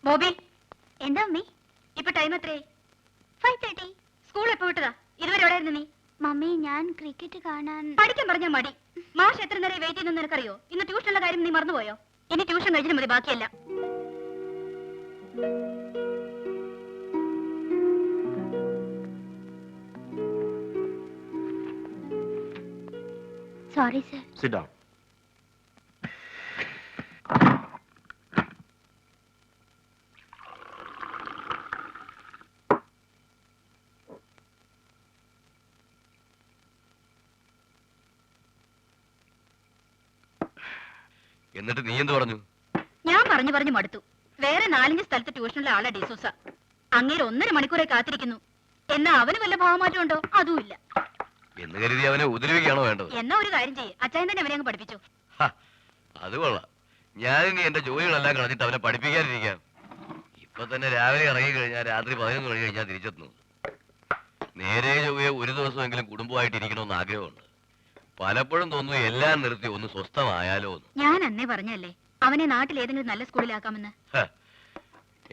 ബോബി എന്താ മമ്മി ഇപ്പൊ ടൈം എത്രയായി? 5:30. സ്കൂൾ എപ്പോ വിട്ടതാ? ഇതുവരെ എവിടെയായിരുന്നു നീ? മമ്മി ഞാൻ ക്രിക്കറ്റ് കാണാൻ. പഠിക്കാൻ പറഞ്ഞാൽ മടി. മാഷ് എത്ര നേരം വെയിറ്റ് ചെയ്യുന്നു നിനക്കറിയോ? ഇന്ന് ട്യൂഷനുള്ള കാര്യം നീ മറന്നുപോയോ? ഇനി ട്യൂഷൻ കഴിഞ്ഞിട്ട് മതി ബാക്കിയല്ല. Sorry sir. Sit down. എന്നിട്ട് നീ എന്ത് പറഞ്ഞു? ഞാൻ പറഞ്ഞു മടുത്തു. വേറെ 4-5 സ്ഥലത്ത് ട്യൂഷനുള്ള ആളാ ഡിസൂസ. അങ്ങേര് 1.5 മണിക്കൂറെ കാത്തിരിക്കുന്നു. എന്നാ അവന് വല്ല ഭാവമാറ്റം ഉണ്ടോ? അതുമില്ല. എന്ന് കരുതി അവനെ ഉപദ്രവിക്കുകയാണോ വേണ്ടത്? എന്നാ ഒരു കാര്യം ചെയ്യേ, അച്ചായൻ തന്നെ അവനെ അങ്ങ് പഠിപ്പിച്ചു. അത് കൊള്ളാം. ഞാനിനി എന്റെ ജോലികളെല്ലാം കളഞ്ഞിട്ട് അവനെ പഠിപ്പിക്കാതിരിക്കാം. ഇപ്പൊ തന്നെ രാവിലെ ഇറങ്ങി കഴിഞ്ഞാൽ രാത്രി 11 മണി കഴിഞ്ഞാൽ തിരിച്ചെത്തുന്നു. നേരെ ചൊവ്വയെ ഒരു ദിവസമെങ്കിലും കുടുംബമായിട്ട് ഇരിക്കണമെന്ന് ആഗ്രഹമുണ്ട്. പലപ്പോഴും തോന്നുന്നു എല്ലാം നിർത്തി ഒന്ന് സ്വസ്ഥമായാലോ എന്ന്. ഞാൻ അന്നേ പറഞ്ഞല്ലേ അവനെ നാട്ടിൽ ഏതെങ്കിലും നല്ല സ്കൂളിലാക്കാമെന്ന്.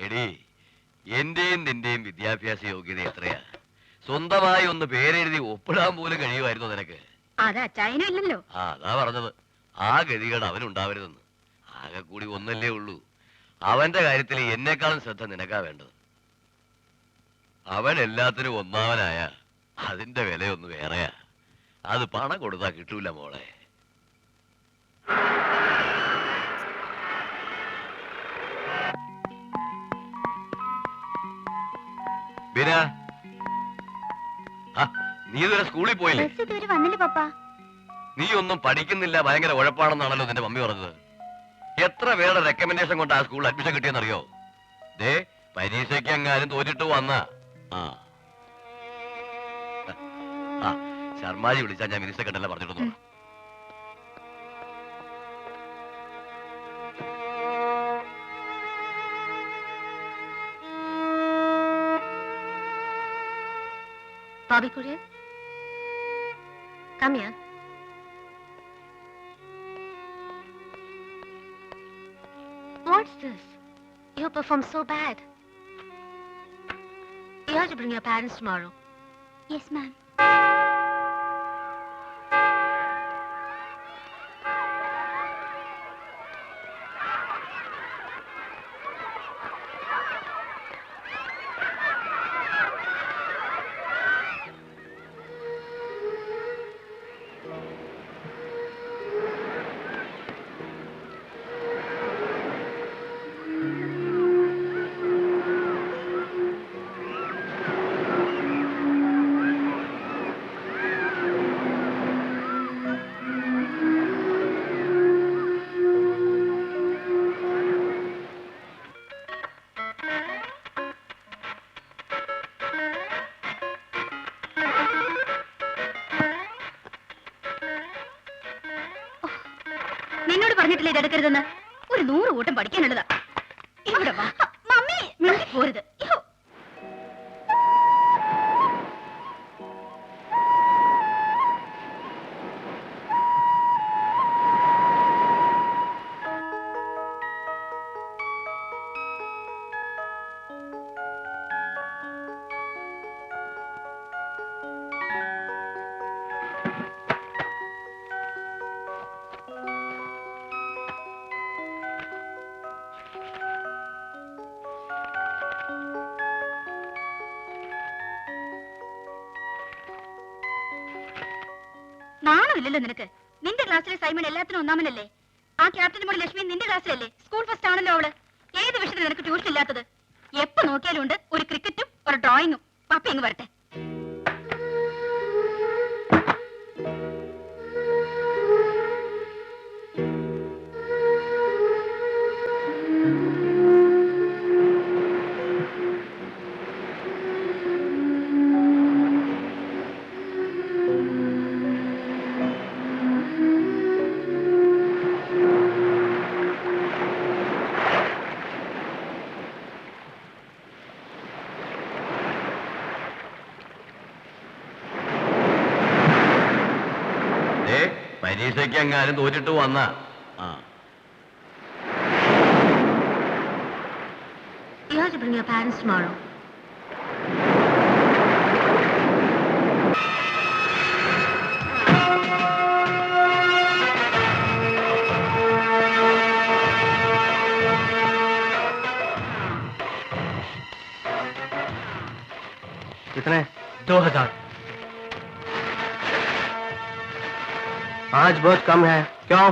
എടി, എന്റെയും നിന്റെയും വിദ്യാഭ്യാസ യോഗ്യത എത്രയാ? സ്വന്തമായി ഒന്ന് പേരെഴുതി ഒപ്പിടാൻ പോലും കഴിയുമായിരുന്നു നിനക്ക്. അത് അച്ചായനും ഇല്ലല്ലോ. അതാ പറഞ്ഞത്, ആ ഗതികേട് അവനുണ്ടാവരുതെന്ന്. ആകെ കൂടി ഒന്നല്ലേ ഉള്ളൂ. അവന്റെ കാര്യത്തിൽ എന്നെക്കാളും ശ്രദ്ധ നിനക്കാ വേണ്ടത്. അവൻ എല്ലാത്തിനും ഒന്നാവനായ അതിന്റെ വിലയൊന്ന് വേറെയാ. അത് പണം കൊടുത്താ കിട്ടൂല മോളെ. ബീന, നീ ഇതുവരെ സ്കൂളിൽ പോയില്ലേ? ഇതുവരെ വന്നില്ല പപ്പ. നീ ഒന്നും പഠിക്കുന്നില്ല, ഭയങ്കര ഉഴപ്പാണെന്നാണല്ലോ നിന്റെ മമ്മി പറഞ്ഞത്. എത്ര പേരുടെ റെക്കമെൻഡേഷൻ കൊണ്ട് ആ സ്കൂളിൽ അഡ്മിഷൻ കിട്ടിയെന്നറിയോ? ദേ, പരീക്ഷയ്ക്ക് എങ്ങാനും തോറ്റിട്ട് വന്ന ശർമാജി വിളിച്ചാൽ ഞാൻ മിനിസ്റ്റർ കണ്ടല്ല പറഞ്ഞിട്ടു. Bobby Courier, come here. What's this? You performed so bad. You have to bring your parents tomorrow. Yes, ma'am. നിന്നോട് പറഞ്ഞിട്ടില്ലേ ഇതെടുക്കരുതെന്ന്? ഒരു 100 കൂട്ടം പഠിക്കാനുള്ളതാ. ഇവിടെ വാ മമ്മി, മിണ്ടി പോരുത്. നാണമില്ലല്ലോ നിനക്ക്? നിന്റെ ക്ലാസ്സിലെ സൈമൺ എല്ലാത്തിനും ഒന്നാമനല്ലേ? ആ ക്യാപ്റ്റന്റെ മോള് ലക്ഷ്മി നിന്റെ ക്ലാസ്സിലല്ലേ? സ്കൂൾ ഫസ്റ്റ് ആണല്ലോ അവള്. ഏത് വിഷയത്തിൽ നിനക്ക് ട്യൂഷൻ ഇല്ലാത്തത്? എപ്പോ നോക്കിയാലും ഉണ്ട് ഒരു ക്രിക്കറ്റും ഒരു ഡ്രോയിങ്ങും. പപ്പ ഇങ്ങ് വരട്ടെ. പരീക്ഷയ്ക്ക് എങ്ങാനും തോറ്റിട്ട് വന്ന to bring your parents tomorrow. कितने? 2000। आज बहुत कम है, क्यों?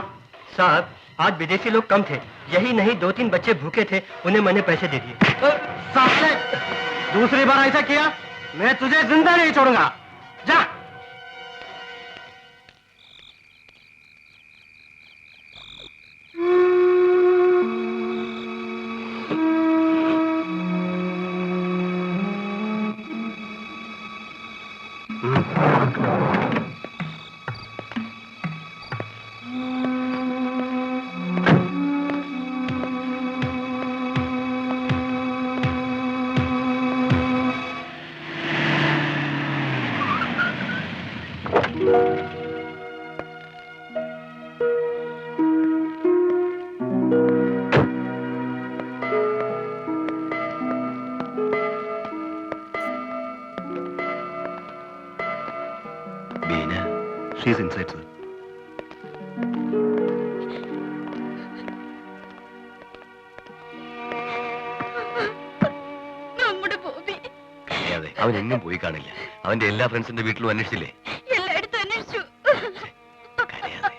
साहब, आज विदेशी लोग कम थे, यही नहीं 2-3 बच्चे भूखे थे, उन्हें मैंने पैसे दे दिए। साले, दूसरी बार ऐसा किया मैं तुझे जिंदा नहीं छोड़ूंगा। जा। She's inside, sir. നമ്മുടെ ബോബി അതെ, അവൻ എങ്ങും പോയി കാണില്ല. അവന്റെ എല്ലാ ഫ്രണ്ട്സിന്റെ വീട്ടിലും അന്വേഷിച്ചില്ലേ? എല്ലായിടത്തും അന്വേഷിച്ചു. കരയാതെ.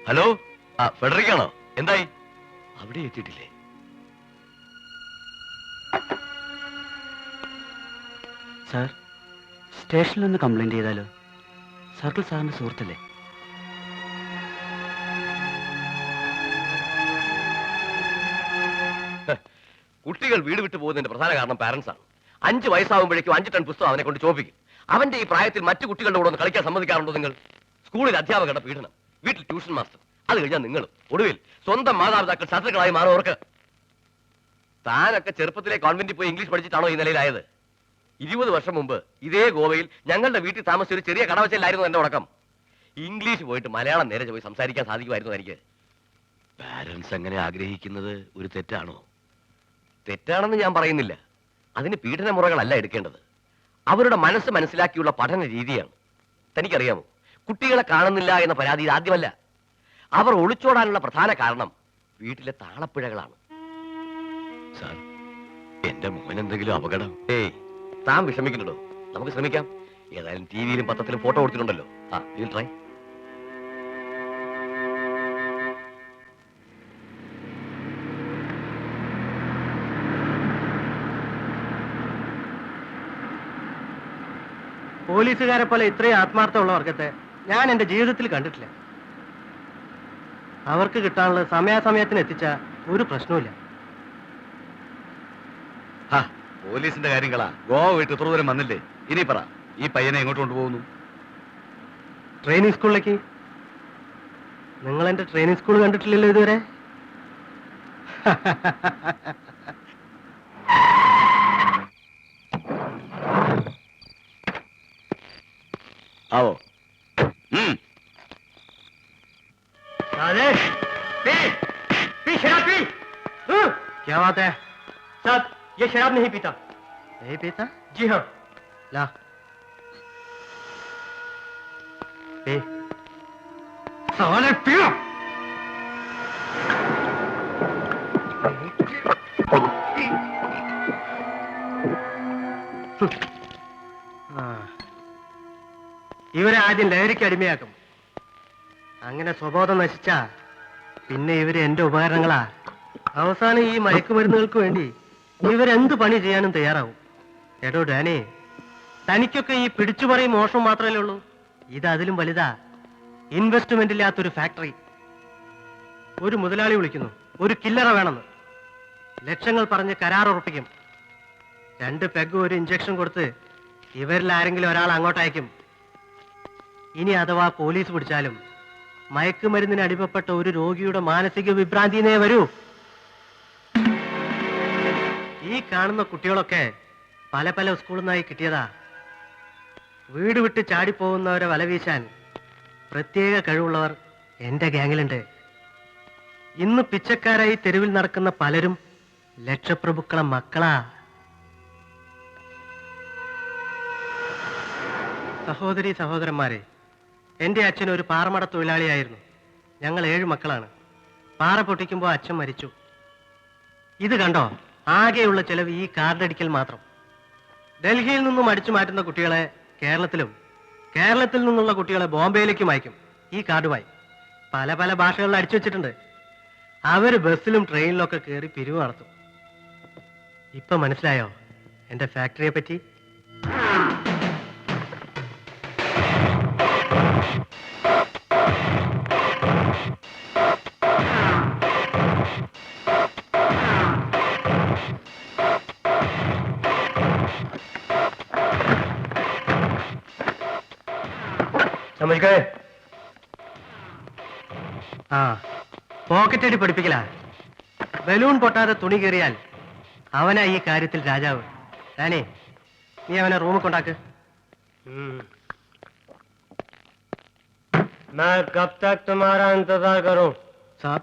ഹലോ, ഫെഡറിക്കാണോ? എന്തായി? അവിടെ എത്തിയിട്ടില്ലേ? സാർ, സ്റ്റേഷനിലൊന്ന് കംപ്ലൈന്റ് ചെയ്താലോ? സർക്കിൾ സാറിന്റെ സുഹൃത്തല്ലേ? കുട്ടികൾ വീട് വിട്ടു പോകുന്നതിന്റെ പ്രധാന കാരണം പാരന്റ്സ് ആണ്. 5 വയസ്സാവുമ്പോഴേക്കും 5 ടൺ പുസ്തകം അവനെ കൊണ്ട് ചോപ്പിക്കും. അവന്റെ ഈ പ്രായത്തിൽ മറ്റു കുട്ടികളുടെ കൂടെ ഒന്ന് കളിക്കാൻ സമ്മതിക്കാറുണ്ടോ നിങ്ങൾ? സ്കൂളിൽ അധ്യാപകരുടെ പീഡനം, വീട്ടിൽ ട്യൂഷൻ മാസ്റ്റർ, അത് കഴിഞ്ഞാൽ നിങ്ങൾ, ഒടുവിൽ സ്വന്തം മാതാപിതാക്കൾ ശത്രുക്കളായി മാറുന്നവർക്ക്. താനൊക്കെ ചെറുപ്പത്തിലെ കോൺവെന്റിൽ പോയി ഇംഗ്ലീഷ് പഠിച്ചിട്ടാണോ ഈ നിലയിലായത്? 20 വർഷം മുമ്പ് ഇതേ ഗോവയിൽ ഞങ്ങളുടെ വീട്ടിൽ താമസിച്ച ഒരു ചെറിയ കടവച്ചലായിരുന്നു എന്റെ ഉടക്കം. ഇംഗ്ലീഷ് പോയിട്ട് മലയാളം നേരെ പോയി സംസാരിക്കാൻ സാധിക്കുമായിരുന്നു എനിക്ക്. പാരന്റ്സ് അങ്ങനെ ആഗ്രഹിക്കുന്നത് ഒരു തെറ്റാണോ? തെറ്റാണെന്ന് ഞാൻ പറയുന്നില്ല. അതിന് പീഡന മുറകളല്ല എടുക്കേണ്ടത്, അവരുടെ മനസ്സ് മനസ്സിലാക്കിയുള്ള പഠന രീതിയാണ്. തനിക്കറിയാമോ, കുട്ടികളെ കാണുന്നില്ല എന്ന പരാതി ആദ്യമല്ല. അവർ ഒളിച്ചോടാനുള്ള പ്രധാന കാരണം വീട്ടിലെ താളപ്പിഴകളാണ്. സാർ, എന്റെ മോൻ എന്തെങ്കിലും അപകടം? ഏയ്, താൻ വിഷമിക്കുന്നുണ്ടോ? നമുക്ക് ശ്രമിക്കാം. ഏതായാലും ടിവിയിലും പത്രത്തിലും ഫോട്ടോ കൊടുത്തിട്ടുണ്ടല്ലോ. ട്രൈ. പോലീസുകാരെ പോലെ ഇത്രയും ആത്മാർത്ഥമുള്ള വർഗത്തെ ഞാൻ എന്റെ ജീവിതത്തിൽ കണ്ടിട്ടില്ല. അവർക്ക് കിട്ടാനുള്ളത് സമയാസമയത്തിന് എത്തിച്ച ഒരു പ്രശ്നവുമില്ല. പോലീസിന്റെ കാര്യങ്ങളാ. ഗോവ വിട്ട് ഇത്ര ദൂരം വന്നില്ലേ? ഇനി പറ, ഈ പയ്യനെ എങ്ങോട്ട് കൊണ്ടുപോകുന്നു? ട്രെയിനിങ് സ്കൂളിലേക്ക്. നിങ്ങൾ എന്റെ ട്രെയിനിങ് സ്കൂൾ കണ്ടിട്ടില്ലല്ലോ ഇതുവരെ. आओ। पी शराब पी। क्या बात है? साहब, ये शराब नहीं पीता। नहीं पीता? जी हाँ। ला पी। साले पियो। ഇവരെ ആദ്യം ലഹരിക്ക് അടിമയാക്കും. അങ്ങനെ സ്വബോധം നശിച്ചാ പിന്നെ ഇവര് എന്റെ ഉപകരണങ്ങളാ. അവസാനം ഈ മയക്കുമരുന്നുകൾക്ക് വേണ്ടി ഇവരെന്ത് പണി ചെയ്യാനും തയ്യാറാവും. എടോ ഡാനി, തനിക്കൊക്കെ ഈ പിടിച്ചുപറിയും മോഷണം മാത്രമല്ലേ ഉള്ളൂ. ഇത് അതിലും വലുതാ. ഇൻവെസ്റ്റ്മെന്റ് ഇല്ലാത്തൊരു ഫാക്ടറി. ഒരു മുതലാളി വിളിക്കുന്നു, ഒരു കില്ലറ വേണമെന്ന്. ലക്ഷങ്ങൾ പറഞ്ഞ് കരാർ ഉറപ്പിക്കും. 2 പെഗ് ഒരു ഇഞ്ചക്ഷൻ കൊടുത്ത് ഇവരിൽ ആരെങ്കിലും ഒരാൾ അങ്ങോട്ട് അയക്കും. ഇനി അഥവാ പോലീസ് പിടിച്ചാലും മയക്കുമരുന്നിന് അടിമപ്പെട്ട ഒരു രോഗിയുടെ മാനസിക വിഭ്രാന്തിനെ വരൂ. ഈ കാണുന്ന കുട്ടികളൊക്കെ പല പല സ്കൂളിൽ നിന്നായി കിട്ടിയതാ. വീട് വിട്ട് ചാടിപ്പോകുന്നവരെ വല വീശാൻ പ്രത്യേക കഴിവുള്ളവർ എന്റെ ഗ്യാങ്ങിലുണ്ട്. ഇന്ന് പിച്ചക്കാരായി തെരുവിൽ നടക്കുന്ന പലരും ലക്ഷപ്രഭുക്കളെ മക്കളാ. സഹോദരി സഹോദരന്മാരെ, എന്റെ അച്ഛൻ ഒരു പാറമട തൊഴിലാളിയായിരുന്നു. ഞങ്ങൾ 7 മക്കളാണ്. പാറ പൊട്ടിക്കുമ്പോൾ അച്ഛൻ മരിച്ചു. ഇത് കണ്ടോ, ആകെയുള്ള ചെലവ് ഈ കാർഡടിക്കൽ മാത്രം. ഡൽഹിയിൽ നിന്നും അടിച്ചു മാറ്റുന്ന കുട്ടികളെ കേരളത്തിലും, കേരളത്തിൽ നിന്നുള്ള കുട്ടികളെ ബോംബെയിലേക്കും അയക്കും ഈ കാർഡുമായി. പല പല ഭാഷകളിൽ അടിച്ചു വെച്ചിട്ടുണ്ട്. അവര് ബസ്സിലും ട്രെയിനിലൊക്കെ കയറി പിരിവ് നടത്തും. ഇപ്പൊ മനസ്സിലായോ എന്റെ ഫാക്ടറിയെ പറ്റി? ആ, പോക്കറ്റ് അടി പഠിപ്പിക്കല. ബലൂൺ പൊട്ടാതെ തുണി കയറിയാൽ അവനാ ഈ കാര്യത്തിൽ രാജാവ്. ഞാനേ, നീ അവനെ റൂമിൽ കൊണ്ടാക്ക്. मैं कब तक तुम्हारा इंतजार करूं? साहब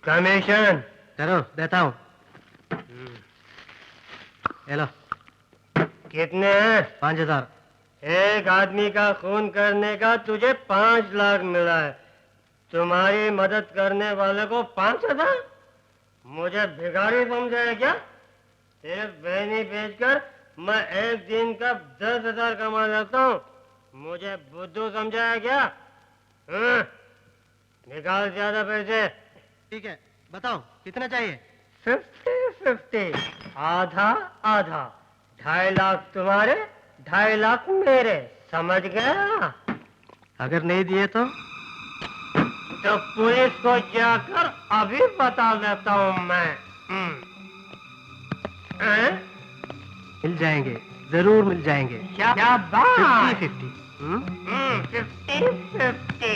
कमीशन करो, देता हूँ. ये लो. कितने हैं? 5000. एक आदमी का खून करने का तुझे 5 लाख मिला है. तुम्हारी मदद करने वाले को 5000? मुझे भिखारी समझा है क्या? सिर्फ बहनी बेचकर मैं एक दिन का 10,000 कमा लेता हूँ. मुझे बुद्धू समझा है क्या? निकाल ज्यादा पैसे. ठीक है, बताओ कितना चाहिए? 50-50, आधा आधा. 2.5 लाख तुम्हारे, 2.5 लाख मेरे. समझ गया? अगर नहीं दिए तो पुलिस को जाकर अभी बता देता हूँ मैं. मिल जाएंगे, जरूर मिल जाएंगे. क्या बात? 50-50. 50-50.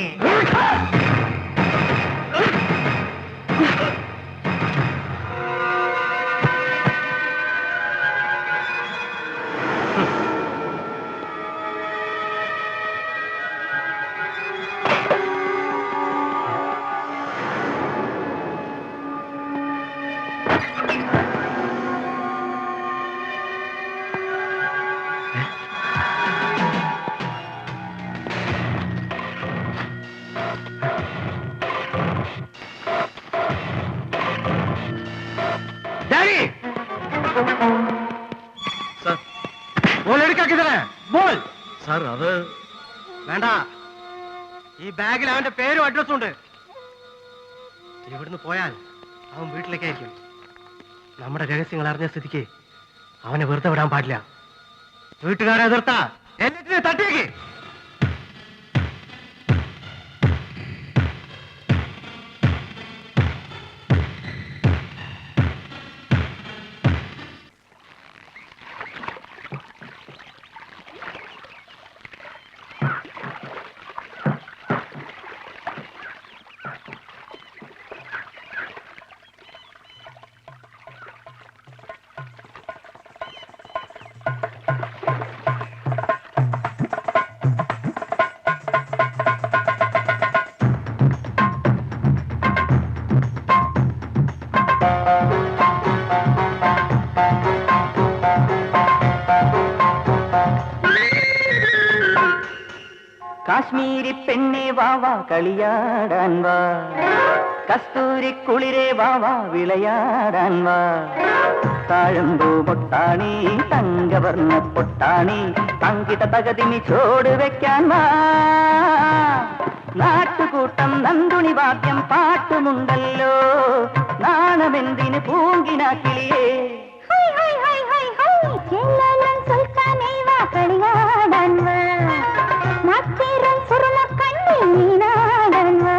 वो लड़का किधर है? बोल. സാർ അത് വേണ്ട. ഈ ബാഗിൽ അവന്റെ പേരും അഡ്രസ്സും ഉണ്ട്. ഇവിടുന്ന് പോയാൽ അവൻ വീട്ടിലേക്കായിരിക്കും. നമ്മുടെ രഹസ്യങ്ങൾ അറിഞ്ഞ സ്ഥിതിക്ക് അവനെ വെറുതെ വിടാൻ പാടില്ല. വീട്ടുകാരെ എതിർത്ത എല്ലാറ്റിനെ തട്ടിയേക്ക്. കാശ്മീരി പെണ്ണെ വാവാ കളിയാടാൻ വാ, കസ്തൂരി കുളിരെ വാവാ വിളയാടാൻ വാ. താഴമ്പൂ പൊട്ടാണി തങ്കവർണ്ണ പൊട്ടാണി തങ്കിട്ട തകതിനി ചോട് വെക്കാൻ വാ. നാട്ടുകൂട്ടം നന്ദുണി വാദ്യം പാട്ടുമുണ്ടല്ലോ, നാണമെന്തിന് പൂങ്കിനാക്കിളിയേ. കളിയാടാൻ വാ, നച്ചീരം സുറുമ കണ്ണിൽ നീനാടാൻ വാ.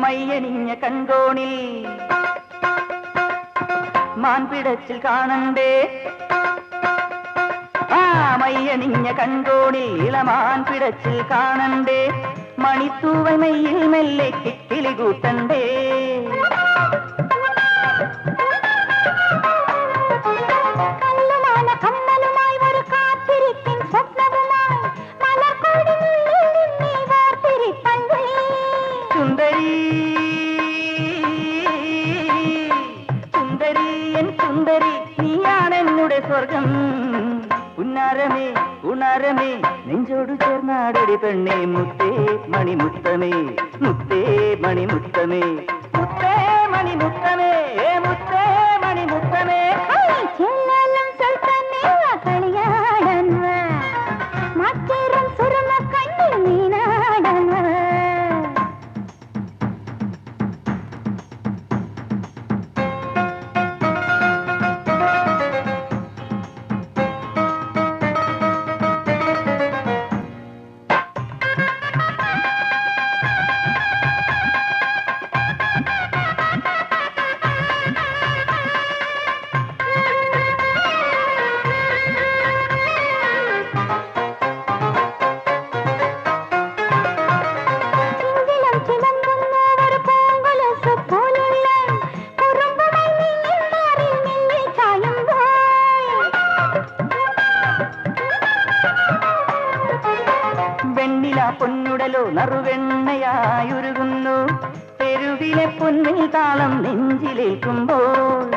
മയ്യണിഞ്ഞ കൺകോണിൽ മാൻപിടച്ചിൽ കാണണ്ടേ ആ മയ്യണിഞ്ഞ കൺകോണിൽ ഇളമാൻ പിടച്ചിൽ കാണണ്ടേ മണിത്തൂവമയിൽ മെല്ലെ കിക്കിളി കൂട്ടണ്ടേ കല്ലുമാല കമ്മലുമായി ഒരു കാത്തിരിപ്പിൻ സ്വപ്നവുമായി മലർക്കോടിനുള്ളിൽ നിന്നെ വാർത്തിരിപ്പണ്ടേ സുന്ദരി സുന്ദരി എൻ സുന്ദരി നീയാണെന്നുടെ സ്വർഗം ഉന്നാരമേ ഉണാരമേ നെഞ്ചോടു ചേർന്നാടടി പെണ്ണേ മുത്തേ മണിമുത്തമേ മുത്തേ മണിമുത്തമേ മുത്തേ മണിമുത്തമേ മുത്തേ മണിമുത്തമേ ചെല്ലാലും സ്വൽപ്പമേ കളിയാടാൻ വാ മാറ്റേറും സുരമ കണ്ണിൽ നീനാടാൻ വാ പൊന്നുടലോ നറുവെണ്ണയായുരുകുന്നു തെരുവിലെ പൊന്നിൽ താളം നെഞ്ചിലേക്കുമ്പോൾ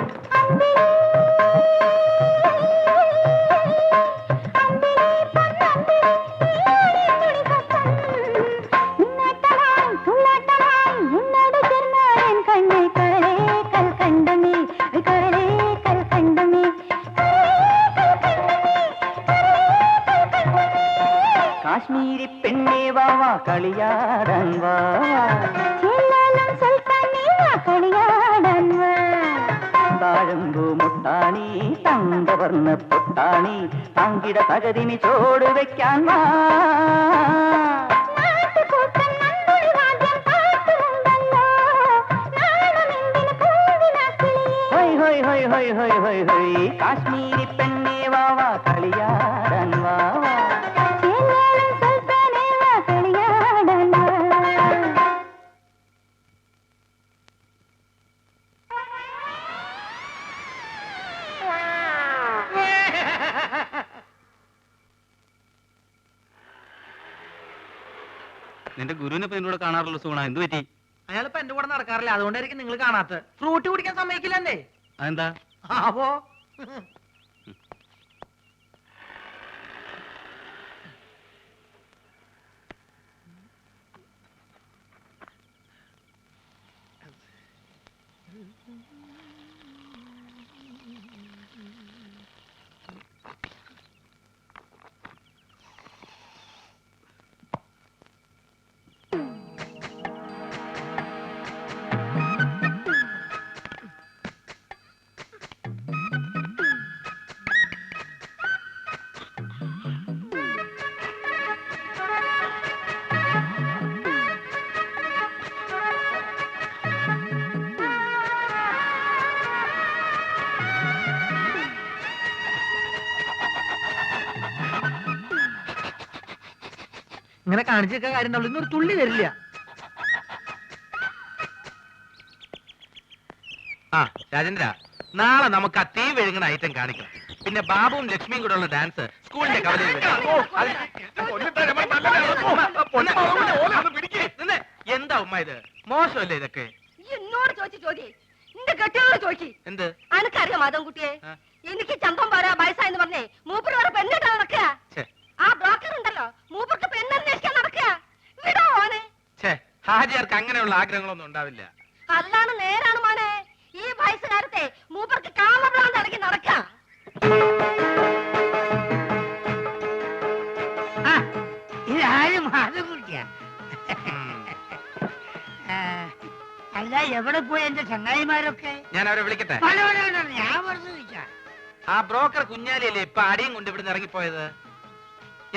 കാശ്മീരി പെണ്ണേ വാവാ കളിയാടാൻ വാ കളിയാടാൻ വാ താഴമ്പൂ മുട്ടാണി തങ്കവർണ്ണ പൊട്ടാണി തങ്കിട തകതിനി ചോട് വെക്കാൻ വാ കാശ്മീരി പെണ്ണേ വാവാ കളിയാടാൻ വാവാ നിന്റെ ഗുരുവിനെ ഇപ്പൊ എന്നോട് കാണാറുള്ള സൂണ എന്ത് പറ്റി? അയാളിപ്പോ എന്റെ കൂടെ നടക്കാറില്ല, അതുകൊണ്ടായിരിക്കും നിങ്ങൾ കാണാത്ത. ഫ്രൂട്ട് കുടിക്കാൻ സമ്മതിക്കില്ലെന്നേ. അതെന്താ? അപ്പോ ഇങ്ങനെ കാണിച്ചേക്കാൻ കാര്യം ഉണ്ടാവില്ല, ഇന്നൊരു തുള്ളി തരില്ല. ആ രാജേന്ദ്ര, നാളെ നമുക്ക് ആ തീ വിഴുങ്ങുന്ന ഐറ്റം കാണിക്കണം. പിന്നെ ബാബുവും ലക്ഷ്മിയും കൂടെ ഉള്ള ഡാൻസ് സ്കൂളിന്റെ കവലയിൽ എന്താ ഉമ്മ ഇത്? മോശമല്ലേ ഇതൊക്കെ? എന്നോട് ചോദിച്ചു നിന്റെ കെട്ടിയോട് ചോദിച്ചു. എന്ത് അനക്കറിയാം മാധവൻകുട്ടിയെ? എനിക്ക് ചന്തം പാരാ വയസ്സായെന്ന് പറഞ്ഞേ മൂപ്പര് വേറെ പെണ്ണിട്ടാ നടക്കുക. ആ ബ്രോക്കർ ഉണ്ടല്ലോ മൂപ്പർക്ക് പെണ്ണന്വേഷിക്കാൻ നടക്കുക. വിടോ മോനെ. ഹാജിയാർക്ക് അങ്ങനെയുള്ള ആഗ്രഹങ്ങളൊന്നും ഉണ്ടാവില്ല. അല്ലാണ് നേരാണ് മോനെ. ഈ വയസ്സുകാരത്തെ മൂപ്പർക്ക് കാമഭ്രാന്ത് അടക്കി നടക്കാം. ഇതാരും മാധവൻകുട്ടിയാ? അല്ല, എവിടെ പോയി എന്റെ ചങ്ങായിമാരൊക്കെ? ഞാൻ അവരെ വിളിക്കട്ടെ? ഞാൻ വെറുതെ ചോദിച്ചാ. ആ ബ്രോക്കർ കുഞ്ഞാലിയല്ലേ ഇപ്പൊ അടിയും കൊണ്ട് ഇവിടുന്ന് ഇറങ്ങിപ്പോയത്?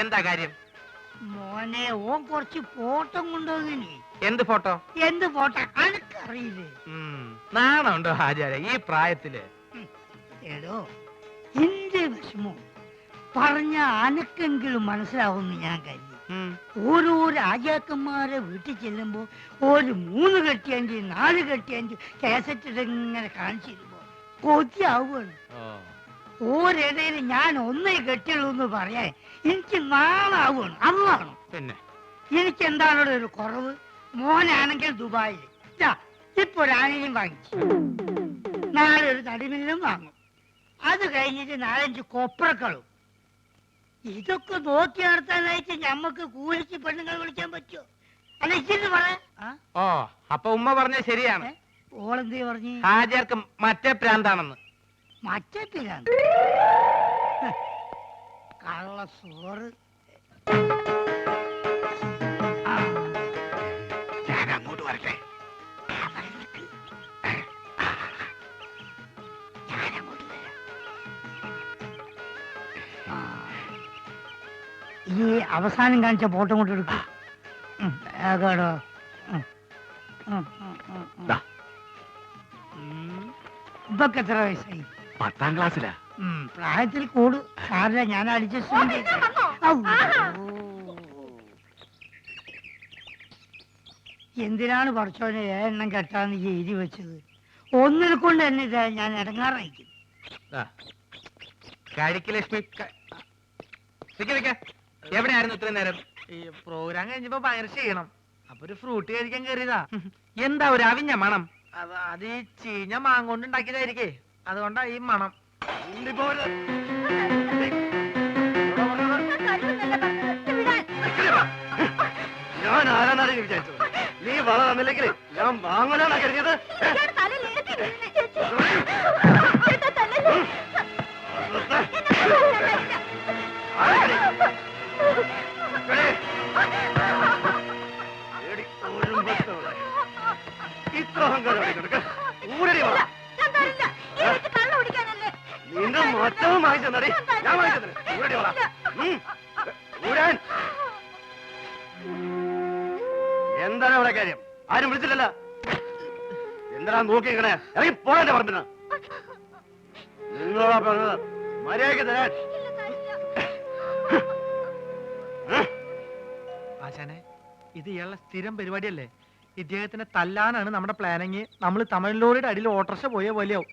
എന്താ കാര്യം? മോനെ, ഓൻ കുറച്ച് ഫോട്ടോ കൊണ്ടുപോകിനി. എന്ത് ഫോട്ടോ? എന്ത് ഫോട്ടോ അനക്കറിയില്ലേ? നാണുണ്ടോ ഹാജാര ഈ പ്രായത്തില്? എടോ എന്റെ വിഷമവും പറഞ്ഞ അനക്കെങ്കിലും മനസ്സിലാവുമെന്ന് ഞാൻ കരുതി. ഓരോ രാജാക്കന്മാരെ വീട്ടിൽ ചെല്ലുമ്പോ ഒരു 3 കെട്ടിയഞ്ച് 4 കെട്ടിയഞ്ച് കാസറ്റ് ഇങ്ങനെ കാണിച്ചിരുമ്പോ കൊതിയാവുകയാണ്. ഓരിടയിൽ ഞാൻ ഒന്നേ കെട്ടിയുള്ളൂ എന്ന് പറയാൻ എനിക്ക് നാളാവുകയാണ്. അതാണ് പിന്നെ എനിക്ക് എന്താണ് ഒരു കുറവ്. മോനാണെങ്കിൽ ദുബായിൽ ഇപ്പൊ ഒരു ആനയും വാങ്ങിച്ചു, നാളെ ഒരു തടിമില്ലും വാങ്ങും, അത് കഴിഞ്ഞിട്ട് 4-5 കൊപ്രക്കളും. ഇതൊക്കെ നോക്കി നടത്താനായിട്ട് ഞമ്മക്ക് കൂലിക്ക് പെണ്ണുങ്ങൾ വിളിക്കാൻ പറ്റുമോ? അല്ല ഇച്ചിട്ട് പറയാ. ഓ അപ്പൊ ഉമ്മ പറഞ്ഞ ശരിയാണ്. ഓളെന്തേ പറഞ്ഞു? ഹാജർക്ക് മറ്റേ പ്രാന്താണെന്ന്. മറ്റേ പിരാന്ത് കള്ള സോറ്. ഞാൻ അങ്ങോട്ട് വരട്ടെ. ഈ അവസാനം കാണിച്ച ഫോട്ടോ കൊണ്ട് എടുക്കും. ഇപ്പൊക്കെ എത്ര വയസ്സായി? 10ാം ക്ലാസ്സിലാ. പ്രായത്തിൽ കൂടു സാറില്ല, ഞാൻ അഡ്ജസ്റ്റ്മെന്റ്. എന്തിനാണ് പഠിച്ചോനെ എണ്ണം കെട്ടാന്ന് എഴുതി വെച്ചത്? ഒന്നിനെ കൊണ്ട് തന്നെ ഞാൻ ഇടങ്ങാറായിരിക്കും. ലക്ഷ്മി എവിടെയായിരുന്നു ഇത്രയും നേരം? ഈ പ്രോഗ്രാം കഴിഞ്ഞപ്പോ ഭയങ്കര ചെയ്യണം, അപ്പൊ ഒരു ഫ്രൂട്ട് കഴിക്കാൻ കയറിയതാ. എന്താ ഒരു അവിഞ്ഞ മണം? അത് ഈ ചീഞ്ഞ മാങ്ങോണ്ട് ഉണ്ടാക്കിയതായിരിക്കേ, അതുകൊണ്ടാ ഈ മണം. ഞാൻ ആരാന്നാണ് വിചാരിച്ചത്? നീ വള തന്നില്ലെങ്കിൽ ഞാൻ വാങ്ങലാണോ കരുതിയത്? നിന്റെ മൊത്തവും വാങ്ങിച്ചെന്നടി, ഞാൻ വാങ്ങിച്ചെന്നെ. ഊരടി വള. ഊരാൻ എന്താണ് ഇവിടെ കാര്യം? ആരും വിളിച്ചില്ലല്ലോ. എന്താ നോക്കി ഇങ്ങനെ ഇറങ്ങി പോകാന്റെ പറഞ്ഞ നിങ്ങളോടാ പറഞ്ഞത് മര്യാദയ്ക്ക് തരാൻ. ആശാനെ, ഇത് ഇയാളുടെ സ്ഥിരം പരിപാടിയല്ലേ? ഇദ്ദേഹത്തിനെ തല്ലാനാണ് നമ്മുടെ പ്ലാനിങ്. നമ്മൾ തമിഴ്ലോറിയുടെ അടിയിൽ ഓട്ടർഷ പോയ വലിയാവും.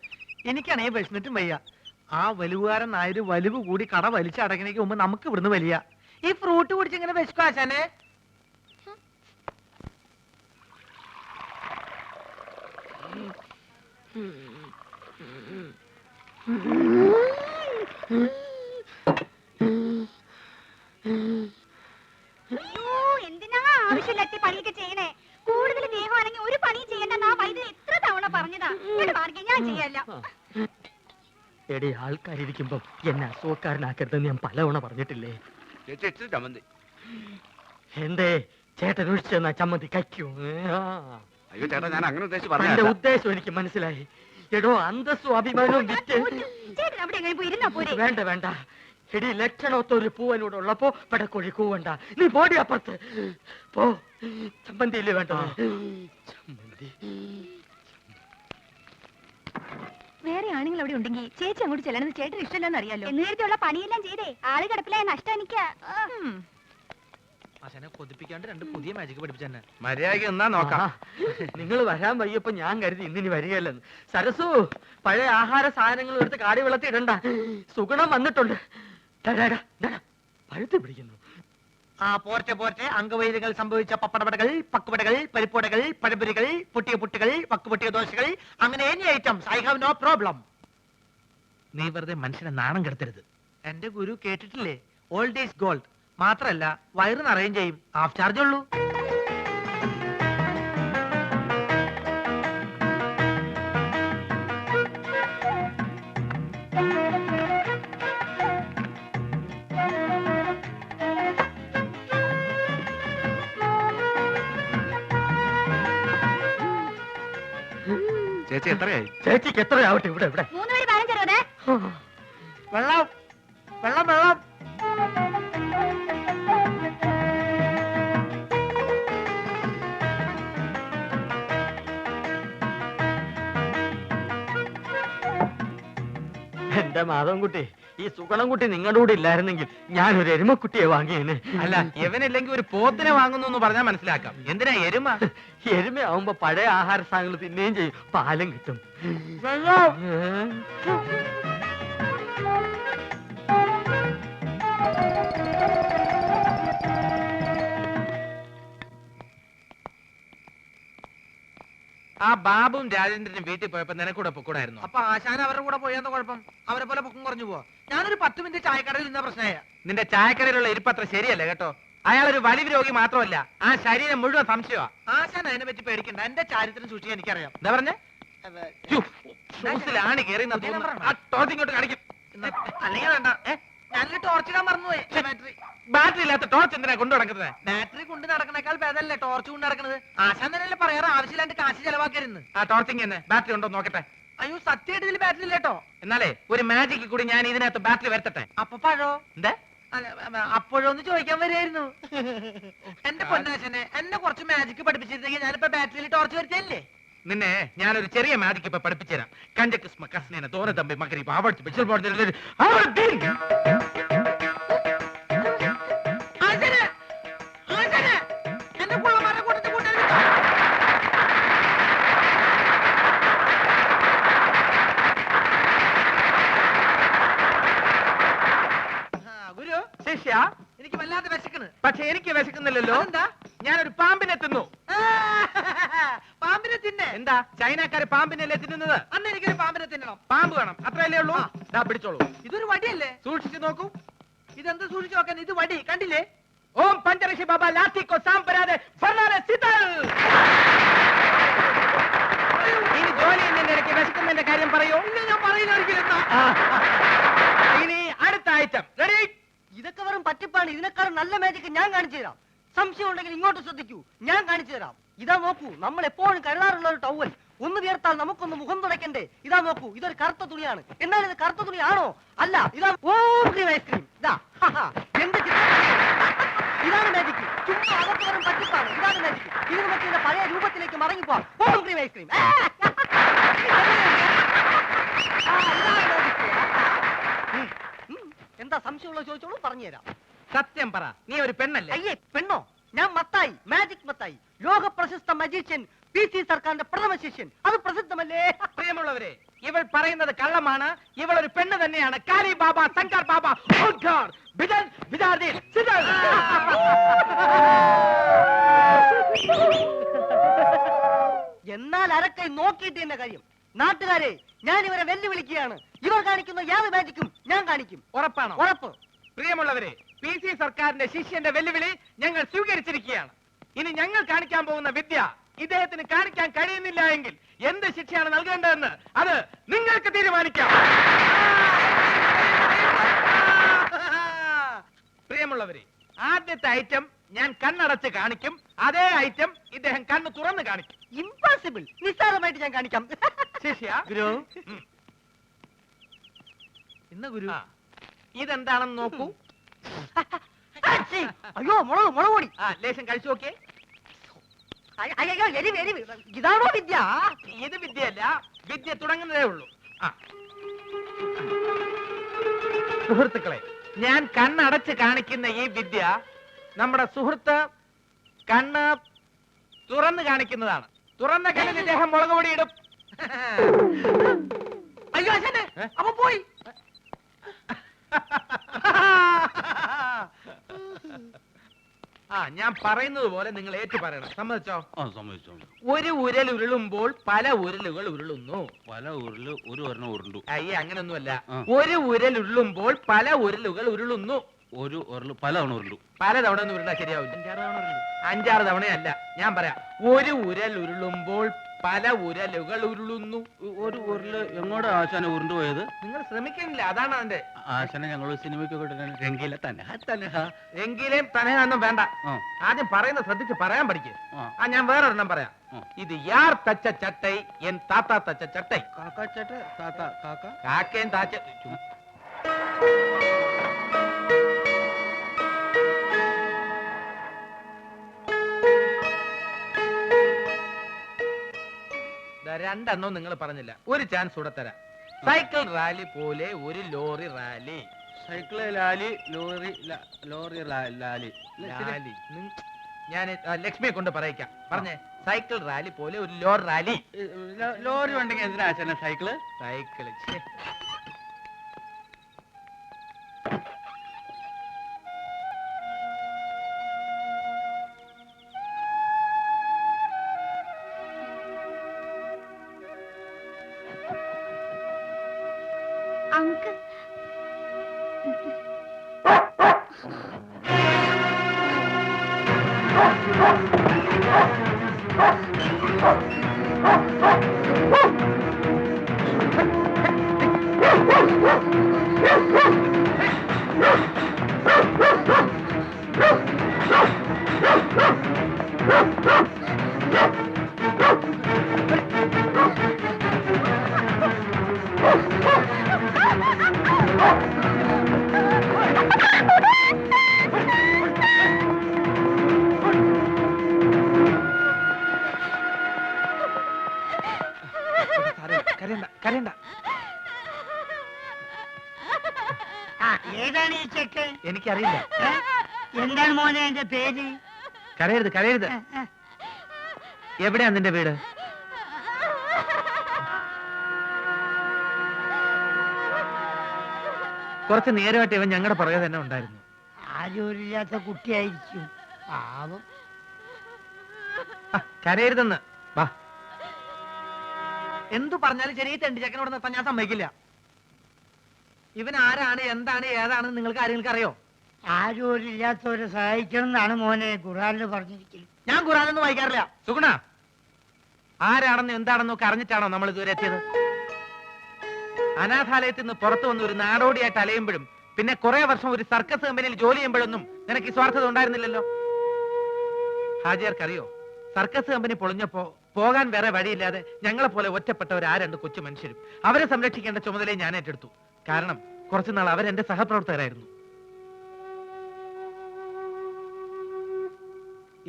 എനിക്കാണെങ്കിൽ വിശന്നിട്ടും വയ്യ. ആ വലുവുകാരൻ നായര് വലിവ് കൂടി കട വലിച്ചടക്കണേക്ക് മുമ്പ് നമുക്ക് ഇവിടുന്ന് വലിയ ഈ ഫ്രൂട്ട് കുടിച്ച് ഇങ്ങനെ വിശക്കും ആശാനെ. എന്തിനാ ആവശ്യമില്ലാത്ത പണിയൊക്കെ ചെയ്യണേ? കൂടുതൽ ദേഹമാണെങ്കിൽ ഒരു പണിയും ചെയ്യണ്ട. ആ വൈദ്യുതി എത്ര തവണ പറഞ്ഞതാ. ഞാൻ ചെയ്യല്ല. എടി, ആൾക്കാരിയ്ക്കുമ്പോ എന്നെ അസുഖക്കാരനാക്കരുതെന്ന് ഞാൻ പലവണ പറഞ്ഞിട്ടില്ലേ? ചമ്മന്തി. എന്തേ ചേട്ടൻ ഒഴിച്ചു തന്നാ ചമ്മന്തി കഴിക്കൂ? അയ്യോ ചേട്ടാ, ഞാൻ അങ്ങനെ ഉദ്ദേശിച്ച് എന്റെ പറഞ്ഞ ഉദ്ദേശം എനിക്ക് മനസ്സിലായി. എടോ, അന്തസ്സും അഭിമാനവും വിറ്റ് അവിടെ എങ്ങനെ പോയി ഇരുന്നാ പോരെ? വേണ്ട വേണ്ട. എടി, ലക്ഷണമൊത്ത ഒരു പൂവനോട് ഉള്ളപ്പോ പടക്കോഴി കൂവണ്ട. നീ ബോഡി അപ്പുറത്ത് പോ. ചമ്മന്തിയില്ലേ വേണ്ട? ചമ്മന്തി. വേറെ ആണുങ്ങൾ അവിടെ ഉണ്ടെങ്കിൽ ചേച്ചി അങ്ങോട്ട് ചെല്ലണമെന്ന് ചേട്ടന് ഇഷ്ടമല്ലെന്ന് അറിയാലോ. നേരത്തെയുള്ള പണിയെല്ലാം ചെയ്തേ ആള് കിടപ്പിലായ നഷ്ടം എനിക്കാ. ആശാനെ കൊതിപ്പിക്കാണ്ട് 2 പുതിയ മാജിക് പഠിപ്പിച്ചെന്നെ. മര്യാദയ്ക്ക് എന്നാ നോക്കാം. നിങ്ങൾ വരാൻ വയ്യപ്പോ ഞാൻ കരുതി ഇന്നിനി വരികയല്ലെന്ന്. സരസു, പഴയ ആഹാര സാധനങ്ങളും എടുത്ത് കാടി വെള്ളത്തിൽ ഇടണ്ട. സുഗുണം വന്നിട്ടുണ്ട്. പഴുത്ത് പിടിക്കുന്നു. പോർട്ടെ പോർട്ടെ. അംഗവൈദ്യങ്ങൾ സംഭവിച്ച പപ്പടപടകൾ, പക്കുപടകൾ, പരിപ്പുടകൾ, പഴപുരികൾ, പൊട്ടിയ പുട്ടുകൾ, വക്കുപൊട്ടിയ ദോശകൾ, അങ്ങനെ any items. I have no problem. നീ വെറുതെ മനുഷ്യനെ നാണം കെടുത്തരുത്. എന്റെ ഗുരു കേട്ടിട്ടില്ലേ, ഓൾഡ് ഈസ് ഗോൾഡ്. മാത്രല്ല വയറ് നിറയും ചെയ്യും. ഹാഫ് ചാർജ് ഉള്ളൂ. ചേച്ചി എത്രയായി? ചേച്ചിക്ക് എത്രയാവട്ടെ? ഇവിടെ ഇവിടെ 3 പേര് 15 അറുപത്. വെള്ളം വെള്ളം വെള്ളം. എന്റെ മാധവൻകുട്ടി, ഈ സുഗണൻകുട്ടി നിങ്ങളുടെ കൂടെ ഇല്ലായിരുന്നെങ്കിൽ ഞാൻ ഒരു എരുമക്കുട്ടിയെ വാങ്ങിയേനെ. അല്ല, ഇവനില്ലെങ്കിൽ ഒരു പോത്തിനെ വാങ്ങുന്നു എന്ന് പറഞ്ഞാൽ മനസ്സിലാക്കാം. എന്തിനാ എരുമ? എരുമയാവുമ്പോ പഴയ ആഹാര സാധനങ്ങൾ തിന്നുകയും ചെയ്യും, പാലും കിട്ടും. ആ ബാബുവും രാജേന്ദ്രനും വീട്ടിൽ പോയപ്പോ നിനക്കൂടെ പൊക്കൂടായിരുന്നു. അപ്പൊ ആശാൻ അവരുടെ കൂടെ പോയെന്ന് കുഴപ്പം? അവരെ പോലെ പൊക്കം കുറഞ്ഞു പോവാ. ഞാനൊരു 10 മിനിറ്റ് ചായക്കടയിൽ നിന്ന പ്രശ്നമായ. നിന്റെ ചായക്കടയിലുള്ള ഇരിപ്പത്ര ശരിയല്ല കേട്ടോ. അയാളൊരു വലിവ് രോഗി മാത്രമല്ല, ആ ശരീരം മുഴുവൻ സംശയമാ. ആശാൻ അതിനെ പറ്റി പേടിക്കണ്ട. എന്റെ ചാരിത്രം സൂക്ഷിക്കാൻ എനിക്കറിയാം. എന്താ പറഞ്ഞേ? ഷൂസിലാണ് കയറി ടോർച്ച് കാണിക്കും. അല്ലെങ്കിൽ വേണ്ട, ഞാനൊരു ടോർച്ച് ഇടാൻ മറന്നുപോയി. ബാറ്ററി ഇല്ലാത്ത ടോർച്ച് എന്തിനാ കൊണ്ടു നടക്കുന്നത്? ബാറ്ററി കൊണ്ട് നടക്കണേക്കാൾ ഭേദമല്ലേ ടോർച്ച് കൊണ്ട് നടക്കുന്നത്? ആശാൻ തന്നെയല്ലേ പറയാറ് ആവശ്യമില്ലാണ്ട് കാശ് ചെലവാക്കരുന്ന്. ആ ടോർച്ചിങ് തന്നെ ബാറ്ററി ഉണ്ടോ നോക്കട്ടെ. അയ്യോ, സത്യമായിട്ട് ഇതിൽ ബാറ്ററി ഇല്ലേട്ടോ. എന്നാലേ ഒരു മാജിക്കിൽ കൂടി ഞാൻ ഇതിനകത്ത് ബാറ്ററി വരുത്തട്ടെ. അപ്പൊ പഴോ? എന്താ അപ്പോഴൊന്ന് ചോദിക്കാൻ വരുമായിരുന്നു. എന്റെ പൊന്നാശനെ, എന്നെ കുറച്ച് മാജിക് പഠിപ്പിച്ചിരുന്നെങ്കിൽ ഞാനിപ്പോ ബാറ്ററിയിൽ ടോർച്ച് വരുത്തല്ലേ. നിന്നെ ഞാനൊരു ചെറിയ മാജിക് ഇപ്പൊ പഠിപ്പിച്ചുതരാം. കഞ്ചക്കിസ്മ കസ്നേന തോന തമ്പി മകരി പാവടിച്ച് ബിച്ചൽ പോർജൽ എനിക്ക് വല്ലാതെ വിശക്കണ്. പക്ഷെ എനിക്ക് വിശക്കുന്നില്ലല്ലോ. എന്താ? ഞാനൊരു പാമ്പിനെ തിന്നു. പാമ്പിനെ തിന്നെ? എന്താ ചൈനക്കാര് പാമ്പിനല്ലേ തിന്നുന്നത്? അന്ന് എനിക്കൊരു പാമ്പിനെ തിന്നണം. പാമ്പ് വേണം, അത്രയല്ലേ ഉള്ളൂ. പിടിച്ചോളൂ. ഇതൊരു വടിയല്ലേ? സൂക്ഷിച്ചു നോക്കൂ. ഇതെന്ത് സൂക്ഷിച്ചു നോക്കാൻ? ഇത് വടി കണ്ടില്ലേ? ഓം പഞ്ചരക്ഷി ബാബ ലാത്തിക്കോ സാമ്പരാതെ ഇനി ജോലി എന്നതിന്റെ ഇടയ്ക്ക് വിശക്കുന്നതിന്റെ കാര്യം പറയൂ. ഇല്ല, ഞാൻ പറയുന്ന ഒരിക്കലും. ഇനി അടുത്ത ഐറ്റം റെഡി. ഇതൊക്കെ വെറും പറ്റിപ്പാണ്. ഇതിനേക്കാളും നല്ല മാജിക് ഞാൻ കാണിച്ചു തരാം. സംശയം ഉണ്ടെങ്കിൽ ഇങ്ങോട്ട് ശ്രദ്ധിക്കൂ, ഞാൻ കാണിച്ചു തരാം. ഇതാ നോക്കൂ, നമ്മൾ എപ്പോഴും കരുതാറുള്ള ഒരു ടവൽ. ഒന്ന് വിയർത്താൽ നമുക്കൊന്ന് മുഖം തുടയ്ക്കണ്ടേ? ഇതാ നോക്കൂ, ഇതൊരു കറുത്ത തുണിയാണ്. എന്നാൽ ഇത് കറുത്ത തുണിയാണോ? അല്ല, ഇതാ ഐസ്ക്രീം. ഇതാ എന്ത് ഇതാണ് മാജിക്. ചുമ്മാ അതൊക്കെ വെറും പറ്റിപ്പാണ്. ഇതാണ് മാജിക്. ഇത് നമുക്ക് ഇതിന്റെ പഴയ രൂപത്തിലേക്ക് മടങ്ങിപ്പോവാം. ഐസ്ക്രീം. എന്താ സംശയമുള്ള ചോദിച്ചോളൂ, പറഞ്ഞുതരാം. സത്യം പറ, നീ ഒരു പെണ്ണല്ലേ? അയ്യേ, പെണ്ണോ? ഞാൻ മത്തായി, മാജിക് മത്തായി, ലോക പ്രശസ്ത മജീഷ്യൻ, PC സർക്കാരിന്റെ പ്രഥമ ശിഷ്യൻ. അത് പ്രസിദ്ധമല്ലേ? പ്രിയമുള്ളവരെ, ഇവൾ പറയുന്നത് കള്ളമാണ്. ഇവൾ ഒരു പെണ്ണ് തന്നെയാണ്. കാലി ബാബ, ശങ്കർ ബാബ, എന്നാൽ അരക്കൈ നോക്കിയിട്ട് എന്ന കാര്യം. നാട്ടുകാരെ, ഞാൻ ഇവരെ വെല്ലുവിളിക്കുകയാണ്. ഇവർ കാണിക്കുന്ന യാതൊരു മാജിക്കും ഞാൻ കാണിക്കും. ഉറപ്പാണോ? ഉറപ്പ്. പ്രിയമുള്ളവരെ, PC സർക്കാരിന്റെ ശിഷ്യന്റെ വെല്ലുവിളി ഞങ്ങൾ സ്വീകരിച്ചിരിക്കുകയാണ്. ഇനി ഞങ്ങൾ കാണിക്കാൻ പോകുന്ന വിദ്യ ഇദ്ദേഹത്തിന് കാണിക്കാൻ കഴിയുന്നില്ല എങ്കിൽ എന്ത് ശിക്ഷയാണ് നൽകേണ്ടതെന്ന് അത് നിങ്ങൾക്ക് തീരുമാനിക്കാം. പ്രിയമുള്ളവരെ, ആദ്യത്തെ ഐറ്റം ഞാൻ കണ്ണടച്ച് കാണിക്കും. അതേ ഐറ്റം ഇദ്ദേഹം കണ്ണ് തുറന്ന് കാണിക്കും. ഇംപോസിബിൾ. നിസ്സാരമായിട്ട് ഞാൻ കാണിക്കാം. ശിഷ്യ ഗുരു, ഇന്ന് ഗുരു ഇതെന്താണെന്ന് നോക്കൂ. അയ്യോ, മുളക് പൊടി. ലേശം കഴിച്ചു നോക്കിയേ. അയ്യോ, എരിവ്. ഇതാണോ വിദ്യ? ഇത് വിദ്യയല്ല, വിദ്യ തുടങ്ങുന്നതേ ഉള്ളൂ. സുഹൃത്തുക്കളെ, ഞാൻ കണ്ണടച്ച് കാണിക്കുന്ന ഈ വിദ്യ നമ്മുടെ സുഹൃത്ത് കണ്ണ് തുറന്ന് കാണിക്കുന്നതാണ്. തുറന്ന കണ്ണിൽ ഇദ്ദേഹം മുളക് പൊടി ഇടും. അയ്യോ, അപ്പൊ പോയി. ഞാൻ പറയുന്നത് പോലെ നിങ്ങൾ ഏറ്റു പറയണം. സമ്മതിച്ചോ? സമ്മതിച്ചോ. ഒരു ഉരൽ ഉരുളുമ്പോൾ പല ഉരലുകൾ ഉരുളുന്നു. പല ഉരുള് ഒരു ഒരെണ്ണം ഉരുണ്ടു. അയ്യേ, അങ്ങനൊന്നുമല്ല. ഒരു ഉരൽ ഉരുളുമ്പോൾ പല ഉരലുകൾ ഉരുളുന്നു. ഒരു ഉരുള് പലതവണ ഉരുണ്ടു. പലതവണ ഒന്നും ഉരുണ്ടാ ശരിയാവില്ല. 5-6 തവണയല്ല, ഞാൻ പറയാം. ഒരു ഉരൽ ഉരുളുമ്പോൾ പല ഉരലുകൾ ഉരുളുന്നു. ഒരു ഉരുള് എങ്ങോട്ടാ ആശാനെ ഉരുണ്ടുപോയത്? നിങ്ങൾ ശ്രമിക്കുന്നില്ല, അതാണ് അതിന്റെ. ആശാനെ ഞങ്ങൾ സിനിമയ്ക്കൊക്കെ രംഗീല എങ്കിലും തനയൊന്നും വേണ്ട. ആദ്യം പറയുന്നത് ശ്രദ്ധിച്ച് പറയാൻ പഠിക്കുക. ഞാൻ വേറൊരെണ്ണം പറയാം. ഇത് യാർ തച്ച ചട്ടൈ എൻ താത്ത തച്ച ചട്ടൈ. കാക്കയും താച്ച. രണ്ടെണ്ണവും നിങ്ങൾ പറഞ്ഞില്ല. ഒരു ചാൻസ് കൂടെ തരാം. സൈക്കിൾ റാലി പോലെ ഒരു lorry rally. Cycle Lali, lorry Lali. Lali ഞാൻ ലക്ഷ്മിയെ കൊണ്ട് പറയിക്കാം. പറഞ്ഞേ, സൈക്കിൾ റാലി പോലെ ഒരു ലോറി റാലി. ലോറി ഉണ്ടെങ്കിൽ എന്തിനാ ആശാനെ സൈക്കിള്? സൈക്കിള് അങ്കിൾ കരയണ്ട. ഏതാണ് ഈ ചെക്ക്? എനിക്കറിയില്ല. എന്താണ് മോനെ എന്റെ പേര്? കരയരുത്. എവിടെയാ നിന്റെ വീട്? കുറച്ച് നേരമായിട്ട് ഇവൻ ഞങ്ങളുടെ പുറകെ തന്നെ ഉണ്ടായിരുന്നു. ആരോരില്ലാത്ത കുട്ടിയായിരിക്കും, പാവം. കരയരുതെന്ന്. വാ. എന്തു പറഞ്ഞാലും ശരി, തെണ്ടി ചക്കനോട് നിർത്താൻ ഞാൻ സമ്മതിക്കില്ല. ഇവൻ ആരാണ്, എന്താണ്, ഏതാണെന്ന് നിങ്ങൾക്ക് ആരെങ്കിലും അറിയോ? ആരോരില്ലാത്തവരെ സഹായിക്കണം എന്നാണ് മോനെ ഖുറാനിൽ പറഞ്ഞിരിക്കുന്നത്. ഞാൻ ഖുറാനൊന്നും വായിക്കാറില്ല. സുഗുണ, ആരാണെന്നും എന്താണെന്നും ഒക്കെ അറിഞ്ഞിട്ടാണോ നമ്മൾ ഇതുവരെ എത്തിയത്? അനാഥാലയത്തിൽ നിന്ന് പുറത്തു വന്ന് ഒരു നാടോടിയായിട്ട് അലയുമ്പോഴും പിന്നെ കുറെ വർഷം ഒരു സർക്കസ് കമ്പനിയിൽ ജോലി ചെയ്യുമ്പോഴൊന്നും നിനക്ക് ഈ സ്വാർത്ഥത ഉണ്ടായിരുന്നില്ലല്ലോ. ഹാജിയാർക്കറിയോ, സർക്കസ് കമ്പനി പൊളിഞ്ഞപ്പോ പോകാൻ വേറെ വഴിയില്ലാതെ ഞങ്ങളെ പോലെ ഒറ്റപ്പെട്ടവർ ആ രണ്ട് കൊച്ചു മനുഷ്യരും അവരെ സംരക്ഷിക്കേണ്ട ചുമതലയെ ഞാൻ ഏറ്റെടുത്തു. കാരണം കുറച്ചുനാൾ അവരെന്റെ സഹപ്രവർത്തകരായിരുന്നു.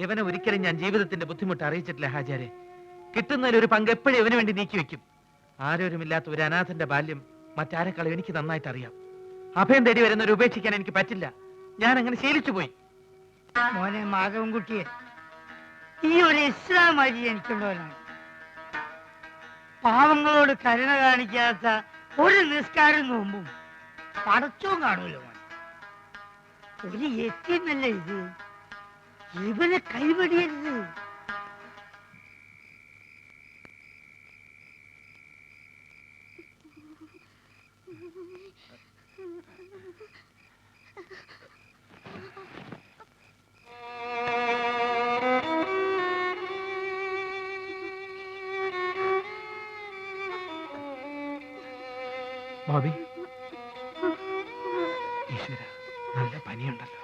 ഇവനെ ഒരിക്കലും ഞാൻ ജീവിതത്തിന്റെ ബുദ്ധിമുട്ട് അറിയിച്ചിട്ടില്ല ഹാജിയാരെ. കിട്ടുന്നതിൽ ഒരു പങ്ക് എപ്പോഴും ഇവന് വേണ്ടി നീക്കി വെക്കും. ആരോരുമില്ലാത്ത ഒരു അനാഥന്റെ ബാല്യം മറ്റാരെക്കാളും എനിക്ക് നന്നായിട്ട് അറിയാം. അഭയം തേടി വരുന്നവരെ ഉപേക്ഷിക്കാൻ എനിക്ക് പറ്റില്ല. ഞാൻ അങ്ങനെ ശീലിച്ചു പോയി. മോനെ മാധവൻകുട്ടിയെ, ഈ ഒരു ഇസ്ലാം വഴി എനിക്കുള്ളവനാണ്. പാവങ്ങളോട് കരുണ കാണിക്കാത്ത ഒരു നിസ്കാരം നോമ്പും പടച്ചവും കാണൂല. ഒരു യത്തീമല്ല ഇത്, ഇവനെ കൈവടിയരുത്. ബോബി, ഈശ്വര, നല്ല പനിയുണ്ടല്ലോ.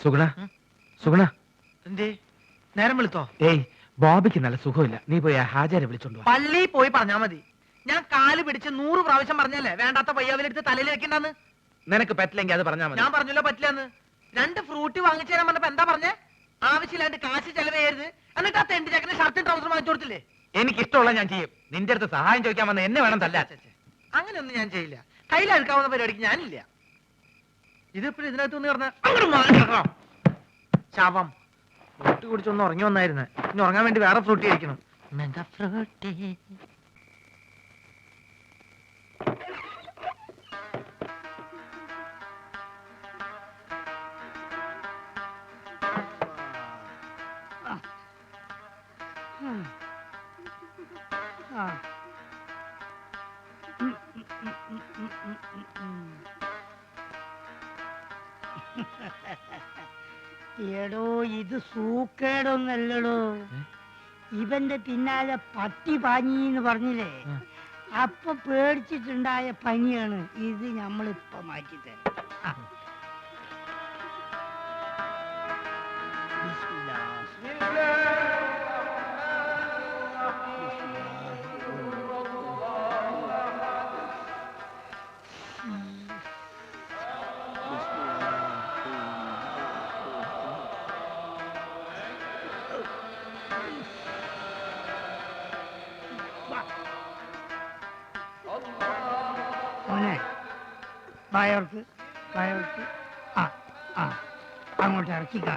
സുഗുണ എന്തേ നേരം വിളിത്തോ? ഏയ്, ബോബിക്ക് നല്ല സുഖമില്ല. നീ പോയി ആ ഹാജരെ വിളിച്ചോണ്ട് വാ. പള്ളിയിൽ പോയി പറഞ്ഞാ മതി. ഞാൻ കാല് പിടിച്ച് 100 പ്രാവശ്യം പറഞ്ഞല്ലേ വേണ്ടാത്ത പയ്യാവിലെടുത്ത് തലയിൽ വെക്കണ്ടെന്ന്. നിനക്ക് പറ്റില്ലെങ്കിൽ അത് പറഞ്ഞാൽ മതി. ഞാൻ പറഞ്ഞല്ലോ പറ്റില്ലെന്ന്. 2 ഫ്രൂട്ടി വാങ്ങിച്ചു തരാൻ പറഞ്ഞപ്പോ എന്താ പറഞ്ഞേ? ആവശ്യമില്ലാണ്ട് കാശ് ചെലവ് ചെയ്യരുത്. എന്നിട്ട് ആ തെണ്ടി ചക്കന് ഷർട്ടും ട്രൗസറും വാങ്ങിച്ചു കൊടുത്തില്ലേ? എനിക്ക് ഇഷ്ടമുള്ള ഞാൻ ചെയ്യും. നിന്റെ അടുത്ത് സഹായം ചോദിക്കാൻ വന്ന എന്നെ വേണം തല്ലാ. അങ്ങനെയൊന്നും ഞാൻ ചെയ്യില്ല. കയ്യിലെടുക്കാവുന്ന പരിപാടിക്ക് ഞാനില്ല. ഇതിപ്പോഴും ഇതിനകത്ത് ഒന്ന് പറഞ്ഞ ശവം. ഫ്രൂട്ടി കുടിച്ചൊന്ന് ഉറങ്ങി വന്നായിരുന്നു. ഇനി ഉറങ്ങാൻ വേണ്ടി വേറെ ഫ്രൂട്ടി കഴിക്കണം. മെഗാ ഫ്രൂട്ടി. എടോ, ഇത് സൂക്കേടൊന്നല്ലടോ. ഇവന്റെ പിന്നാലെ പട്ടി പാഞ്ഞിന്ന് പറഞ്ഞില്ലേ, അപ്പൊ പേടിച്ചിട്ടുണ്ടായ പനിയാണ് ഇത്. നമ്മളിപ്പൊ മാറ്റിത്തരാം. വായോർക്ക് വായോർക്ക് ആ ആ അങ്ങോട്ട് ഇറക്കിക്കാ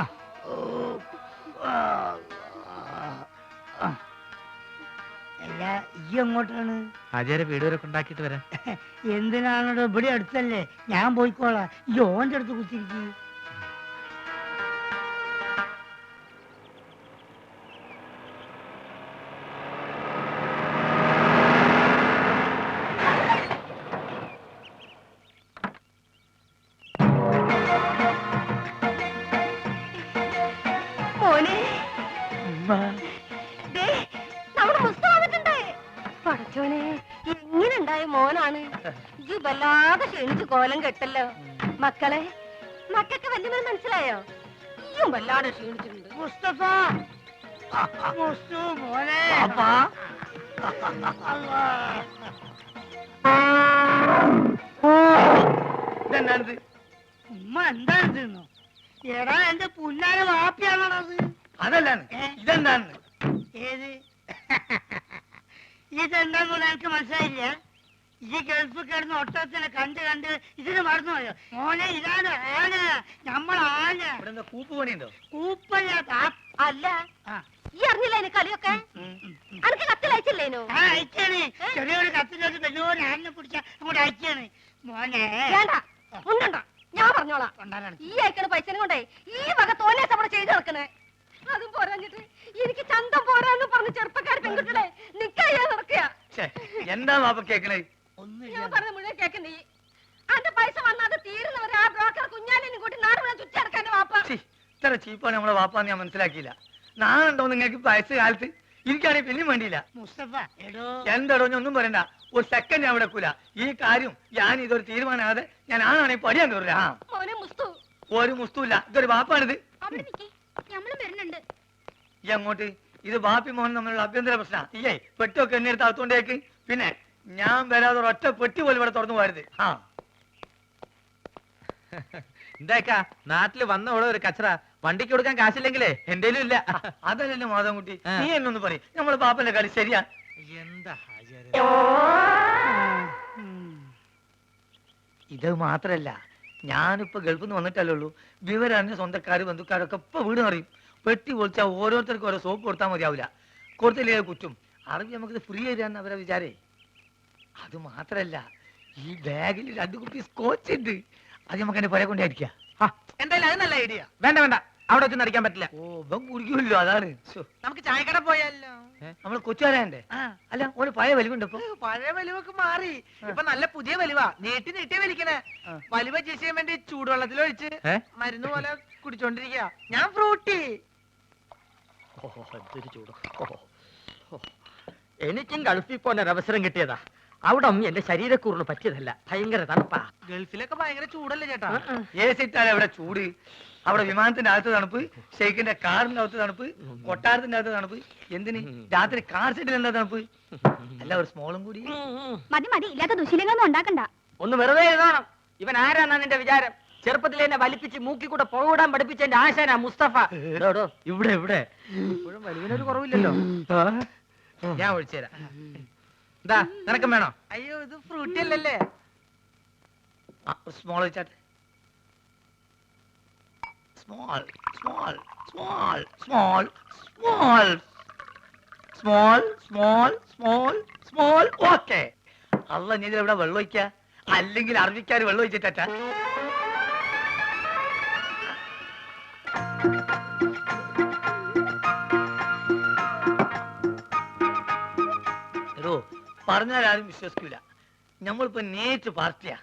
ആ ഓ ആ ആ അല്ല ഈ എങ്ങോട്ടാണ് ആചാര്യ വീട് വരെ ഉണ്ടാക്കിയിട്ട് വരാം. എന്തിനാണോ ഇവിടെ അടുത്തല്ലേ ഞാൻ പോയിക്കോളാം ഈ ഓന്റെ അടുത്ത് കുത്തിരിക്കും മോനെ ദേ, നമ്മുടെ മുസ്ത വന്നിട്ടുണ്ട്. പടച്ചോനെ എങ്ങനെ ഉണ്ടായ മോനാണ് ഇത് വല്ലാതെ ക്ഷണിച്ച് കോലം കെട്ടല്ലോ. മക്കളെ മക്കൾക്ക് വല്യമ്മ മനസ്സിലായോ? ഈയും വല്ലാതെ ക്ഷീണിച്ചിട്ടുണ്ട്. മുസ്തഫ മുസ്തു മോനെ ഇതെന്നാണിത്? ഉമ്മ എന്താണ് തിന്നു എടാ എന്റെ പുല്ലാന വാപ്പിയാണത്. അതല്ലാണ്, ഇതെന്താണ്? ഏത് ഇതെന്താന്ന് എനിക്ക് മനസ്സിലായില്ല. ഈ ഗൾഫ് കിടന്ന് ഒട്ടത്തിനെ കണ്ട് കണ്ട് ഇതിന് മറന്നുപോയോ മോനെ? ഇതാണ് ആന, നമ്മളാന. ഇവിടെ എന്താ കൂപ്പ് പണിയുണ്ടോ? കൂപ്പല്ല അല്ല ഈ അറിഞ്ഞില്ല എന്നെ കളിയൊക്കെ അനക്ക് കത്തിലയച്ചില്ലേനോ? അയച്ചാണ്. ചെറിയൊരു കത്തിലോട്ട് വലിയൊരു ആനിനെ പിടിച്ച അങ്ങോട്ട് അയച്ചാണ് മോനെ. വേണ്ട ഉണ്ടോ ഞാൻ പറഞ്ഞോളാം. ഈ അയക്കണ പൈസനും കൊണ്ടേ ഈ വക തോന്നിയ അവിടെ ചെയ്ത് നടക്കണേ. അതും പോരാഞ്ഞിട്ട് എനിക്ക് ചന്തം പോരാന്ന് പറഞ്ഞ് ചെറുപ്പക്കാർ പെൺകുട്ടികളെ നിക്കയ്യാ നടക്കുക. എന്താ വാപ്പ കേക്കണേ? ഞാൻ പറഞ്ഞ മുഴുവൻ കേക്കണ്ടേ? അന്റെ പൈസ വന്നത് തീരുന്നവരെ ആ ബ്രോക്കർ കുഞ്ഞാലിനും കൂട്ടി നാട് മുഴുവൻ ചുറ്റടക്കാൻ വാപ്പ. ഇത്ര ചീപ്പാണ് നമ്മളെ വാപ്പാന്ന് ഞാൻ മനസ്സിലാക്കിയില്ല. നാളുണ്ടോ നിങ്ങൾക്ക് വയസ്സ് കാലത്ത്? എനിക്കാണെങ്കിൽ പിന്നെയും വേണ്ടിയില്ല. മുസ്തഫ എടോ എന്താടോ ഞാൻ ഒന്നും പറയണ്ട, ഒരു സെക്കൻഡ് ഞാൻ വിടക്കൂല. ഈ കാര്യം ഞാൻ ഇതൊരു തീരുമാനമാകാതെ ഞാൻ ആണാണെങ്കിൽ പടിയാൻ കയറില്ല. മോനെ മുസ്തു ഒരു മുസ്തുല്ല, ഇതൊരു ബാപ്പാണിത്. അവിടെ നിക്കേ ഞമ്മളും വരുന്നുണ്ട്. ഈ അങ്ങോട്ട് ഇത് ബാപ്പി മോഹൻ തമ്മിലുള്ള അഭ്യന്തര പ്രശ്നം. ഈയേ പെട്ടൊക്കെ എന്നെ എടുത്ത് അകത്തോണ്ടേക്ക്. പിന്നെ ഞാൻ വരാതെ ഒറ്റ പെട്ടി പോലും ഇവിടെ തുറന്നു പോരുത്. ആ എന്താക്കാ നാട്ടില് വന്ന ഓടെ ഒരു കച്ചറ വണ്ടിക്ക് കൊടുക്കാൻ കാശില്ലെങ്കിലേ എന്റേലും ഇല്ല. അതല്ലല്ലോ മാധവൻകുട്ടി, നീ എന്നൊന്ന് പറയും. നമ്മളെ ബാപ്പന്റെ കളി ശരിയാ? എന്താ ഇത് മാത്രല്ല, ഞാനിപ്പോ ഗൾഫിൽ നിന്ന് വന്നിട്ടല്ലേ ഉള്ളൂ. വിവരറിഞ്ഞ സ്വന്തക്കാര് ബന്ധുക്കാരൊക്കെ ഇപ്പൊ വീട് അറിയും. പെട്ടി പൊളിച്ചാൽ ഓരോരുത്തർക്കും ഓരോ സോപ്പ് കൊടുത്താൽ മതിയാവില്ല. കൊടുത്തില്ലേ കുറ്റും. അറിവ് നമുക്കിത് ഫ്രീ തരാന്ന് അവരെ വിചാരേ. അത് മാത്രല്ല, ഈ ബാഗിൽ 2 കുപ്പി സ്കോച്ച് ഉണ്ട്. അത് നമുക്ക് എന്നെ പുര കൊണ്ടായിരിക്കാം. എന്തായാലും അത് നല്ല ഐഡിയ. വേണ്ട വേണ്ട, അവിടെ വെച്ച് നടിക്കാൻ പറ്റില്ല. ഓ ഇവൻ കുടിക്കുമല്ലോ, അതാണ്. നമുക്ക് ചായക്കട പോയാലോ? നമ്മള് കൊച്ചുകാരണ്ടേ? അല്ല ഒരു പഴയ വലിവുണ്ട് ഇപ്പൊ. പഴയ വലിവൊക്കെ മാറി, ഇപ്പൊ നല്ല പുതിയ വലിവാ. നീട്ടി നീട്ടി വലിക്കണേ. വലിവ ചെയ്യാൻ വേണ്ടി ചൂടുവെള്ളത്തിലൊഴിച്ച് മരുന്ന് പോലെ കുടിച്ചോണ്ടിരിക്കുക. ഞാൻ ഫ്രൂട്ടി. എനിക്കും ഗൾഫിൽ പോകാൻ ഒരു അവസരം കിട്ടിയതാ. അവിടെ എന്റെ ശരീരക്കൂറിന് പറ്റിയതല്ല, ഭയങ്കര തണുപ്പാ. ഗൾഫിലൊക്കെ ഭയങ്കര ചൂടല്ലേ ചേട്ടാ? ഏസിട്ടാൽ അവിടെ ചൂട്, അവിടെ വിമാനത്തിന്റെ അകത്ത് തണുപ്പ്, ഷെയ്ഖിന്റെ കാറിന്റെ അകത്ത് തണുപ്പ്, കൊട്ടാരത്തിന്റെ അകത്ത് തണുപ്പ്. എന്തിന് രാത്രി കാർ സെറ്റിൽ എന്താ തണുപ്പ്? അല്ല ഒരു സ്മോളും കൂടി. മതി മതി, ഇല്ലാത്ത ദുശീലങ്ങളൊന്നും ഉണ്ടാക്കണ്ട. ഒന്ന് വെറുതെ എഴുതണം. ഇവൻ ആരാന്നാ നിന്റെ വിചാരം? ചെറുപ്പത്തിൽ എന്നെ വലിപ്പിച്ച് മൂക്കി കൂടെ പുകവിടാൻ പഠിപ്പിച്ച എന്റെ ആശാനാ മുസ്തഫ. ഇവിടെ ഇവിടെ ഇപ്പോഴും വലിവിനൊരു കുറവില്ലല്ലോ. ഞാൻ ഒഴിച്ചു തരാം. എന്താ നിനക്കും വേണോ? അയ്യോ ഇത് ഫ്രൂട്ടി അല്ലല്ലേ. സ്മോൾ വെച്ചാട്ടെ. Small small small small small small small small small. Okay. അല്ല നീ ഇവിടെ വെള്ളം ഒഴിക്ക, അല്ലെങ്കിൽ അറബിക്കാര് വെള്ളം ഒഴിച്ചിട്ടാ. പറഞ്ഞാൽ ആരും വിശ്വസിക്കൂല. നമ്മളിപ്പോ നേരിട്ട് പാർട്ടിയാ.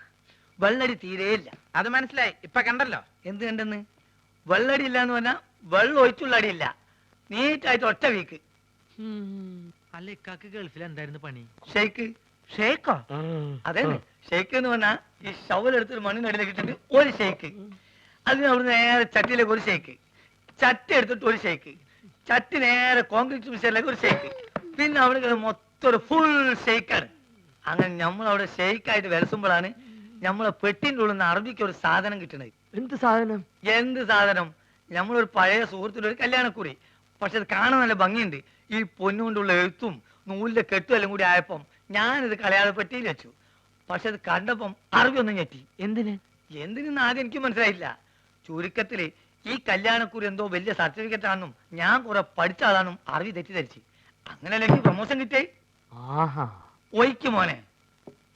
വെള്ളടി തീരെയില്ല. അത് മനസ്സിലായി, ഇപ്പൊ കണ്ടല്ലോ. എന്ത് കണ്ടെന്ന്? വെള്ളടി ഇല്ല എന്ന് പറഞ്ഞാൽ വെള്ളം ഒഴിച്ചുള്ള അടിയില്ല. നീറ്റായിട്ട് ഒറ്റ വീക്ക്. അല്ല ഇക്കാക്ക് ഗൾഫിൽ എന്തായിരുന്നു പണി? ഷെയ്ക്ക്. ഷേക്കോ? അതെ, ഷെയ്ക്ക് എന്ന് പറഞ്ഞാൽ ഈ ഷവലെടുത്തൊരു മണ്ണിനടിയിലേക്ക് ഇട്ടിട്ട് ഒരു ഷെയ്ക്ക്, അതിന് അവിടെ നേരെ ചട്ടിയിലേക്ക് ഒരു ഷെയ്ക്ക്, ചട്ടി എടുത്തിട്ട് ഒരു ഷെയ്ക്ക്, ചട്ടി നേരെ കോൺക്രീറ്റ് മിക്സറിലേക്ക് ഒരു ഷെയ്ക്ക്, പിന്നെ അവിടെ മൊത്തം ഒരു ഫുൾ ഷെയ്ക്കാണ്. അങ്ങനെ നമ്മളവിടെ ഷെയ്ക്കായിട്ട് വിലസുമ്പോഴാണ് നമ്മളെ പെട്ടിൻ്റെ ഉള്ളിൽ നിന്ന് അറബിക്ക് ഒരു സാധനം കിട്ടണത്. എന്ത് സാധനം? എന്ത് സാധനം? നമ്മളൊരു പഴയ സുഹൃത്തിൻ്റെ ഒരു കല്യാണക്കുറി. പക്ഷെ അത് കാണാൻ നല്ല ഭംഗിയുണ്ട്. ഈ പൊന്നുകൊണ്ടുള്ള എഴുത്തും നൂലിന്റെ കെട്ടും എല്ലാം കൂടി ആയപ്പം ഞാനിത് കളയാതെ പെട്ടിയിൽ വെച്ചു. പക്ഷെ അത് കണ്ടപ്പം അറബി ഒന്നും ഞെട്ടി. എന്തിന്? എന്തിനെന്ന് ആദ്യം എനിക്ക് മനസ്സിലായില്ല. ചുരുക്കത്തില് ഈ കല്യാണക്കുറി എന്തോ വലിയ സർട്ടിഫിക്കറ്റ് ആണെന്നും ഞാൻ കുറെ പഠിച്ച ആളാണെന്നും അറബി തെറ്റിദ്ധരിച്ച്. അങ്ങനെയല്ല എനിക്ക് പ്രൊമോഷൻ കിട്ടിയേ. ആഹാ. ഒയ്ക്ക് മോനെ.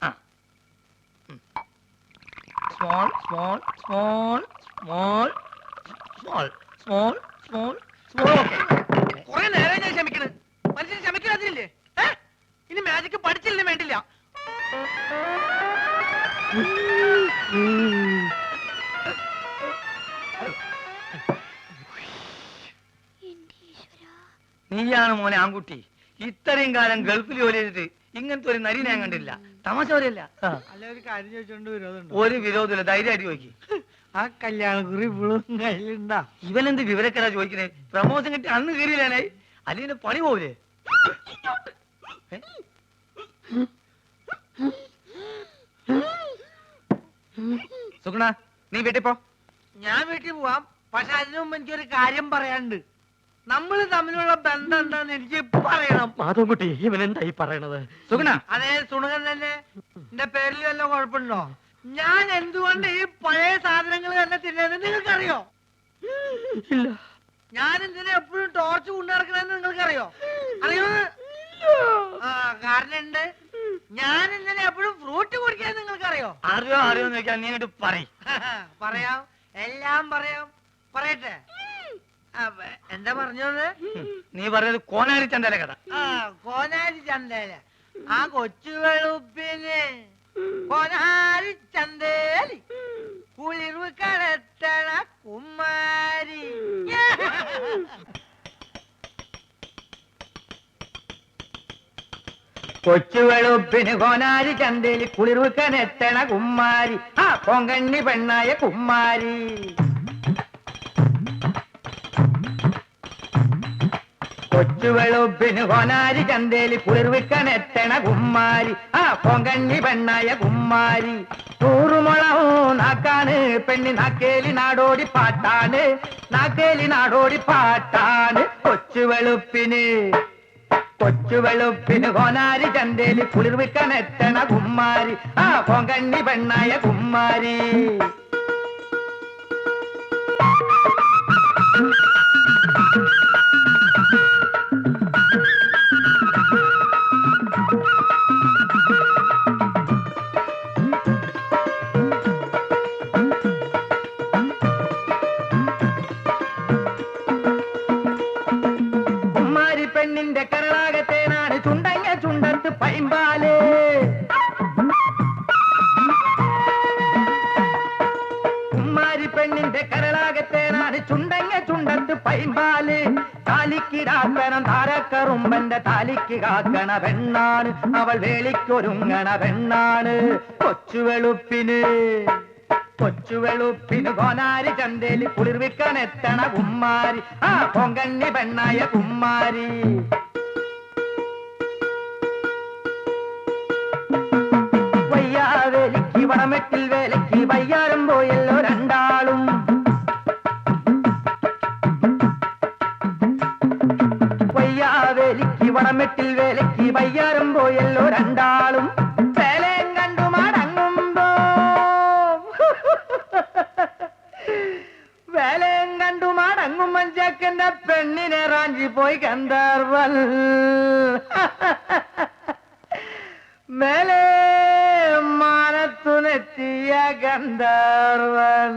ആ small small small small small small small small. കുറെ നേരം ഞാൻ ക്ഷമിക്കണ്. മനുഷ്യൻ ക്ഷമിക്കാതില്ലേ? ഇനി മാജിക് പഠിച്ചില്ലേ വേണ്ടില്ല. നീയാണ് മോനെ ആൺകുട്ടി. ഇത്രയും കാലം ഗൾഫിൽ ജോലി ചെയ്തിട്ട് ഇങ്ങനത്തെ ഒരു നരി ഞാൻ കണ്ടില്ല. തമാശ പറയല്ല. അല്ല ഒരു കാര്യം ചോദിച്ചോണ്ട് വിരോധമുണ്ടോ? ഒരു വിരോധമില്ല, ധൈര്യമായിട്ട് ചോദിക്കും. ആ കല്യാണക്കുറി ഇപ്പോഴും കയ്യിലുണ്ടാ? ഇവനെന്ത് വിവരക്കരാ ചോദിക്കണേ? പ്രമോഷൻ കിട്ടി അന്ന് കയറിയില്ലാനേ, അല്ലെങ്കിൽ പണി പോവില്ലേ? സുഗുണ, നീ വീട്ടിൽ പോ. ഞാൻ വീട്ടിൽ പോവാം. പക്ഷെ അതിനു മുമ്പ് എനിക്കൊരു കാര്യം പറയാനുണ്ട്. നമ്മൾ തമ്മിലുള്ള ബന്ധം എന്താന്ന് എനിക്ക് പറയണം. മാധവൻകുട്ടി, ഇവൻ എന്തായി പറയണത്? സുഗുണ, അതേ സുണകൻ തന്നെ. എന്റെ പേരിൽ വല്ല കുഴപ്പമുണ്ടോ? ഞാൻ എന്തുകൊണ്ട് ഈ പഴയ സാധനങ്ങൾ തന്നെ തിന്നുന്നത് നിങ്ങൾക്കറിയോ? ഇല്ല. ഞാൻ എന്തിനാ എപ്പോഴും ടോർച്ച് കൊണ്ടു നടക്കണെന്ന് നിങ്ങൾക്കറിയോ? അറിയോ? ആ കാരണമുണ്ട്. ഞാൻ എന്തിനാ എപ്പോഴും ഫ്രൂട്ട് കുടിക്കാൻ നിങ്ങൾക്കറിയോ? അറിയോ അറിയോന്ന് ചോദിക്കാൻ നീ അങ്ങോട്ട് പറയും. പറയാം, എല്ലാം പറയാം. പറയട്ടെ? എന്താ പറഞ്ഞത്? നീ പറഞ്ഞത് കോനാരി ചന്തല കഥ. ആ കോനാരി ചന്തേല. ആ കൊച്ചു വെളുപ്പിന് കോനാരി ചന്തേലി കുളിർവ് കടത്തണ കുമാരി. കൊച്ചു വെളുപ്പിന് കോനാരി ചന്തേലി കുളിർവ് കനെത്തണ കുമ്മാരി. ആ പൊങ്കണ്ണി പെണ്ണായ കുമ്മാരി. കൊച്ചു വെളുപ്പിന് കോനാരി ചന്തേലി കുളിർവിക്കനെത്തണ കുമ്മാരി. ആ പൊങ്കണ്ണി പെണ്ണായ കുമ്മാരി. നൂറുമുളവും നാക്കാണ് പെണ്ണി നാക്കേലി നാടോടി പാട്ടാണ്. നാക്കേലി നാടോടി പാട്ടാണ്. കൊച്ചു വെളുപ്പിന് കോനാരി ചന്തേലി കുളിർവിക്കനെത്തണ കുമ്മാരി. ആ പൊങ്കണ്ണി പെണ്ണായ കുമ്മാരി. പെണ്ണിന്റെ കരളാകത്തേനാണ് ചുണ്ടങ്ങ ചുണ്ടത്ത് പൈമ്പാല്. കുമ്മാരി പെണ്ണിന്റെ കരളാകത്തേനാണ് ചുണ്ടങ്ങ ചുണ്ടത്ത് പൈമ്പാല്. താലിക്കിടാക്കണം താരക്കറുമ്പന്റെ താലിക്ക് കാക്കണ പെണ്ണാണ് അവൾ. വേളിക്കൊരുങ്ങണ പെണ്ണാണ്. കൊച്ചുവെളുപ്പിന് കോനാരി ചന്തേലി കുളിർവിക്കനെത്തണ കുമ്മാരി. ആ പൊങ്കണ്ണി പെണ്ണായ കുമ്മാരി. വയ്യാവേലിക്ക് വടമെട്ടിൽ വേലയ്ക്ക് വയ്യാരം പോയല്ലോ രണ്ടാളും. വയ്യാവേലിക്ക് വടമെട്ടിൽ വേലയ്ക്ക് വയ്യാരം പോയല്ലോ രണ്ടാളും. വേലയും കണ്ടു മടങ്ങുമ്പോ വേലയും കണ്ടു മടങ്ങും മഞ്ചക്കന്റെ പെണ്ണിനെ റാഞ്ചി പോയി ഗന്ധർവൻ. മേലെ മാനത്തുനെത്തിയ ഗന്ധർവൻ.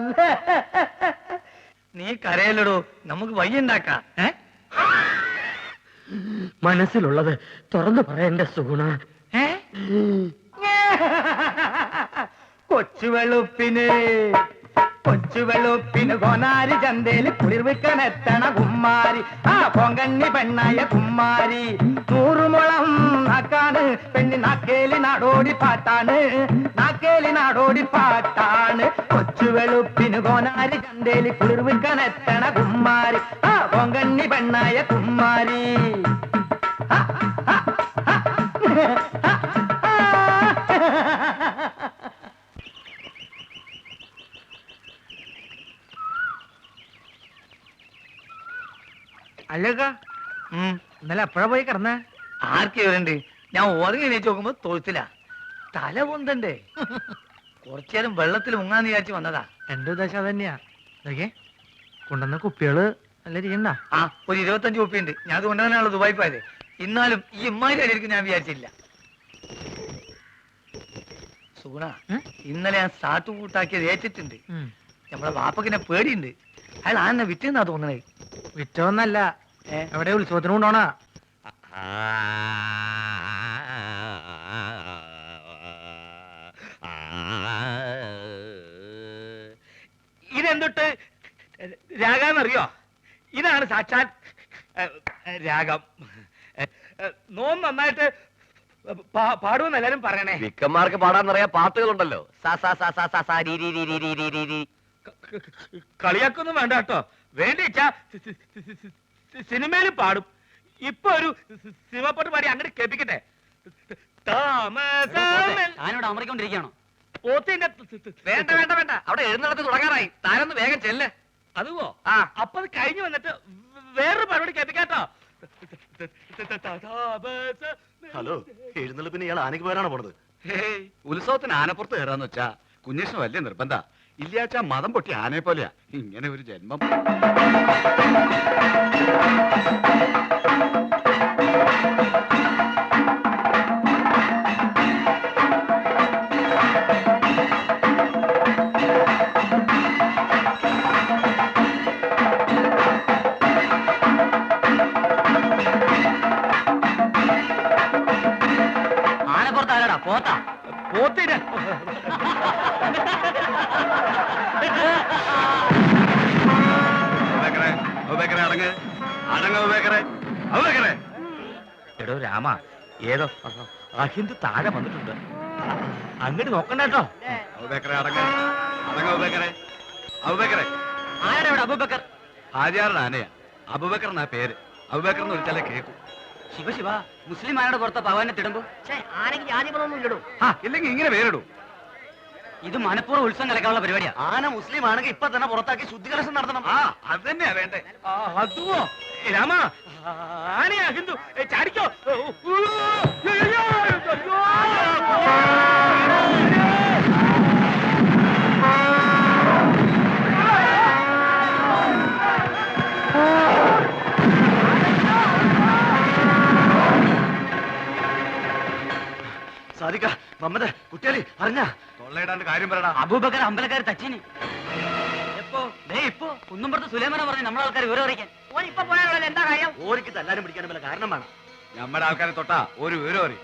നീ കരയല്ലടോ, നമുക്ക് വയ്യുണ്ടാക്കാം. മനസ്സിലുള്ളത് തുറന്നു പറയണ്ട സുഗുണ. കൊച്ചുവെളുപ്പിന് കോനാരി ചന്തേല് കുളിർവിക്കനെത്തണ കുമ്മാരി. ആ പൊങ്കണ്ണി പെണ്ണായ കുമ്മാരി. നൂറുമുളം നാക്കാണ് പെണ്ണി നാക്കേലി നാടോടി പാട്ടാണ്. നാക്കേലി നാടോടി പാട്ടാണ്. കൊച്ചുവെളുപ്പിന് കോനാരി ചന്തേല് കുളിർവിക്കനെത്തണ കുമ്മാരി. ആ പൊങ്കണ്ണി പെണ്ണായ കുമ്മാരി. അല്ലക്ക, ഇന്നലെ എപ്പോഴാ പോയി കിടന്നേ? ആർക്കെ വരണ്ട്? ഞാൻ ഉറങ്ങി എണീച്ച് നോക്കുമ്പോ തൊഴുത്തില്ല. തല പൊന്തണ്ടേ? കുറച്ചേരം വെള്ളത്തിൽ മുങ്ങാന്ന് വിചാരിച്ച് വന്നതാ. എന്റെ ഉദ്ദേശം അതന്നെയാ. നോക്കിയേ, കൊണ്ടുവന്ന കുപ്പികള് നല്ല ഇരിക്കണ്ട. ആ, ഒരു 25 കുപ്പിയുണ്ട്. ഞാൻ അത് കൊണ്ടുവന്നാണല്ലോ ദുബായി പോയത്. എന്നാലും ഈ ഇമ്മാരി അടിയിരിക്കും ഞാൻ വിചാരിച്ചില്ല. സുഗുണ, ഇന്നലെ ഞാൻ സാട്ടു കൂട്ടാക്കിയത് ഏറ്റിട്ടുണ്ട്. നമ്മളെ വാപ്പക്കിനെ പേടിയുണ്ട്. അയാൾ ആന്നെ വിറ്റെന്നാ തോന്നണേ. വിറ്റോന്നല്ല, എവിടെ ഉത്സവത്തിന് കൊണ്ടോണാ. ഇതെന്തൊട്ട് രാഗാന്നറിയോ? ഇതാണ് സാക്ഷാൽ രാഗം. നോം നന്നായിട്ട് പാടുമെന്ന് എല്ലാരും പറയണേ. വിക്കന്മാർക്ക് പാടാന്നറിയാ പാട്ടുകളുണ്ടല്ലോ. കളിയാക്കൊന്നും വേണ്ട കേട്ടോ. വേണ്ടിച്ചാ സിനിമയിലും പാടും. ഇപ്പൊ ഒരു സിനിമപ്പാട്ട് പാടി അങ്ങനെ കേൾപ്പിക്കട്ടെ. ഞാനിവിടെ അമറിക്കൊണ്ടിരിക്കുകയാണോ? പോത്തിന്റെ വേണ്ട വേണ്ട വേണ്ട, അവിടെ എഴുന്നള്ളത്ത് തുടങ്ങാറായി. താനൊന്ന് വേഗം ചെല്ല്. അതുവോ? ആ, അപ്പൊ അത് കഴിഞ്ഞു വന്നിട്ട് വേറൊരു പരിപാടി കേൾപ്പിക്കാട്ടോ. ഹലോ, എഴുന്നള്ളിപ്പിന് ഇയാൾ ആനയ്ക്ക് പോരാണോ പോണത്? ഉത്സവത്തിന് ആനപ്പുറത്ത് കയറാന്ന് വെച്ചാ കുഞ്ഞേഷിന് വലിയ നിർബന്ധ. ഇല്ലാച്ചാ മതം പൊട്ടി ആനയെ പോലെയാ. ഇങ്ങനെ ഒരു ജന്മം. ആനപ്പുറത്ത് ആരാടാ? പോത്താ? പോത്തിന് എടോ രാമ, ഏതോ അഹിന്ദു താഴെ വന്നിട്ടുണ്ട്. അങ്ങോട്ട് നോക്കണ്ട കേട്ടോ. ആരുടെ ഇവിടെ അബൂബക്കർ? ഹാജിയാറുടെ ആനയാ. അബൂബക്കർ എന്നാ പേര്. അബൂബക്കർ എന്ന് വിളിച്ചാലേ കേൾക്കും. ശിവ ശിവ, മുസ്ലിം ആനയുടെ പുറത്ത് ഭഗവാനെ തിടുമ്പോ ആനയ്ക്ക് ജാതികളൊന്നും ഇല്ലടോ. ഇല്ലെങ്കിൽ ഇങ്ങനെ പേരിടൂ. ഇത് മനഃപൂർവ്വം ഉത്സവം കലക്കാനുള്ള പരിപാടിയാ. ആന മുസ്ലിം ആണെങ്കിൽ ഇപ്പൊ തന്നെ പുറത്താക്കി ശുദ്ധികലശം നടത്തണം. ആ, അത് തന്നെയാ വേണ്ടേ. അതുവോ? രാമ, ആനയാ ഹിന്ദു. ചാടിക്കോ. സാധിക്ക മമ്മദ് കുട്ടികളി അറിഞ്ഞ തൊള്ളയിടാണ്ട് കാര്യം പറയടാ. അബൂബക്കർ അമ്പലക്കാർ തച്ചിന്. എപ്പോ? ഇപ്പോ കുന്നുംപുറത്ത് സുലൈമാന പറഞ്ഞു നമ്മളെ ആൾക്കാർ വിവരം അറിയിക്കാൻ. ഓൻ ഇപ്പൊ പോയാലുള്ള എന്താ കാര്യം? ഓരിക്ക് തല്ലാനും പിടിക്കാനും വല്ല കാരണം വേണം. നമ്മുടെ ആൾക്കാരെ തൊട്ടാ ഒരു വിവരം അറിയും.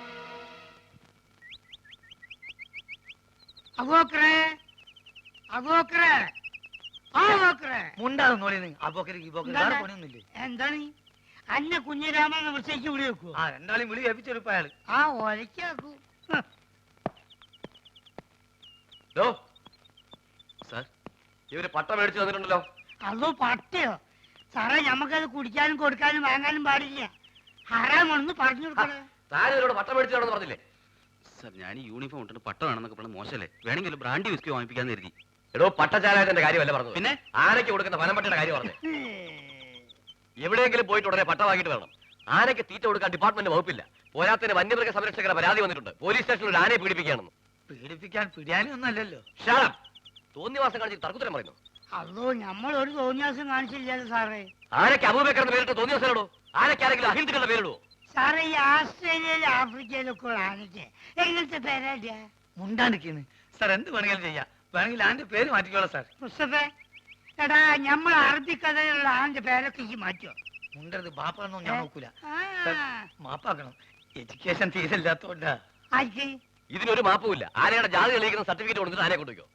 എന്താണ് അന്നെ കുഞ്ഞിരാമെന്ന് വിളിച്ചേക്ക് വിളി വെക്കൂ. ആ, രണ്ടാളും വിളി ഏൽപ്പിച്ചെടുപ്പ അയാള്. ആ ഒലക്കാക്കൂ. ഇവര് പട്ട മേടിച്ചു തന്നിട്ടുണ്ടല്ലോ. അതോ പട്ടിയോ? സാറേ, ഞമ്മക്കത് കുടിക്കാനും കൊടുക്കാനും വാങ്ങാനും പാടില്ല. ഹറാമാണെന്ന് പറഞ്ഞു കൊടുക്കണേ. താൻ ഇവരോട് പട്ട മേടിച്ചു തരണമെന്ന് പറഞ്ഞില്ലേ? സർ, ഞാൻ ഈ യൂണിഫോം ഇട്ടിട്ട് പട്ട വേണമെന്നൊക്കെ പറഞ്ഞ മോശമല്ലേ? വേണമെങ്കിൽ ബ്രാൻഡി വിസ്കി വാങ്ങിപ്പിക്കാന്ന് കരുതി. എടോ, പട്ടച്ചാലായതിന്റെ കാര്യമല്ല പറഞ്ഞു. പിന്നെ ആനയ്ക്ക് കൊടുക്കുന്ന വനംപട്ടിയുടെ കാര്യം പറഞ്ഞു. എവിടെയെങ്കിലും പോയിട്ട് ഉടനെ പട്ട വാങ്ങിയിട്ട് വേണം. ആനയ്ക്ക് തീറ്റ കൊടുക്കാൻ ഡിപ്പാർട്ട്മെന്റ് വകുപ്പില്ല. പോരാത്തിന് വന്യമൃഗ സംരക്ഷകരുടെ പരാതി വന്നിട്ടുണ്ട്. പോലീസ് സ്റ്റേഷനിൽ ഒരു ആനയെ പീഡിപ്പിക്കുകയാണെന്ന്. പീഡിപ്പിക്കാൻ പിടിയാനൊന്നും അല്ലല്ലോ. തോന്നിവാസം കാണിച്ച് തർക്കുത്തരം പറയുന്നു. അതോ നമ്മൾ ഒരു തോന്നിയാസം കാണിച്ചില്ലല്ലോ സാറേ. ആനയ്ക്ക് അബൂബക്കർ എന്ന് പേരിട്ട് തോന്നിവാസനോടോ? ആനയ്ക്ക് ആരെങ്കിലും അഹിന്ദുക്കളുടെ പേരിടുവോ? സാറേ, ഈ ആസ്ട്രേലിയയിലും ആഫ്രിക്കയിലൊക്കെ ഉള്ള ആനയ്ക്ക് എങ്ങനത്തെ പേരാടിയാ? മുണ്ടാണ്ടിരിക്കുന്നു സാർ. എന്ത് വേണമെങ്കിലും ചെയ്യാം. വേണമെങ്കിൽ ആന്റെ പേര് മാറ്റിക്കോളാം സാർ. മുസ്തഫേ, എടാ, നമ്മൾ അറബിക്കഥയിലുള്ള ആന്റെ പേരൊക്കെ ഈ മാറ്റോ? മുണ്ടത് ബാപ്പാണെന്നോ ഞാൻ നോക്കൂല. ആ, മാപ്പാക്കണം. എഡ്യൂക്കേഷൻ തീരില്ലാത്തോണ്ടാ. ആർക്ക്? ഇതിനൊരു മാപ്പുമില്ല. ആനയുടെ ജാതി തെളിയിക്കുന്ന സർട്ടിഫിക്കറ്റ് കൊടുത്തിട്ട് ആനയെ കൊണ്ടുവയ്ക്കോ.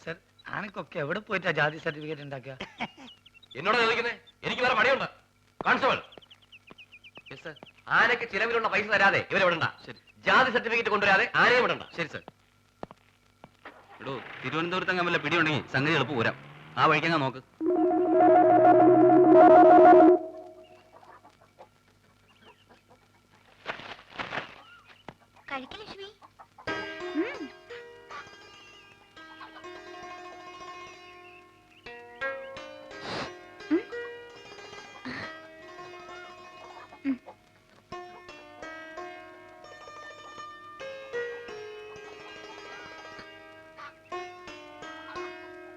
സാർ, ആനക്കൊക്കെ എവിടെ പോയിട്ടാ ജാതി സർട്ടിഫിക്കറ്റ് ഉണ്ടാക്കുക? എന്നോട് ചോദിക്കുന്നേ? എനിക്ക് വേറെ പണിയുണ്ട്. കോൺസ്റ്റബിൾ, ആനയ്ക്ക് ചിലവിലുള്ള പൈസ തരാതെ ഇവരെ വിടണ്ട. ശരി. ജാതി സർട്ടിഫിക്കറ്റ് കൊണ്ടുവരാതെ ആനയെ വിടണ്ട. ശരി സർ. എടോ, തിരുവനന്തപുരത്ത് അങ്ങനെ വല്ല പിടിയുണ്ടെങ്കിൽ സംഗതി എളുപ്പം പോരാം. ആ വഴിക്കങ്ങ നോക്ക്. കഴിക്കലക്ഷ്മി.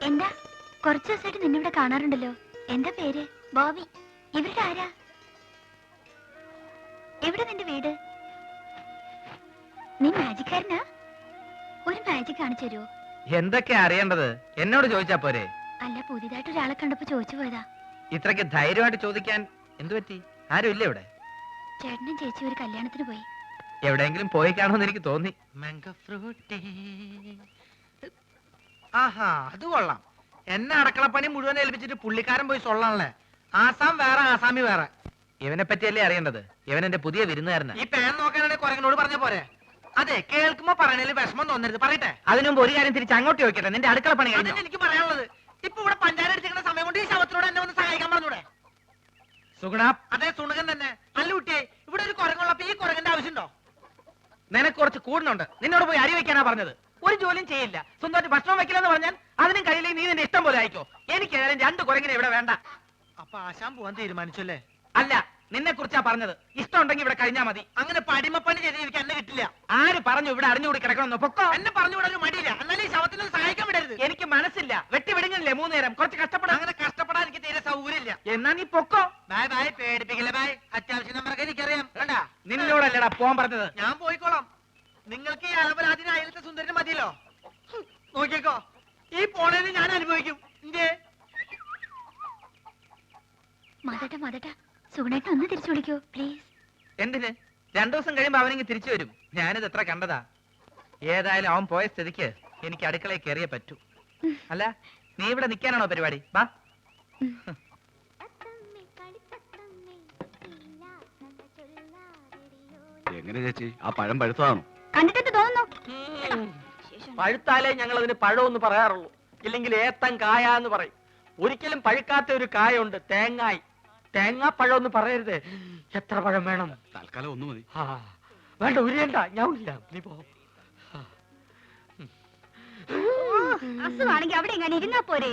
എന്താ കുറച്ചു ദിവസമായിട്ട് നിന്നിവിടെ കാണാറുണ്ടല്ലോ. എന്താ പേര്? ബോബി. ഇവരുടെ ആരാ? എവിടെ നിന്റെ വീട്? നീ മാജിക്കാരനാ? ഒരു മാജിക് കാണിച്ചു തരുമോ? എന്തൊക്കെയാ അറിയേണ്ടത്? എന്നോട് ചോദിച്ചാ പോരെ? അല്ല, പുതിയതായിട്ട് ഒരാളെ കണ്ടപ്പോ ചോദിച്ചു പോയതാ. ഇത്രയ്ക്ക് ധൈര്യമായിട്ട് ചോദിക്കാൻ എന്തു പറ്റി? ആരും ഇല്ല ഇവിടെ? ചേട്ടനും ചേച്ചി ഒരു കല്യാണത്തിന് പോയി. എവിടെയെങ്കിലും പോയി കാണുമെന്ന് എനിക്ക് തോന്നി. ആഹാ, അത് കൊള്ളാം. എന്നെ അടുക്കളപ്പണി മുഴുവൻ ഏൽപ്പിച്ചിട്ട് പുള്ളിക്കാരൻ പോയി സൊള്ളാണല്ലേ. ആസാം വേറെ, ആസാമി വേറെ. ഇവനെ പറ്റിയല്ലേ അറിയേണ്ടത്? ഇവൻ എന്റെ പുതിയ വിരുന്നുകാരനാ. ഈ പേൻ നോക്കാനാണെങ്കിൽ കുരങ്ങനോട് പറഞ്ഞ പോരെ? അതെ, കേൾക്കുമ്പോ പറയണേല് വിഷമം തോന്നരുത്. പറയട്ടെ? അതിനുമുമ്പ് ഒരു കാര്യം തിരിച്ച് അങ്ങോട്ട് ചോദിക്കട്ടെ. നിന്റെ അടുക്കള പണി കഴിഞ്ഞോ? അതന്നെ എനിക്ക് പറയാനുള്ളത്. ഇപ്പൊ ഇവിടെ പഞ്ചായത്ത് അടിച്ചിരിക്കുന്ന സമയം കൊണ്ട് ഈ ശവത്തിനോട് എന്നെ ഒന്ന് സഹായിക്കാൻ പറഞ്ഞൂടെ? സുഗുണ, അതെ, സുണകൻ തന്നെ. അല്ല കുട്ടിയെ, ഇവിടെ ഒരു കുരങ്ങുള്ളപ്പോ ഈ കുരങ്ങന്റെ ആവശ്യമുണ്ടോ? നിനക്ക് കുറച്ച് കൂടുന്നുണ്ട്. നിന്നോട് പോയി അരി വെക്കാനാ പറഞ്ഞത്. ഒരു ജോലിയും ചെയ്യില്ല. സ്വന്തമായിട്ട് ഭക്ഷണം വെക്കില്ലെന്ന് പറഞ്ഞാൽ അതിനും കഴിയില്ലെങ്കിൽ നീ നിന്റെ ഇഷ്ടം പോലെ ആയിക്കോ. എനിക്ക് ഏതായാലും 2 കുരങ്ങിനെ ഇവിടെ വേണ്ട. അപ്പൊ ആശാൻ പോവാൻ തീരുമാനിച്ചല്ലേ? അല്ല, നിന്നെ കുറിച്ചാ പറഞ്ഞത്. ഇഷ്ടമുണ്ടെങ്കിൽ ഇവിടെ കഴിഞ്ഞാ മതി. അങ്ങനെ പടിമപ്പണി ചെയ്ത് എനിക്ക് എന്നെ കിട്ടില്ല. ആര് പറഞ്ഞു ഇവിടെ അടിഞ്ഞുകൂടി കിടക്കണമെന്ന്? പൊക്കോ. എന്നെ പറഞ്ഞുകൂടാൻ ഒരു മടിയില്ല. എന്നാലും ഈ ശവത്തിനൊന്ന് സഹായിക്കാൻ വിടരുത്. എനിക്ക് മനസ്സില്ല. വെട്ടി വിടുങ്ങില്ലേ 3 നേരം? കുറച്ച് കഷ്ടപ്പെടാം. അങ്ങനെ കഷ്ടപ്പെടാൻ എനിക്ക് തീരെ സൗകര്യമില്ല. എന്നാ നീ പൊക്കോ. ബായ് ബായ്, പേടിപ്പിക്കില്ല ബായ്. അത്യാവശ്യം നമ്പറൊക്കെ എനിക്കറിയാം. വേണ്ട, നിന്നോടല്ലടാ പോവാൻ പറഞ്ഞത്. ഞാൻ പോയിക്കോളാം. നിങ്ങൾക്ക് ഈ അലപരാധിന് അയലത്തെ സുന്ദരന് മതിയല്ലോ. നോക്കിക്കോ, ഈ പോണേന് ഞാൻ അനുഭവിക്കും. മതട്ട സുഗുണേട്ടൻ ഒന്ന് തിരിച്ചു വിളിക്കോ പ്ലീസ്. എന്തിന്? 2 ദിവസം കഴിയുമ്പോ അവനിങ്ങ് തിരിച്ചു വരും. ഞാനിത് എത്ര കണ്ടതാ. ഏതായാലും അവൻ പോയ സ്ഥിതിക്ക് എനിക്ക് അടുക്കളയിൽ കയറിയേ പറ്റൂ. അല്ല, നീ ഇവിടെ നിൽക്കാനാണോ പരിപാടി? വാ. എങ്ങനെ ചേച്ചി, ആ പഴം പഴുത്തതാണോ? കണ്ടിട്ട് തോന്നുന്നു. പഴുത്താലേ ഞങ്ങൾ അതിന് പഴമെന്ന് പറയാറുള്ളൂ. ഇല്ലെങ്കിൽ ഏത്തൻ കായ എന്ന് പറയും. ഒരിക്കലും പഴുക്കാത്ത ഒരു കായുണ്ട്, തേങ്ങായി. തേങ്ങാപ്പഴം എന്ന് പറയരുത്. എത്ര പഴം വേണം? തൽക്കാലം ഒന്ന് മതി. വേണ്ട, ഉരിയണ്ട, ഞാൻ ഉരിയാ. നീ പോ. അസുഖാണെങ്കിൽ അവിടെ എങ്ങനെ ഇരുന്നാ പോരെ?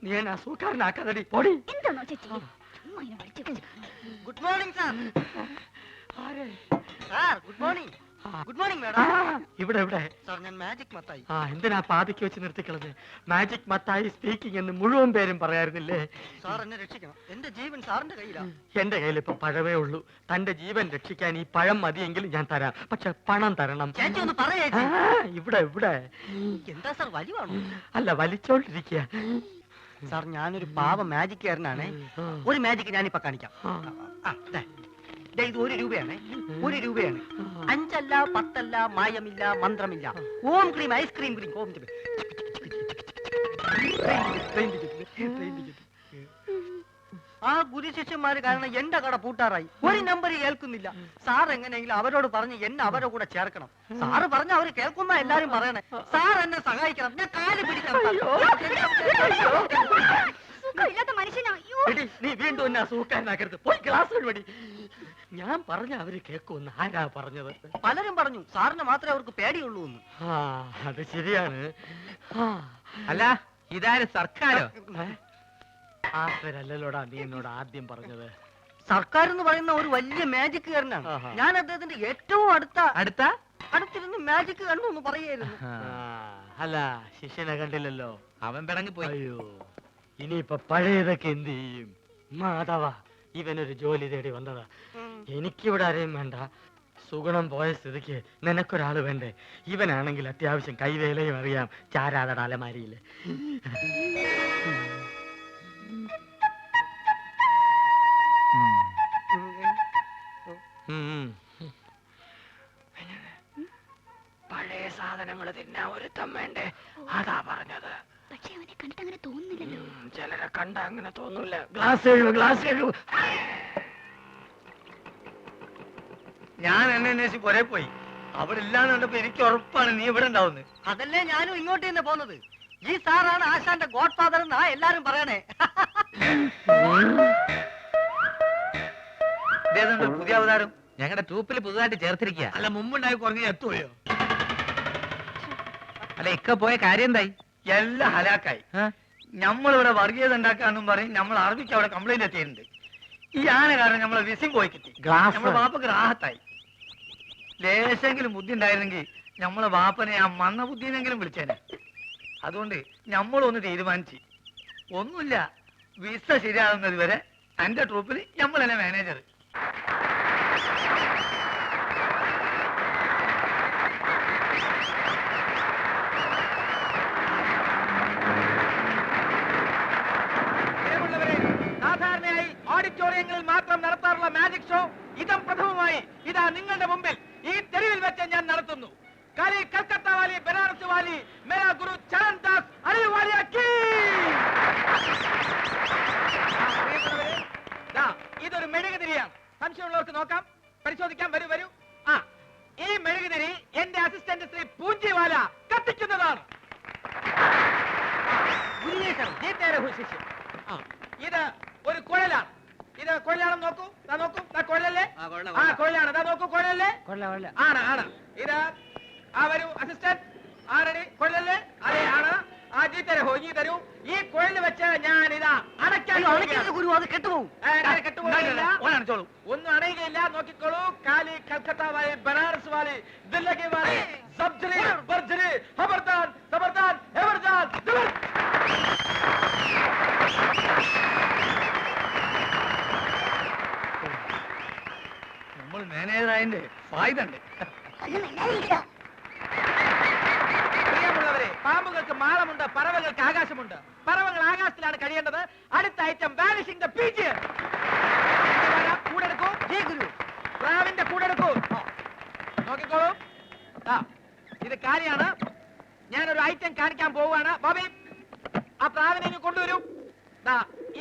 നീ എന്നെ അസുഖക്കാരനാക്കാതടി. പൊടി. എന്താണോ ചേച്ചി? Good morning sir. Sir good morning. Good morning madam. ഇവിടെ ഇവിടെ സാർ, ഞാൻ മാജിക് മത്തായി. എന്തിനാ പാതിക്ക് വെച്ച് നിർത്തിക്കളത്? മാജിക് മത്തായി സ്പീക്കിംഗ് എന്ന് മുഴുവൻ പേരും പറയാറുന്നില്ലേ? സാർ എന്നെ രക്ഷിക്കണം. എന്റെ ജീവൻ സാറിന്റെ കയ്യിലാണ്. എന്റെ കയ്യിൽ ഇപ്പൊ പഴമേ ഉള്ളൂ. തന്റെ ജീവൻ രക്ഷിക്കാൻ ഈ പഴം മതിയെങ്കിലും ഞാൻ തരാം. പക്ഷെ പണം തരണം. ചേച്ചി ഒന്ന് പറയേ. ഇവിടെ ഇവിടെ. എന്താ സാർ, വലിവാണോ? അല്ല, വലിച്ചോണ്ടിരിക്കുക. സാർ, ഞാനൊരു പാവ മാജിക്കാരനാണ്. ഒരു മാജിക് ഞാനിപ്പോ കാണിക്കാം. ഇത് 1 രൂപയാണ്. 1 രൂപയാണ്. 5 അല്ല, 10 അല്ല, മായമില്ല, മന്ത്രമില്ല. ഓം ക്രീം, ഐസ്ക്രീം ക്രീം. ഓം ക്രീം. ആ ഗുരുശിഷ്യന്മാര് കാരണം എന്റെ കട പൂട്ടാറായി. ഒരു നമ്പർ കേൾക്കുന്നില്ല. സാർ എങ്ങനെയെങ്കിലും അവരോട് പറഞ്ഞ് എന്നെ അവരുടെ കൂടെ ചേർക്കണം. സാറ് പറഞ്ഞ അവര് കേൾക്കുന്ന എല്ലാരും പറയണേ. സാർ എന്നെ സഹായിക്കണം. ഞാൻ കാല് പിടിക്കണം. നീ വീണ്ടും എന്നെ അസുഖക്കാരനാക്കരുത്. പോയി ക്ലാസ് വഴി. ഞാൻ പറഞ്ഞ അവര് കേൾക്കുമെന്ന് ആരാ പറഞ്ഞത്? പലരും പറഞ്ഞു സാറിന് മാത്രമേ അവർക്ക് പേടിയുള്ളൂ എന്ന്. അത് ശരിയാണ്. അല്ല, ഇതാരും സർക്കാരോ? ആരല്ലല്ലോടാ നീ എന്നോട് ആദ്യം പറഞ്ഞത്? സർക്കാർ എന്ന് പറയുന്ന ഒരു വലിയ മാജിക്കുകാരനാണ്. ഞാൻ അദ്ദേഹത്തിന്റെ ഏറ്റവും അടുത്തിരുന്ന് മാജിക് കണ്ടു എന്ന് പറയായിരുന്നു. അല്ല, ശിഷ്യനെ കണ്ടില്ലല്ലോ. അവൻ പിടങ്ങി പോയി. അയ്യോ, ഇനിയിപ്പൊ പഴയതൊക്കെ എന്ത് ചെയ്യും? മാധവ, ഇവനൊരു ജോലി തേടി വന്നതാ. എനിക്കിവിടെ ആരെയും വേണ്ട. സുഗുണം പോയ സ്ഥിതിക്ക് നിനക്കൊരാള് വേണ്ടേ? ഇവനാണെങ്കിൽ അത്യാവശ്യം കൈവേലയും അറിയാം. ചാരാതട അലമാരിയില്. പഴയ സാധനങ്ങൾ തിന്നാ ഒരുത്തം വേണ്ടേ? അതാ പറഞ്ഞത്. പക്ഷെ അവനെ കണ്ടിട്ട് അങ്ങനെ തോന്നുന്നില്ലല്ലോ. ചിലരെ കണ്ട അങ്ങനെ തോന്നൂല. ഗ്ലാസ് എഴുതു. ഞാൻ എന്നെ അന്വേഷിച്ച് പുറേ പോയി. അവിടെ ഇല്ലാന്ന് കണ്ടപ്പോ എനിക്ക് ഉറപ്പാണ് നീ ഇവിടെ ഉണ്ടാവുന്നത്. അതല്ലേ ഞാനും ഇങ്ങോട്ട് തന്നെ പോന്നത്. ഈ സാറാണ് ആശാന്റെ ഗോഡ് ഫാദർ എന്നാ എല്ലാരും പറയണേ. ഇതേതുണ്ട് പുതിയ അവതാരം? ഞങ്ങളുടെ ട്രൂപ്പിൽ പുതുതായിട്ട് ചേർത്തിരിക്കുക. അല്ല, മുമ്പുണ്ടായി കുറഞ്ഞ എത്തുകയോ? അല്ല, ഇക്ക പോയ കാര്യം എന്തായി? എല്ലാം ഹലാക്കായി. നമ്മളിവിടെ വർഗീയത ഉണ്ടാക്കാന്നും പറയും. നമ്മൾ അറബിക്ക് അവിടെ കംപ്ലൈന്റ് എത്തിയിട്ടുണ്ട്. ഈ ആന കാരണം നമ്മളെ വിസിം പോയി കിട്ടി. നമ്മളെ വാപ്പക്ക് റാഹത്തായി. ലേശെങ്കിലും ബുദ്ധി ഉണ്ടായിരുന്നെങ്കിൽ നമ്മളെ വാപ്പനെ ആ മന്ന ബുദ്ധിനെങ്കിലും വിളിച്ചേനെ. അതുകൊണ്ട് നമ്മളൊന്ന് തീരുമാനിച്ച് ഒന്നുമില്ല, വിസ ശരിയാകുന്നത് വരെ എന്റെ ട്രൂപ്പിൽ നമ്മൾ തന്നെ മാനേജർ. സാധാരണയായി ഓഡിറ്റോറിയങ്ങളിൽ മാത്രം നടത്താറുള്ള മാജിക് ഷോ ഇതം പ്രഥമമായി ഇതാ നിങ്ങളുടെ മുമ്പിൽ ഈ തെരുവിൽ വെച്ച് ഞാൻ നടത്തുന്നു. കാലി കൽക്കത്ത വാലി, ബനാറസ് വാലി, മേരാ ഗുരു ചരൺ ദാസ് അലി വാലിയ കീ. ഇതൊരു മെഴുകുതിരിയാണ്. സംശയമുള്ളവർക്ക് നോക്കാം, പരിശോധിക്കാം. വരൂ വരൂ. ആ, ഈ മെഴുകുതിരി എന്റെ അസിസ്റ്റന്റ് ശ്രീ പൂഞ്ചിവാല കത്തിക്കുന്നതാണ്. ഇത് ഒരു കുഴലാണ്. ഇത് കുഴലാണെന്ന് നോക്കൂ. നോക്കൂ, കുഴലല്ലേ? ആ, കുഴലാണ്. നോക്കൂ, കുഴലല്ലേ? ആണ് ആണ്. ഇത് വരൂ അസിസ്റ്റന്റ്. ആരടി കുഴലല്ലേ? അതെ ആണ്. ജീ തരൂ, ഈ തരൂ. ഈ കുഴല് വെച്ച് ഞാൻ ഇതാ അടയ്ക്കാൻ ഗുരു. അത് കെട്ടുപോകും. ഒന്നും അണയുകയില്ല. നോക്കിക്കോളൂ. കാലി കൽക്കത്ത വാലി, ബനാറസ് വാലി, ദില്ലി വാലി, സബ്ജരി ബർജരി, ഖബർദാർ ഖബർദാർ ഖബർദാർ. നമ്മൾ മാനേജറായതിന്റെ ഫായ്ദ ഉണ്ട്. പ്രിയമുള്ളവരെ, പാമ്പുകൾക്ക് മാളമുണ്ട്, പറവകൾക്ക് ആകാശമുണ്ട്. പറവകൾ ആകാശത്തിലാണ് കഴിയേണ്ടത്. അടുത്ത ഐറ്റം വാനിഷിംഗ് ദ പീജിയൻ. കൂടെടുക്കൂ. ജി ഗുരു. പ്രാവിന്റെ കൂടെടുക്കൂ. നോക്കിക്കോളൂ. ഇത് കാര്യമാണ്. ഞാനൊരു ഐറ്റം കാണിക്കാൻ പോവുകയാണ്. ബോബി, ആ പ്രാവിനെ ഇങ്ങ് കൊണ്ടുവരൂ.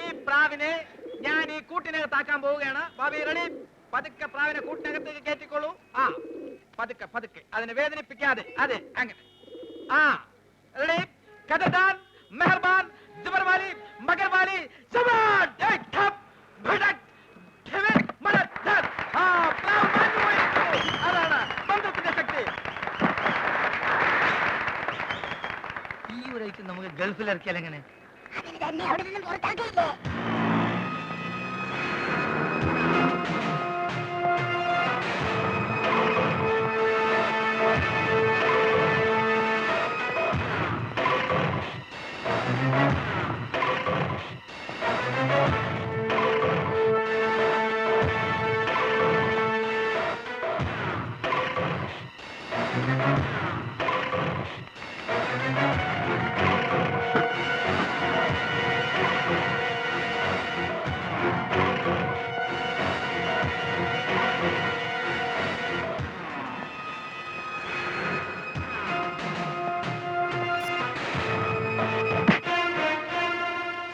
ഈ പ്രാവിനെ ഞാൻ ഈ കൂട്ടിനകത്താക്കാൻ പോവുകയാണ്. ബോബി റെഡി? പതുക്കെ പ്രാവിനെ കൂട്ടിനകത്തേക്ക് കയറ്റിക്കോളൂ. പതുക്കെ പതുക്കെ, അതിനെ വേദനിപ്പിക്കാതെ. അതെ, അങ്ങനെ. റെഡി? കഥദാൻ, മെഹർബാൻ, ജബർവാലി, മഗർവാലി, സവാൻ, അതാണ് ബന്ധത്തിന്റെ ശക്തി. ഈ ഒരു ഐറ്റം നമുക്ക് ഗൾഫിൽ ഇറക്കിയാൽ എങ്ങനെ?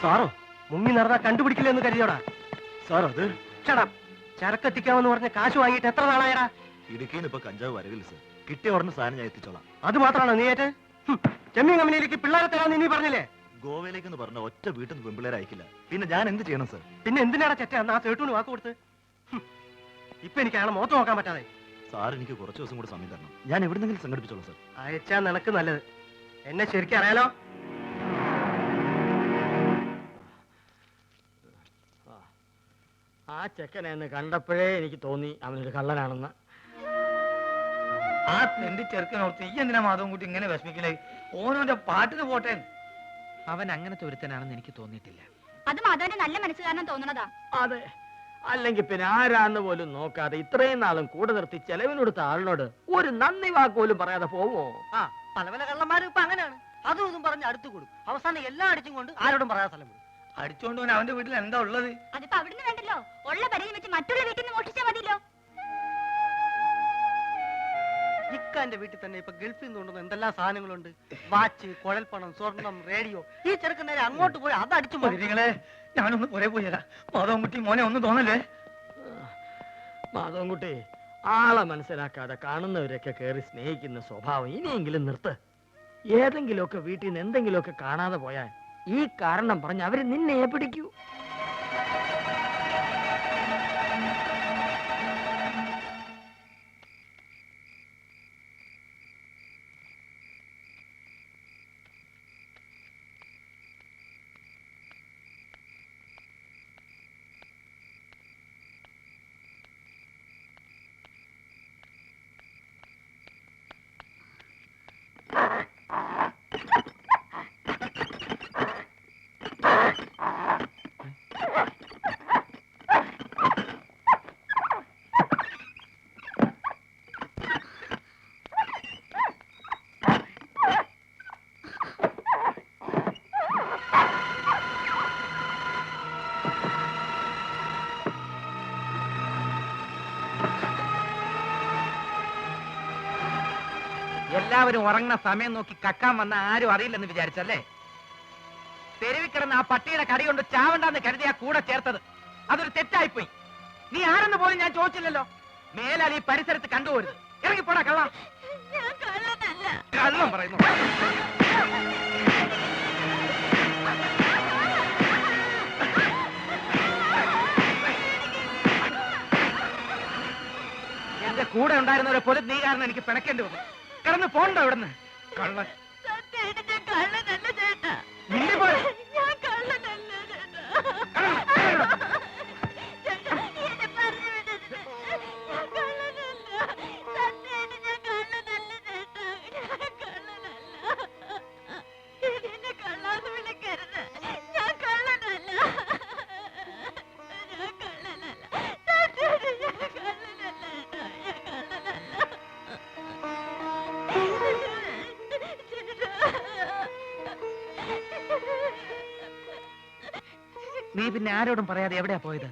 സാറോ മുങ്ങി നടന്നാ കണ്ടുപിടിക്കില്ലെന്ന് കരുതിയോടാ? സാർ, അത് ചരക്കെത്തിക്കാമെന്ന് പറഞ്ഞ കാശ് വാങ്ങിയിട്ട് എത്ര നാളായടാ? ഇടുക്കിന്ന് ഇപ്പൊ കഞ്ചാവ് വരവില്ല സാർ. കിട്ടിയ ഉടനെ സാധനം ഞാൻ എത്തിച്ചോളാം. അത് മാത്രമാണോ നീ ഏറ്റ്? ചെമ്മീൻ കമ്പനിയിലേക്ക് പിള്ളേരെ തരാന്ന് നീ പറഞ്ഞില്ലേ? ഗോവയിലേക്ക് പറഞ്ഞ ഒറ്റ വീട്ടിൽ നിന്ന് പെമ്പിള്ളേരെ അയക്കില്ല. പിന്നെ ഞാൻ എന്ത് ചെയ്യണം സാർ? പിന്നെ എന്തിനാണ് ചെറ്റ അന്ന് ആ സേട്ടൂന് വാക്ക് കൊടുത്ത്? ഇപ്പൊ എനിക്ക് അയാളെ മുഖത്ത് നോക്കാൻ പറ്റാതെ. സാർ, എനിക്ക് കുറച്ച് ദിവസം കൂടെ സമയം തരണം. ഞാൻ എവിടെന്നെങ്കിലും സംഘടിപ്പിച്ചോളാം സാർ. അയച്ചാ നിനക്ക് നല്ലത്. എന്നെ ശരിക്കും അറിയാലോ. ആ ചെക്കനെ എന്ന് കണ്ടപ്പോഴേ എനിക്ക് തോന്നി അവനൊരു കള്ളനാണെന്ന്. ആ തെണ്ടി ചെറുക്കനോർത്ത് ഈ എന്തിനാ മാധവൻ കുട്ടി ഇങ്ങനെ വിഷമിക്കലേ? ഓനോന്റെ പാട്ടിന് പോട്ടെ. അവൻ അങ്ങനത്തെ ഒരുത്തനാണെന്ന് എനിക്ക് തോന്നിയിട്ടില്ല. അത് മാധവന്റെ നല്ല മനസ്സുകാരനും തോന്നണതാ. അതെ, അല്ലെങ്കിൽ പിന്നെ ആരാന്ന് പോലും നോക്കാതെ ഇത്രയും നാളും കൂടെ നിർത്തി ചെലവിനൊടുത്ത ആളിനോട് ഒരു നന്ദി വാക്ക് പോലും പറയാതെ പോവോ? പല പല കള്ളന്മാരും ഇപ്പൊ അങ്ങനെയാണ്. അതും ഇതും പറഞ്ഞ് അടുത്ത് കൂടും. അവസാനം എല്ലാം അടിച്ചും കൊണ്ട് ആരോടും പറയാൻ സ്ഥലം വിടും. അടിച്ചോണ്ട് പോൻ അവന്റെ വീട്ടിൽ എന്താ ഉള്ളത്? അതിപ്പോ അവിടുന്ന് വേണ്ടല്ലോ, ഉള്ള പരിധി വെച്ച് മറ്റുള്ള വീട്ടിൽ നിന്ന് മോഷിച്ചാൽ മതിയല്ലോ. ഇക്കാന്റെ വീട്ടിൽ തന്നെ ഇപ്പൊ ഗൾഫിൽ നിന്ന് കൊണ്ടുവന്ന എന്തെല്ലാം സാധനങ്ങളുണ്ട്. വാച്ച്, കുഴൽപ്പണം, സ്വർണം, റേഡിയോ. ഈ ചെറുക്കൻ നേരെ അങ്ങോട്ട് പോയി അത് അടിച്ചു നിങ്ങളെ ഞാനൊന്ന് പുറേ പോയി തരാം. മാധവൻ കുട്ടി മോനെ ഒന്നും തോന്നല്ലേ? മാധവൻകുട്ടി, ആളെ മനസ്സിലാക്കാതെ കാണുന്നവരൊക്കെ കയറി സ്നേഹിക്കുന്ന സ്വഭാവം ഇനിയെങ്കിലും നിർത്ത്. ഏതെങ്കിലുമൊക്കെ വീട്ടിൽ നിന്ന് എന്തെങ്കിലുമൊക്കെ കാണാതെ പോയാൽ ഈ കാരണം പറഞ്ഞ് അവര് നിന്നെ പിടിക്കൂ. എല്ലാവരും ഉറങ്ങുന്ന സമയം നോക്കി കക്കാൻ വന്ന ആരും അറിയില്ലെന്ന് വിചാരിച്ചല്ലേ? തെരുവിൽ കിടന്ന ആ പട്ടിയുടെ കടി കൊണ്ട് ചാവണ്ടെന്ന് കരുതിയാ കൂടെ ചേർത്തത്. അതൊരു തെറ്റായിപ്പോയി. നീ ആരെന്ന് പോലും ഞാൻ ചോദിച്ചില്ലല്ലോ. മേലാൽ ഈ പരിസരത്ത് കണ്ടുപോരുത്. ഇറങ്ങിപ്പോടാ കള്ള. കള്ളം പറയുന്നു. എന്റെ കൂടെ ഉണ്ടായിരുന്നവരെ പോലെ നീ കാരണം എനിക്ക് പിണക്കേണ്ടി വന്നു. കിടന്ന് പോണ്ടോ ഇവിടുന്ന്? കള്ളൻ. നിന്റെ പോലെ നീ പിന്നെ ആരോടും പറയാതെ എവിടെയാ പോയത്?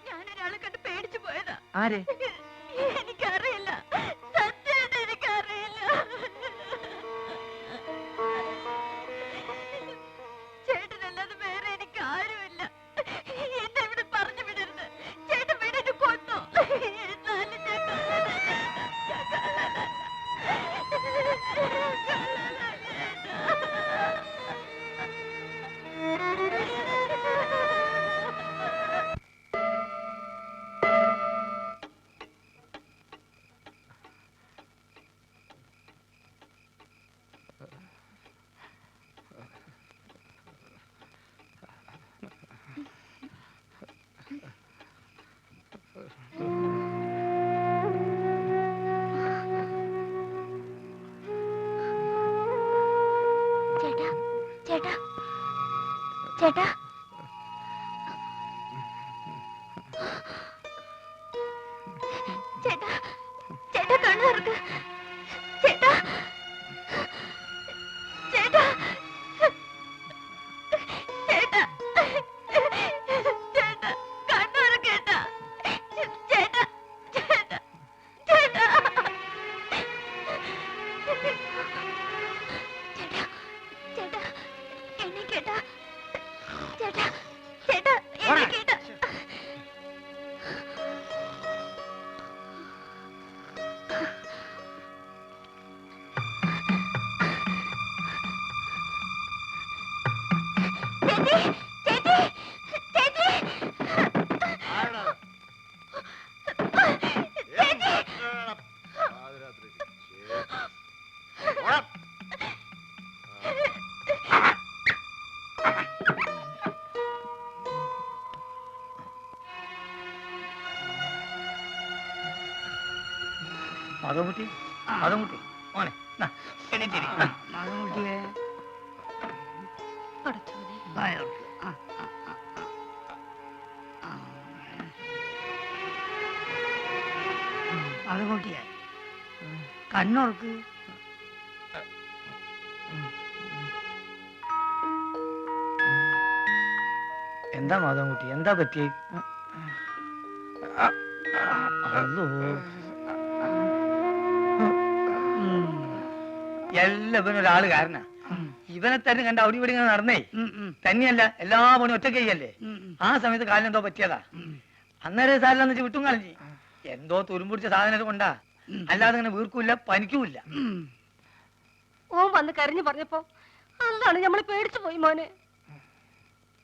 ഞാനൊരാളെ കണ്ട് പേടിച്ചു പോയതാ. ആരെ? എനിക്കറിയില്ല, സത്യമായിട്ട് എനിക്കറിയില്ല. ചേട്ടനല്ലാതെ വേറെ എനിക്ക് ആരുമില്ല. എന്നെ ഇവിടെ പറഞ്ഞു വിടരുത്. ചേട്ടൻ വീടിന് കൊന്നു. എന്നാലും ഞാൻ കള്ളനല്ല. ഞാൻ കള്ളനല്ല. ചേട്ടാ ചേട്ടാ ചേട്ടാ ചേട്ടാ കണ്ണു തുറക്ക്. ചേട്ടാ ചേട്ടാ ചേട്ടാ ചേട്ടാ കണ്ണു തുറക്കേട്ടാ. ചേട്ടാ ചേട്ടാ ചേട്ടാ ചേട്ടാ എന്നെ കേട്ടാ. ചേട്ടാ ചേട്ടാ എന്നെ കേട്ടാ. ചേച്ചി ചേച്ചി ചേച്ചി മതമുട്ടി മതമുട്ടി മോനെ എണീറ്റിരി. മതമുട്ടിയെ മതമുട്ടിയെ കണ്ണുറക്ക്. എന്താ മാധവൻകുട്ടി, എന്താ പറ്റിയേ? അല്ലോ എല്ലാവരും ഒരാള് കാരണ. ഇവനെ തന്നെ കണ്ട അവിടെ ഇവിടെ ഇങ്ങനെ നടന്നേ. തന്നെയല്ല എല്ലാ പണിയും ഒറ്റ കൈയല്ലേ. ആ സമയത്ത് കാലിനെന്തോ പറ്റിയതാ. അന്നേരം സാരില്ലെന്ന് വെച്ച് വിട്ടും കളഞ്ഞി. എന്തോ തുരുമ്പുടിച്ച സാധനം കൊണ്ടാ. അല്ലാതെ ഇങ്ങനെ വീർക്കൂല്ല, പനിക്കൂല്ല. ഓൻ വന്ന് കരഞ്ഞു പറഞ്ഞപ്പോ അതാണ് നമ്മള് പേടിച്ചു പോയി മോനെ.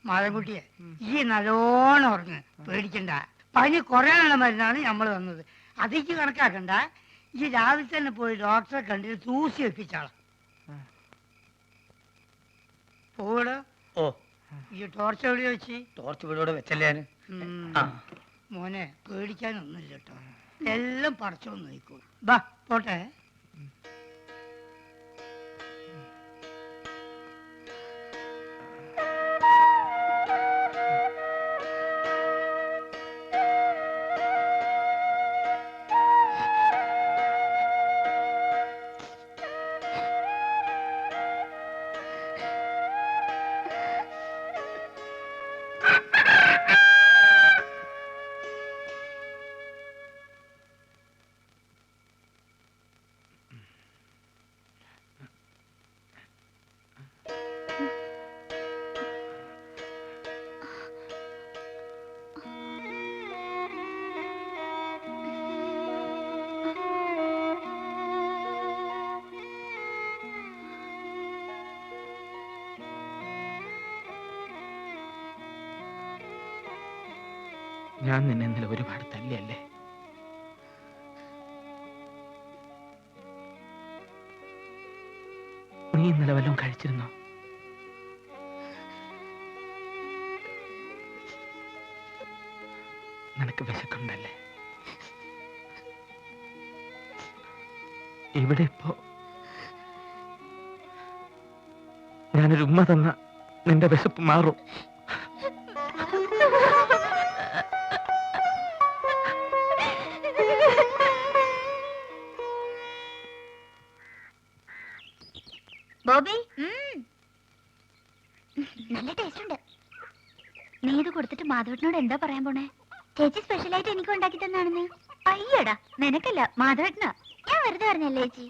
മാധവൻകുട്ടിയെ ഈ നല്ലോണം ഉറങ്ങ്, പേടിക്കണ്ട. പനി കുറയാനുള്ള മരുന്നാണ് നമ്മൾ തന്നത്. അതിക്ക് കണക്കാക്കണ്ട. ഈ രാവിലെ തന്നെ പോയി ഡോക്ടറെ കണ്ടിട്ട് തൂസി വെപ്പിച്ചാളാം. പോടോ. ഓ ഈ ടോർച്ച് എവിടെ വെച്ച്? ടോർച്ച് വീടോടെ വെച്ചല്ലേ. മോനെ പേടിക്കാനൊന്നുമില്ല കേട്ടോ, എല്ലാം പറിച്ചോന്ന് നോക്കൂ. ബാ പോട്ടെ. ഞാൻ നിന്നെ ഇന്നലെ ഒരുപാട് തല്ലിയല്ലേ? നീ ഇന്നലെ വല്ലതും കഴിച്ചിരുന്നോ? നിനക്ക് വിശക്കുണ്ടല്ലേ? ഇവിടെ ഇപ്പോ ഞാനൊരു ഉമ്മ തന്ന നിന്റെ വിശപ്പ് മാറും. ബോബി, നല്ല ടേസ്റ്റ് ഉണ്ട്. നീ ഇത് കൊടുത്തിട്ട് മാധവേട്ടനോട് എന്താ പറയാൻ പോണേ? ചേച്ചി സ്പെഷ്യലായിട്ട് എനിക്ക് ഉണ്ടാക്കി തന്നാണെന്ന്. അയ്യടാ, നിനക്കല്ല, മാധവേട്ടനാ. ഞാൻ വെറുതെ പറഞ്ഞല്ലേ ചേച്ചി.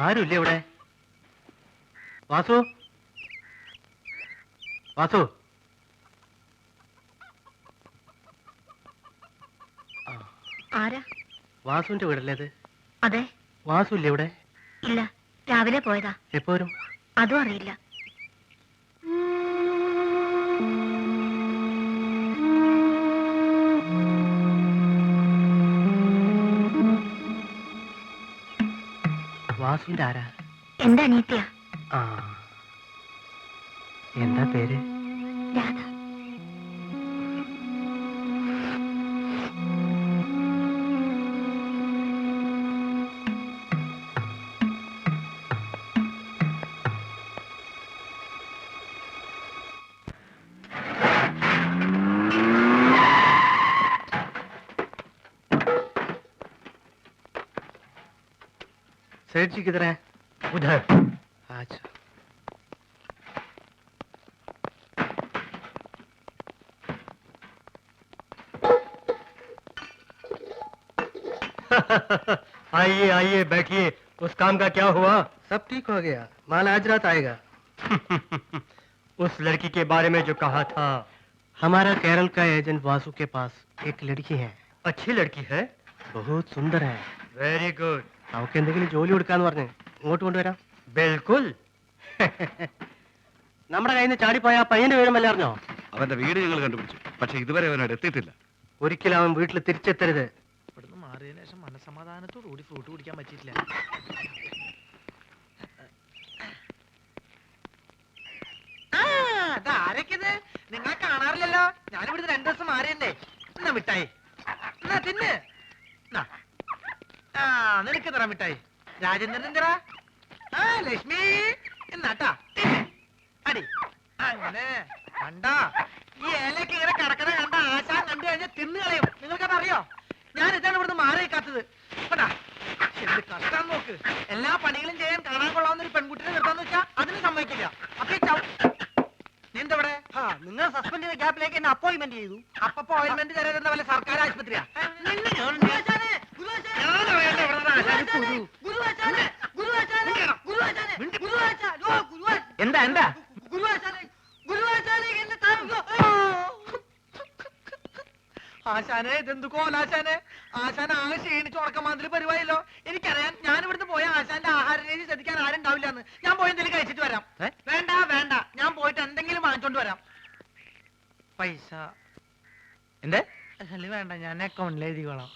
ആരുമില്ലേ ഇവിടെ? വാസു, വാസു. ആരാ? വാസുവിന്റെ വീടല്ലേ ഇത്? അതെ. വാസു ഇല്ലേ ഇവിടെ? ഇല്ല, രാവിലെ പോയതാ. എപ്പോ വരും? അതും അറിയില്ല. വാസുവിന്റെ ആരാ? എന്റെ അനിയത്തിയാ. ആ, എന്താ പേര്? രാധ. सेठ जी किधर है? उधर। अच्छा। आइए आइए बैठिए। उस काम का क्या हुआ? सब ठीक हो गया, माल आज रात आएगा। उस लड़की के बारे में जो कहा था। हमारा केरल का एजेंट वासु के पास एक लड़की है। अच्छी लड़की है? बहुत सुंदर है। Very good. അവൾക്ക് എന്തെങ്കിലും ജോലി കൊടുക്കാന്ന് പറഞ്ഞ് ഇങ്ങോട്ട് കൊണ്ടുവരാം. ബിൽക്കുൽ. നമ്മുടെ കയ്യിൽ നിന്ന് ചാടിപ്പോയ ആ പയ്യന്റെ വിവരമല്ല അറിഞ്ഞോ? അവന്റെ വീട് ഞങ്ങൾ കണ്ടുപിടിച്ചു, പക്ഷെ ഇതുവരെ അവനോട് എത്തിയിട്ടില്ല. ഒരിക്കലും അവൻ വീട്ടിൽ തിരിച്ചെത്തരുത്. ഇവിടുന്ന് മാറിയതിനു ശേഷം മനസമാധാനത്തോടു കൂടി ഫ്രൂട്ട് കുടിക്കാൻ പറ്റിയിട്ടില്ല. ആരൊക്കെത്? നിങ്ങൾ കാണാറില്ലല്ലോ. ഞാനിവിടുന്ന് 2 ദിവസം മാറിയല്ലേ. എന്നാ മിഠായി, എന്നാ തിന്ന്. ആ, നിനക്ക് തരാം മിഠായി. രാജേന്ദ്രൻ എന്തിനാ? ആ, ലക്ഷ്മി എന്നാട്ടാ അടി. അങ്ങനെ കണ്ടാ ഈ ഇലക്ക് ഇങ്ങനെ കിടക്കണ കണ്ട ആശാൻ കണ്ടു കഴിഞ്ഞാൽ തിന്നു കളയും. നിങ്ങൾക്കത് അറിയോ? ഞാൻ ഇതാണ് ഇവിടുന്ന് മാറി നിൽക്കാത്തത്. കേട്ടാ, എന്ത് കഷ്ടം നോക്ക്. എല്ലാ പണികളും ചെയ്യാൻ കാണാൻ കൊള്ളാവുന്ന ഒരു പെൺകുട്ടിനെ നിർത്താന്ന് വെച്ചാ അതിന് സമ്മതിക്കില്ല. അപ്പൊ നീ എന്തവിടെ? നിങ്ങൾ സസ്പെൻഡ് ചെയ്ത ഗ്യാപ്പിലേക്ക് എന്നെ അപ്പോയിന്റ്മെന്റ് ചെയ്തു. അപ്പൊ അപ്പോയിന്റ്മെന്റ് തരാൻ വല്ല സർക്കാർ ആശുപത്രിയാ? എന്താ എന്താ ആശാനെ? ഇതെന്തു കോലാശാനെ? ആശാൻ ആകെ ക്ഷീണിച്ച് ഉറക്കമാതിരി പരിപാടിയല്ലോ. എനിക്കറിയാം, ഞാൻ ഇവിടുന്ന് പോയ ആശാന്റെ ആഹാര രീതി ശ്രദ്ധിക്കാൻ ആരും ഉണ്ടാവില്ലെന്ന്. ഞാൻ പോയി എന്തെങ്കിലും കഴിച്ചിട്ട് വരാം. വേണ്ട വേണ്ട, ഞാൻ പോയിട്ട് എന്തെങ്കിലും വാങ്ങിച്ചോണ്ട് വരാം. പൈസ എന്തേ? അല്ല വേണ്ട, ഞാൻ അക്കൗണ്ടിൽ എഴുതിക്കോളാം.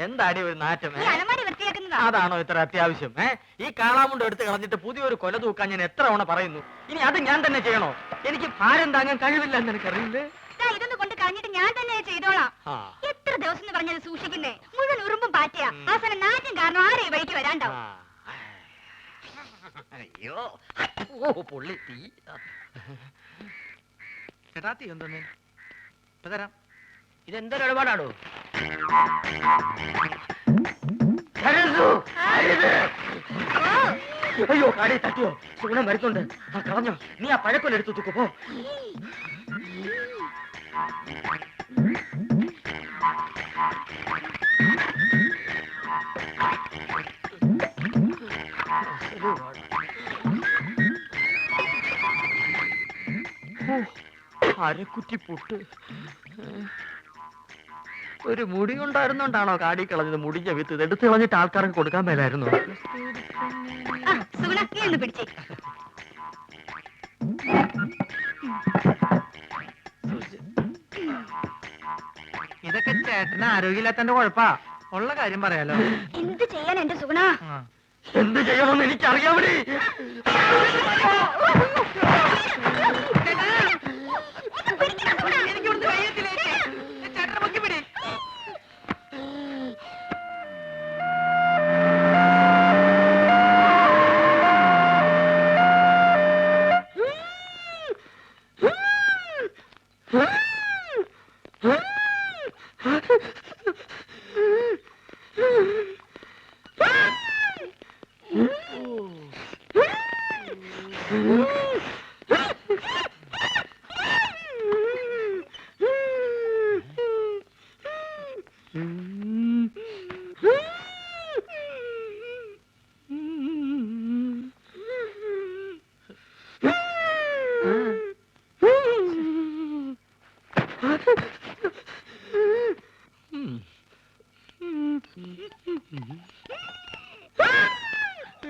എന്താടി ഒരു നാറ്റം? അതാണോ ഇത്ര അത്യാവശ്യം? ഈ കാളാമുണ്ട് എടുത്ത് കളഞ്ഞിട്ട് പുതിയൊരു കൊല തൂക്കാൻ ഞാൻ എത്ര തവണ പറയുന്നു. ഇനി അത് ഞാൻ തന്നെ ചെയ്യണോ? എനിക്ക് ഭാരം താങ്ങാൻ കഴിവില്ല എന്ന് എനിക്കറിയില്ലേ. ഇതൊന്ന് കൊണ്ട് കളഞ്ഞിട്ട് ഞാൻ തന്നെ ചെയ്തോളാം. എത്ര ദിവസം എന്ന് പറഞ്ഞത് സൂക്ഷിക്കുന്നേ? മുഴുവൻ ഉറുമ്പും പാറ്റയാ. അവസാനം നാറ്റം കാരണം ആരെ ഈ വഴിക്ക് വരാണ്ടാവും. അയ്യോ, ഓ പൊള്ളി തീ. ചേട്ടാ തീ എന്തോന്ന് ഇപ്പൊ തരാം. ഇതെന്തൊരു ഇടപാടാണോ? അയ്യോ കാടി തട്ടിയോ? സുഗുണം വരുന്നുണ്ട്. ആ കളഞ്ഞോ? നീ ആ പഴക്കൊല്ലെടുത്തു തൂക്കു പോ. അരക്കുറ്റി പുട്ട്. ഒരു മുടി കൊണ്ടായിരുന്നോണ്ടാണോ കാടി കളഞ്ഞത്? മുടിഞ്ഞ വിത്ത് ഇത് എടുത്ത് കളഞ്ഞിട്ട് ആൾക്കാർക്ക് കൊടുക്കാൻ മേലായിരുന്നു. സുഗുണ നീ ഒന്ന് പിടിച്ചേ. ഇതൊക്കെ ചേട്ടന് ആരോഗ്യമില്ലാത്തന്റെ കുഴപ്പാ. ഉള്ള കാര്യം പറയാലോ. എന്ത് ചെയ്യാൻ എന്റെ സുഗുണ? എന്ത് ചെയ്യണമെന്ന് എനിക്കറിയാമടി.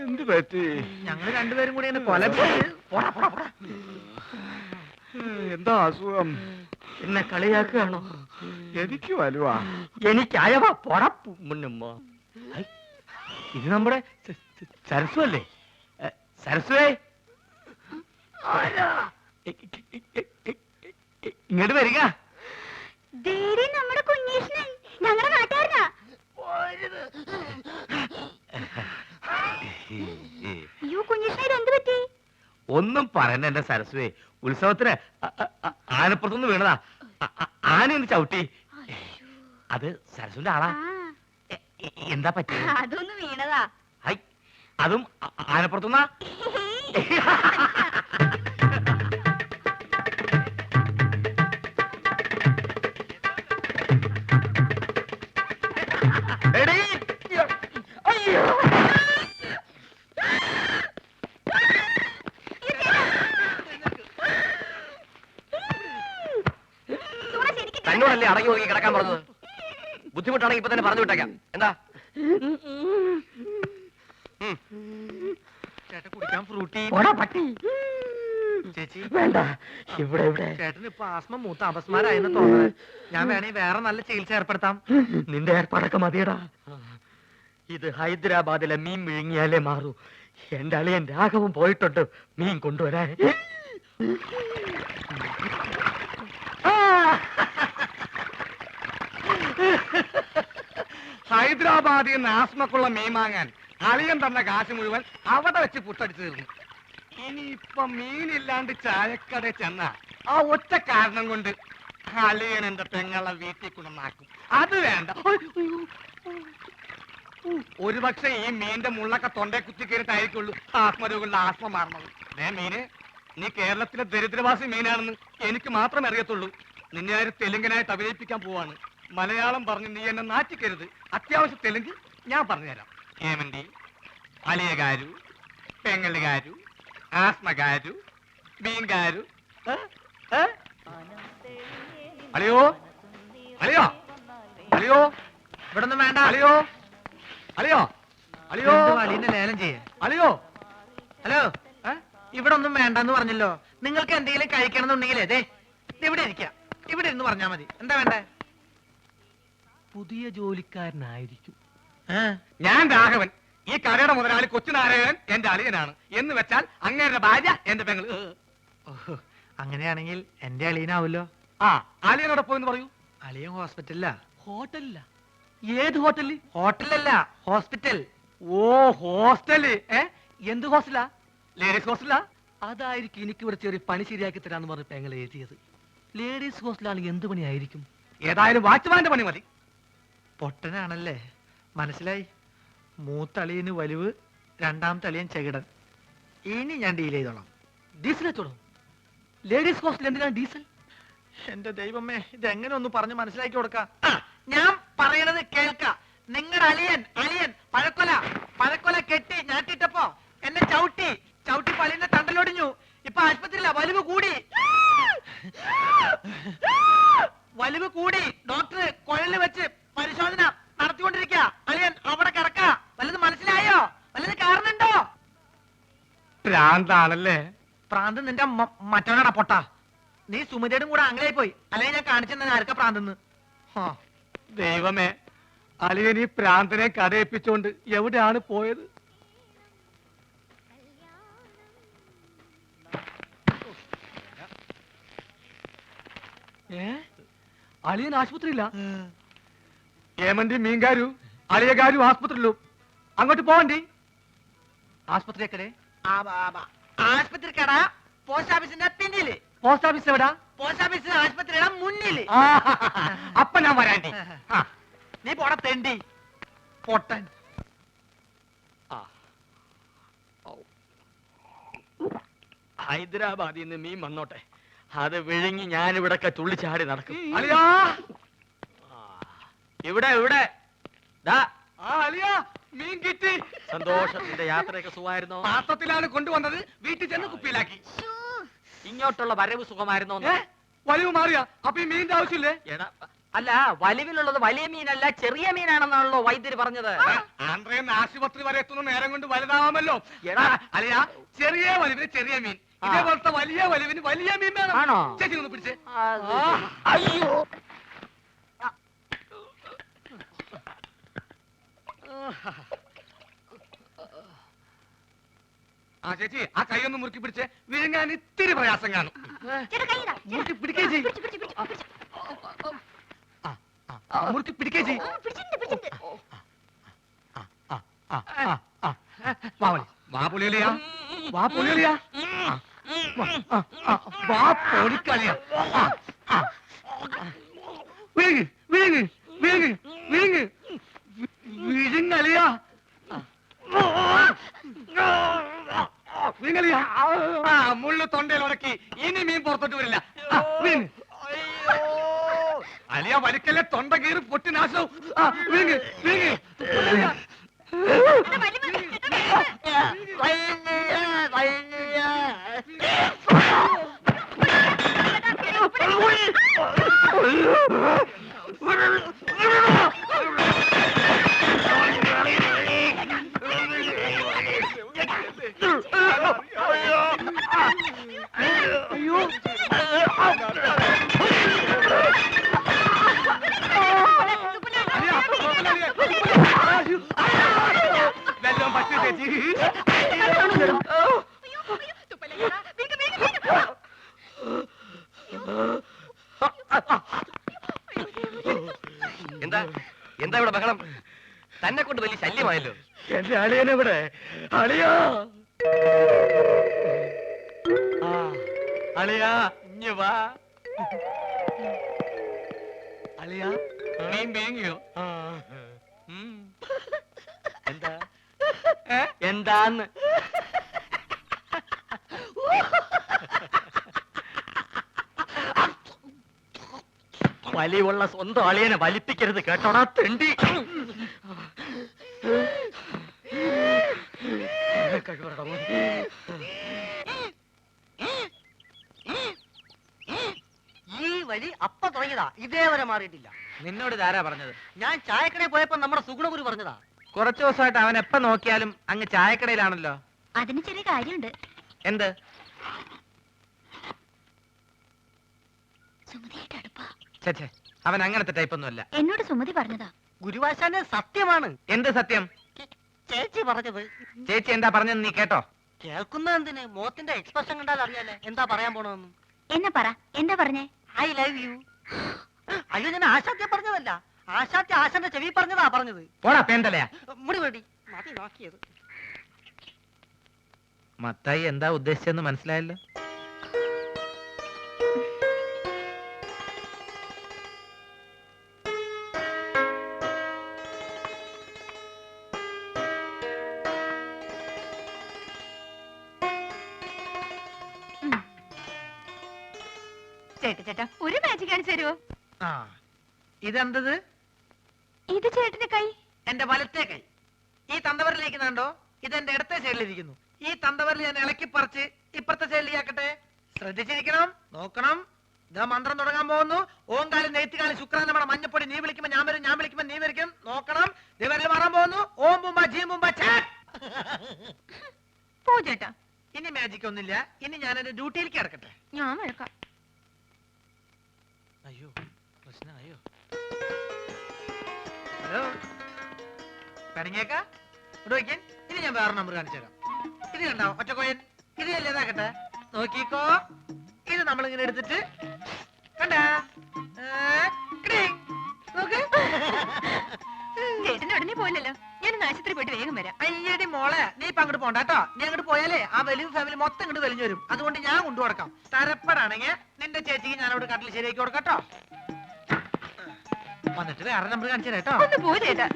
എന്ത് പറ്റി? ഞങ്ങൾ രണ്ടുപേരും കൂടി എന്നെ കൊല എന്താ അസുഖം? എന്നെ കളിയാക്കുകയാണോ? എനിക്ക് വലുവാ. എനിക്ക് അയവ പൊടപ്പു മുന്നുമ്മ. ഇത് നമ്മുടെ സരസ്വ അല്ലേ? സരസ്വേ ഇങ്ങോട്ട് വരിക. നമ്മുടെ കുഞ്ഞീഷ്ണൻ ഞങ്ങളുടെ നാട്ടുകാരനാ. അയ്യോ കുഞ്ഞീഷ്ണൻ എന്ത് പറ്റി? ഒന്നും പറയണ്ട എന്റെ സരസ്വേ. ഉത്സവത്തിന് ആനപ്പുറത്തുനിന്ന് വീണതാ. ആനയൊന്ന് ചവിട്ടി. അത് സരസ്വന്റെ ആളാ. എന്താ പറ്റി? അതൊന്ന് വീണതാ. ഹൈ, അതും ആനപ്പുറത്തുനിന്നാ? എടീ, അയ്യോ തന്നോടല്ലേ അടങ്ങി ഒതുങ്ങി കിടക്കാൻ പറഞ്ഞത്? ബുദ്ധിമുട്ടാണെങ്കിൽ ഇപ്പൊ തന്നെ പറഞ്ഞു വിട്ടേക്കാം. എന്താ ചേട്ടൻ കുടിക്കാൻ ഫ്രൂട്ടി. പട്ടി ചേച്ചി വേണ്ട. ഇവിടെ ഇവിടെ ചേട്ടന് ഇപ്പൊ ആസ്മ മൂത്ത അപസ്മാരായെന്ന് തോന്നുന്നത്. ഞാൻ വേണേ വേറെ നല്ല ചികിത്സ ഏർപ്പെടുത്താം. നിന്റെ ഏർപ്പാടൊക്കെ മതിയടാ. ഇത് ഹൈദരാബാദിലെ മീൻ വിഴുങ്ങിയാലേ മാറൂ. എന്റെ അളിയൻ രാഘവൻ പോയിട്ടുണ്ട് മീൻ കൊണ്ടുവരാൻ. ഹൈദരാബാദിൽ നിന്ന് ആസ്മക്കുള്ള മീൻ വാങ്ങാൻ അളിയൻ തന്ന കാശ് മുഴുവൻ അവിടെ വെച്ച് പുട്ടടിച്ചു തീർന്നു. ഇനിയിപ്പൊ മീനില്ലാണ്ട് ചായക്കട ചെന്ന ആ ഒറ്റ കാരണം കൊണ്ട് അളിയൻ എന്റെ പെങ്ങളെ വീട്ടിൽ കൊണ്ടുവന്നാക്കും. അത് വേണ്ട. ഒരുപക്ഷെ ഈ മീന്റെ മുള്ളൊക്കെ തൊണ്ടേ കുത്തി കയറിട്ടായിരിക്കുള്ളൂ ആത്മരോഗങ്ങളുടെ ആത്മ മാറണത്. മീന് നീ കേരളത്തിലെ ദരിദ്രവാസി മീനാണെന്ന് എനിക്ക് മാത്രമേ അറിയത്തുള്ളൂ. നിന്നെ ആര് തെലുങ്കനായിട്ട് അഭിനയിപ്പിക്കാൻ പോവാണ്. മലയാളം പറഞ്ഞ് നീ എന്നെ നാറ്റിക്കരുത്. അത്യാവശ്യം തെലുങ്ക് ഞാൻ പറഞ്ഞുതരാം. ഏമന്തി, അലിയകാരു, പെങ്ങലുകാരു, ആസ്മകാരു, മീൻകാരു. അളിയോ അളിയോ അളിയോ ഇവിടെ ഒന്നും വേണ്ട. അളിയോ അളിയോ അളിയോ അലീനെ ലേലം ചെയ്യേ. അളിയോ. ഹലോ, ഇവിടെ ഒന്നും വേണ്ടെന്ന് പറഞ്ഞല്ലോ. നിങ്ങൾക്ക് എന്തെങ്കിലും കഴിക്കണം അതെ ഇവിടെ ഇരിക്കാം. ഇവിടെ ഇരുന്ന് പറഞ്ഞാ മതി. എന്താ വേണ്ടേ? പുതിയ ജോലിക്കാരനായിരിക്കും. ഞാൻ രാഘവൻ. ഈ കടയുടെ മുതലാളി കൊച്ചുനാരായണൻ എന്റെ അളിയനാണ്. എന്ന് വെച്ചാൽ അങ്ങേരുടെ ഭാര്യ എന്റെ പെങ്ങള്. അങ്ങനെയാണെങ്കിൽ എന്റെ അളിയനാവല്ലോ. ആ അളിയനോടെ പോയെന്ന് പറയൂ. അളിയൻ ഹോസ്പിറ്റലിലാ. ഹോട്ടലില്ല. ഏത് ഹോട്ടലിൽ? ഹോട്ടലല്ല, ഹോസ്പിറ്റൽ. ഓ ഹോസ്റ്റല്. എന്ത് ഹോസ്റ്റലാ? ലേഡീസ് ഹോസ്റ്റലാ? അതായിരിക്കും എനിക്ക് ഇവിടെ ചെറിയ പണി ശരിയാക്കി തരാന്ന് പറഞ്ഞ് പെങ്ങളെ എഴുതിയത്. ലേഡീസ് ഹോസ്റ്റലാണെങ്കിൽ എന്ത് പണിയായിരിക്കും? ഏതായാലും വാച്ച്മാന്റെ പണി മതി. പൊട്ടനാണല്ലേ, മനസ്സിലായി. മൂത്തളിയന് വലിവ്, രണ്ടാമത്തെ അളിയൻ ചെകിടൻ. ഇനി ഞാൻ ഡീൽ ചെയ്തോളാം. ഡീസൽ വെച്ചോളൂ. ലേഡീസ് ഹോസ്റ്റൽ എന്തിനാണ് ഡീസൽ? എന്റെ ദൈവമേ, ഇതെങ്ങനെ ഒന്ന് പറഞ്ഞ് മനസ്സിലാക്കി കൊടുക്കാം. ഞാൻ പറയണത് കേൾക്ക. നിങ്ങളുടെ അളിയൻ പഴക്കൊല കെട്ടി ഞാട്ടിട്ടപ്പോ എന്നെ ചവിട്ടി പലിന്റെ തണ്ടലൊടിഞ്ഞു. ഇപ്പൊ ആശുപത്രിയില്ല, വലിവ് കൂടി. ഡോക്ടർ കുഴലിൽ വെച്ച് പരിശോധന നടത്തിക്കൊണ്ടിരിക്കുക. അളിയൻ അവിടെ കിടക്ക. വല്ലത് മനസ്സിലായോ? വല്ലത് കാരണുണ്ടോ? ഭ്രാന്താണല്ലേ? പ്രാന്ത് നിന്റെ മറ്റവനാടാ പൊട്ട. നീ സുമതിയുടെ കൂടെ ആംഗ്ലയായി പോയി. അല്ലെങ്കിൽ ഞാൻ കാണിച്ചെന്നെ ആർക്കാ പ്രാന്തെന്ന്. ദൈവമേ, അളിയൻ ഈ പ്രാന്തനെ കഥയിപ്പിച്ചോണ്ട് എവിടെയാണ് പോയത്? അളിയൻ ആശുപത്രിയില്ല. ഏമന്തി മീൻകാരു അളിയകാരു ആസ്പത്രിയിലും. അങ്ങോട്ട് പോവണ്ടി. ആശുപത്രിയൊക്കെ ആശുപത്രി കട പോസ്റ്റ് ഓഫീസിന്റെ പിന്നില്. പോസ്റ്റ് ഓഫീസ് എവിടാ? പോസ്റ്റ് ഓഫീസ് ആശുപത്രിയുടെ മുന്നില്. അപ്പൊ ഞാൻ വരാണ്ടി. നീ പോട തെണ്ടി പൊട്ടൻ. ഹൈദരാബാദിൽ നിന്ന് മീൻ വന്നോട്ടെ, അത് വിഴുങ്ങി ഞാനിവിടൊക്കെ തുള്ളിച്ചാടി നടക്കും. അളിയാ, ഇവിടെ ദാ അളിയാ, മീൻ കിട്ടി. സന്തോഷത്തിന്റെ യാത്രയൊക്കെ സുഖമായിരുന്നോ? പാത്രത്തിലാണ് കൊണ്ടുവന്നത്, വീട്ടിൽ ചെന്ന് കുപ്പിയിലാക്കി. ഇങ്ങോട്ടുള്ള വരവ് സുഖമായിരുന്നോ? വലിവ് മാറിയാ? അപ്പൊ ഈ മീനിന്റെ ആവശ്യമില്ലേ? എടാ, അല്ല, വലിവിലുള്ളത് വലിയ മീനല്ല ചെറിയ മീനാണെന്നാണല്ലോ വൈദ്യര് പറഞ്ഞത്. ആന്ധ്രയിൽ ആശുപത്രി വരെ എത്തുന്ന നേരം കൊണ്ട് വലുതാവാമല്ലോ. എടാ അളിയാ, ചെറിയ വലിവിന് ചെറിയ മീൻ, ഇതേപോലത്തെ വലിയ വലിവിന് വലിയ മീൻ വേണം. ആണോ? ചേച്ചി ഒന്ന് പിടിച്ചേ. അയ്യോ, ആ ചേച്ചി, ആ കൈ ഒന്ന് മുറുക്കി പിടിച്ചേ. വിഴുങ്ങാൻ ഇത്തിരി പ്രയാസം കാണും. മുറുക്കി പിടിക്കേ ചെയ്. മുറുക്കി പിടിക്കേ ചെയ്. വാ പൊളിയലിയാ, വാ പൊളിയലിയാ, വാ പൊളിക്കളിയാ. വിഴുങ്ങ് വിഴുങ്ങ് വിഴുങ്ങ് വിഴുങ്ങ് വിഴുങ്ങലിയാ, വിഴുങ്ങലിയാ. മുള്ളു തൊണ്ടയിൽ ഉടക്കി. ഇനി മീൻ പുറത്തോട്ട് വരില്ല. വിഴുങ്ങ്. അലിയ വലിക്കല്ലേ, തൊണ്ട കീറി പൊട്ടി നാശവും. വിഴുങ്ങ് വിഴുങ്ങ്. വെള്ളം പറ്റി ചേച്ചി. എന്താ ഇവിടെ ബഹളം? തന്നെ കൊണ്ട് വലിയ ശല്യമായല്ലോ. എന്റെ അളിയനെവിടെ? അളിയാ, അളിയാ, ഇഞ്ഞ് വാ. അളിയാ, മീൻ വീങ്ങിയോ? എന്താ എന്താന്ന്? വലിവുള്ള സ്വന്തം അളിയനെ വലിപ്പിക്കരുത് കേട്ടോടാ തെണ്ടി. ഈ വഴി അപ്പ തുടങ്ങിയതാ, ഇതേവരെ മാറിയിട്ടില്ല. നിന്നോട് ഇതാരാ പറഞ്ഞത്? ഞാൻ ചായക്കടയിൽ പോയപ്പോ നമ്മുടെ സുഗുണഗുരു പറഞ്ഞതാ. കുറച്ചു ദിവസമായിട്ട് അവൻ എപ്പ നോക്കിയാലും അങ്ങ് ചായക്കടയിലാണല്ലോ. അതിന് ചെറിയ കാര്യമുണ്ട്. എന്ത്? സുമതിയായിട്ട് അടുപ്പാ. ചേച്ചേ, അവൻ അങ്ങനത്തെ ടൈപ്പൊന്നും അല്ല. എന്നോട് സുമതി പറഞ്ഞതാ. ഗുരുവാശാന്റെ സത്യമാണ്. എന്ത് സത്യം? ചേച്ചി പറഞ്ഞത്. ചേച്ചി എന്താ പറഞ്ഞെന്ന് നീ കേട്ടോ? കേൾക്കുന്ന എന്തിന്? മോത്തിന്റെ എക്സ്പ്രഷൻ കണ്ടാൽ അറിയാലേ എന്താ പറയാൻ പോണെന്ന്. എന്നെ പറ, എന്താ പറഞ്ഞേ? I love you. അയ്യോ, ഞാൻ ആശാത്യ പറഞ്ഞതല്ല. ആശാത്യ ആശാന്റെ ചെവി പറഞ്ഞതാ പറഞ്ഞത്. പോടാ പേന്തലയാ. മുടി വേണ്ടി മതി നോക്കിയത്. മത്തായി എന്താ ഉദ്ദേശിച്ചെന്ന് മനസ്സിലായല്ലോ. ചേട്ടാ ഒരു മാജിക് കാണിച്ചു തരുമോ? ആ ഇതെന്തത്? ഇത് ചേട്ടന്റെ കൈ. എന്റെ വലത്തെ കൈ. ഈ തന്തവരിലേക്ക് കണ്ടോ? ഇതെന്റെ ഇടത്തെ സൈഡിലിരിക്കുന്നു. ഈ തന്തവരിൽ ഞാൻ ഇളക്കി പറിച്ച് ഇപ്പുറത്തെ സൈഡിലേക്കാക്കട്ടെ. ശ്രദ്ധിച്ചിരിക്കണം, നോക്കണം. ഇതാ മന്ത്രം തുടങ്ങാൻ പോകുന്നു. ഓങ്കാലം നെയ്ത്തുകാലം ശുക്രാൻ നമ്മുടെ മഞ്ഞപ്പൊടി. നീ വിളിക്കുമ്പോ ഞാൻ വരും, ഞാൻ വിളിക്കുമ്പോ നീ വരിക്കും. നോക്കണം. ദിവരിൽ മാറാൻ പോകുന്നു. ഓം ബുംബ ജീ ബുംബ പോ ചേട്ടാ. ഇനി മാജിക് ഒന്നുമില്ല. ഇനി ഞാൻ എന്റെ ഡ്യൂട്ടിയിലേക്ക് കിടക്കട്ടെ. ഞാൻ വഴക്കാം. അയ്യോ പ്രശ്നമായോ? ഹലോ പണിങ്ങേക്ക ഇവിടെ വയ്ക്കാൻ. ഇനി ഞാൻ വേറെ നമ്പർ കാണിച്ചു തരാം. ഇത് കണ്ടാവും ഒറ്റക്കോയൻ. ഇത് അല്ലേതാക്കട്ടെ, നോക്കിക്കോ. ഇത് നമ്മളിങ്ങനെ എടുത്തിട്ട് കണ്ടാ നോക്ക്. ചേട്ടന് ഉടനെ പോയില്ലല്ലോ. ഞാൻ ആശുപത്രി പോയിട്ട് വേഗം വരാം. അയ്യടി മോളെ, നീ ഇപ്പൊ അങ്ങോട്ട് പോണ്ട കേട്ടോ. നീ അങ്ങോട്ട് പോയാലേ ആ വലിയ ഫാമിലി മൊത്തം ഇങ്ങോട്ട് വലിഞ്ഞു വരും. അതുകൊണ്ട് ഞാൻ കൊണ്ടു കൊടുക്കാം. തരപ്പെടാണെങ്കിൽ നിന്റെ ചേച്ചിക്ക് ഞാൻ അവിടെ കട്ടിൽ ശരിയാക്കി കൊടുക്കട്ടോ. വന്നിട്ട് വേറെ നമ്പർ കാണിച്ചു തരാം കേട്ടോ. ഒന്ന് പോ ചേട്ടാ.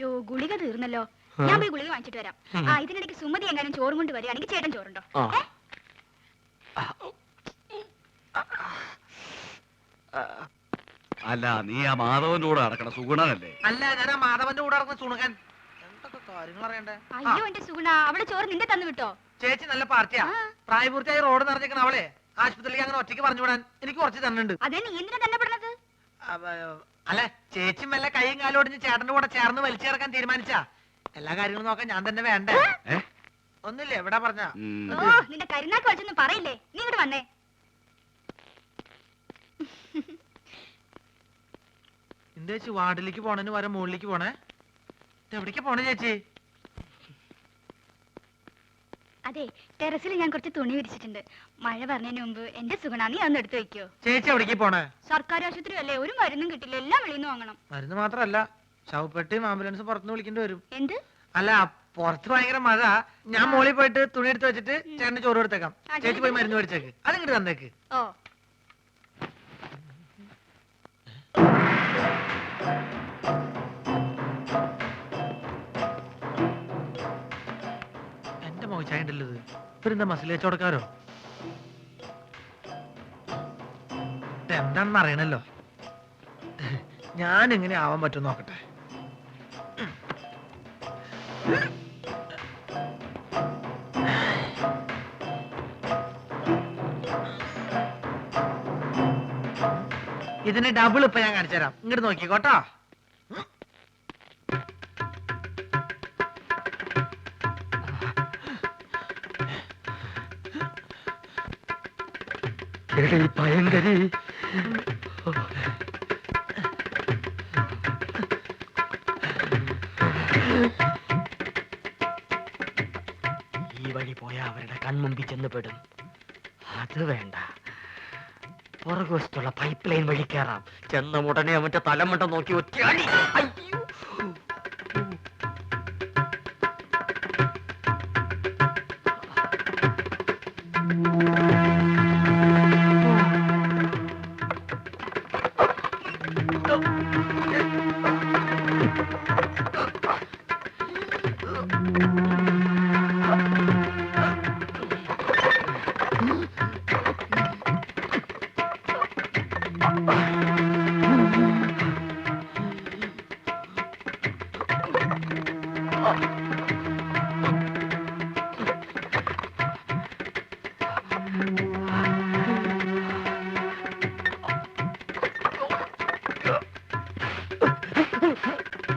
യോ ഗുളിക തീർന്നല്ലോ. ഞാൻ പോയി ഗുളിക വാങ്ങിച്ചിട്ട് വരാം. ആ ഇതിനിടയ്ക്ക് സുമതി എങ്ങാനും ചോറും കൊണ്ട് വരികയാണെങ്കിൽ ചേട്ടൻ ചോറുണ്ടോ? അല്ല, നീ ആ മാധവന്റെ കൂടെ നടക്കണ സുഗുണനല്ലേ? അല്ല, ഞാൻ ആ മാധവന്റെ കൂടെ നടക്കുന്ന സുണുകൻ. എന്തൊക്കെ കാര്യങ്ങൾ അറിയണ്ടേ? അയ്യോ എന്റെ സുഗുണ, അവള് ചോറ് നിന്റെ തന്നു വിട്ടോ? ചേച്ചി നല്ല പാർട്ടിയാ. പ്രായപൂർത്തിയായി റോഡ് നിറഞ്ഞേക്കണ അവളെ ആശുപത്രിയിലേക്ക് അങ്ങനെ ഒറ്റയ്ക്ക് പറഞ്ഞു വിടാൻ എനിക്ക് കുറച്ച് തന്നുണ്ട്. അതെ, നീ എന്തിനാ തന്നെ പെടുന്നത്? അല്ലെ, ചേച്ചി മെല്ലെ കൈയും കാലും ഒടിഞ്ഞ് ചേട്ടന്റെ കൂടെ ചേർന്ന് വലിച്ചിറക്കാൻ തീരുമാനിച്ചാ എല്ലാ കാര്യങ്ങളും നോക്കാൻ ഞാൻ തന്നെ വേണ്ടേ? ഒന്നുമില്ല, എവിടാ പറഞ്ഞ ഓ നിന്റെ കരുനാക്ക് വലിച്ചൊന്നും പറയില്ലേ. നീ ഇങ്ങോട്ട് വന്നേ. എന്താ ചേച്ചി വാർഡിലേക്ക് പോണേന് വരെ മുകളിലേക്ക് പോണേ? എവിടേക്ക് പോണേ ചേച്ചി? അതെ, ടെറസിൽ ഞാൻ കുറച്ച് തുണി വിരിച്ചിട്ടുണ്ട്. മഴ പറഞ്ഞതിന് മുമ്പ് എന്റെ സുഗുണ നീ അതൊന്ന് എടുത്തു വെക്കോ. ചേച്ചി എവിടേക്ക് പോണേ? സർക്കാർ ആശുപത്രി അല്ലേ, ഒരു മരുന്നും കിട്ടില്ല. എല്ലാം വെളിയിൽ നിന്ന് വാങ്ങണം. മരുന്ന് മാത്രല്ല, ശവപ്പെട്ടിയും ആംബുലൻസ് പുറത്തുനിന്ന് വിളിക്കേണ്ടി വരും. എന്ത്? അല്ല, പുറത്ത് ഭയങ്കര മഴ. ഞാൻ മോളിൽ പോയിട്ട് തുണി എടുത്ത് വെച്ചിട്ട് ചേട്ടന് ചോറ് കൊടുത്തേക്കാം. ചേച്ചി പോയി മരുന്ന് മേടിച്ചേക്ക്. അതിങ്ങോട്ട് തന്നേക്ക്. ഓ എന്റെ മോശായിട്ടല്ലത്. ഇവരെന്താ മസിൽ കച്ചവടക്കാരോ? എന്താണെന്ന് അറിയണല്ലോ. ഞാൻ എങ്ങനെ ആവാൻ പറ്റും നോക്കട്ടെ. ഇതിന് ഡബിൾ ഇപ്പൊ ഞാൻ കാണിച്ചു തരാം. ഇങ്ങോട്ട് നോക്കിക്കോട്ടോ. ഭയങ്കരി ഈ വഴി പോയാ അവരുടെ കൺമുമ്പിൽ ചെന്ന് പെടും. അത് വേണ്ട, പുറകുവശത്തുള്ള പൈപ്പ് ലൈൻ വഴി കയറാം. ചെന്ന ഉടനെ അവന്റെ തലമുണ്ട നോക്കി ഒറ്റയാടി. അയ്യോ,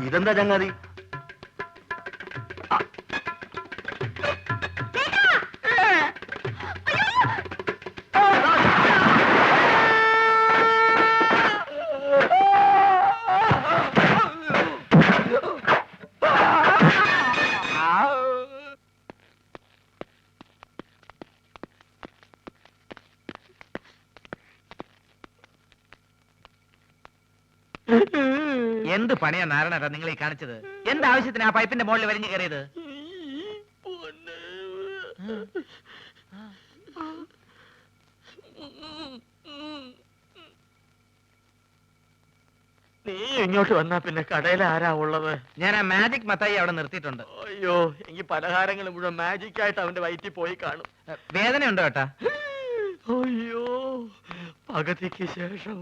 ഇതെന്താ ചങ്ങാതി? എന്ത് പണിയാ നാരായണ നിങ്ങൾ ഈ കാണിച്ചത്? എന്താവശ്യത്തിന് ആ പൈപ്പിന്റെ മുകളിൽ വലിഞ്ഞു കയറിയത്? നീ ഇങ്ങോട്ട് വന്നാ പിന്നെ കടയിൽ ആരാ ഉള്ളത്? ഞാൻ ആ മാജിക് മത്തായി അവിടെ നിർത്തിയിട്ടുണ്ട്. അയ്യോ, എനിക്ക് പലഹാരങ്ങൾ മുഴുവൻ മാജിക് ആയിട്ട് അവന്റെ വയറ്റിൽ പോയി കാണും. വേദനയുണ്ടോ ഏട്ടാ? അയ്യോ, പകുതിക്ക് ശേഷം.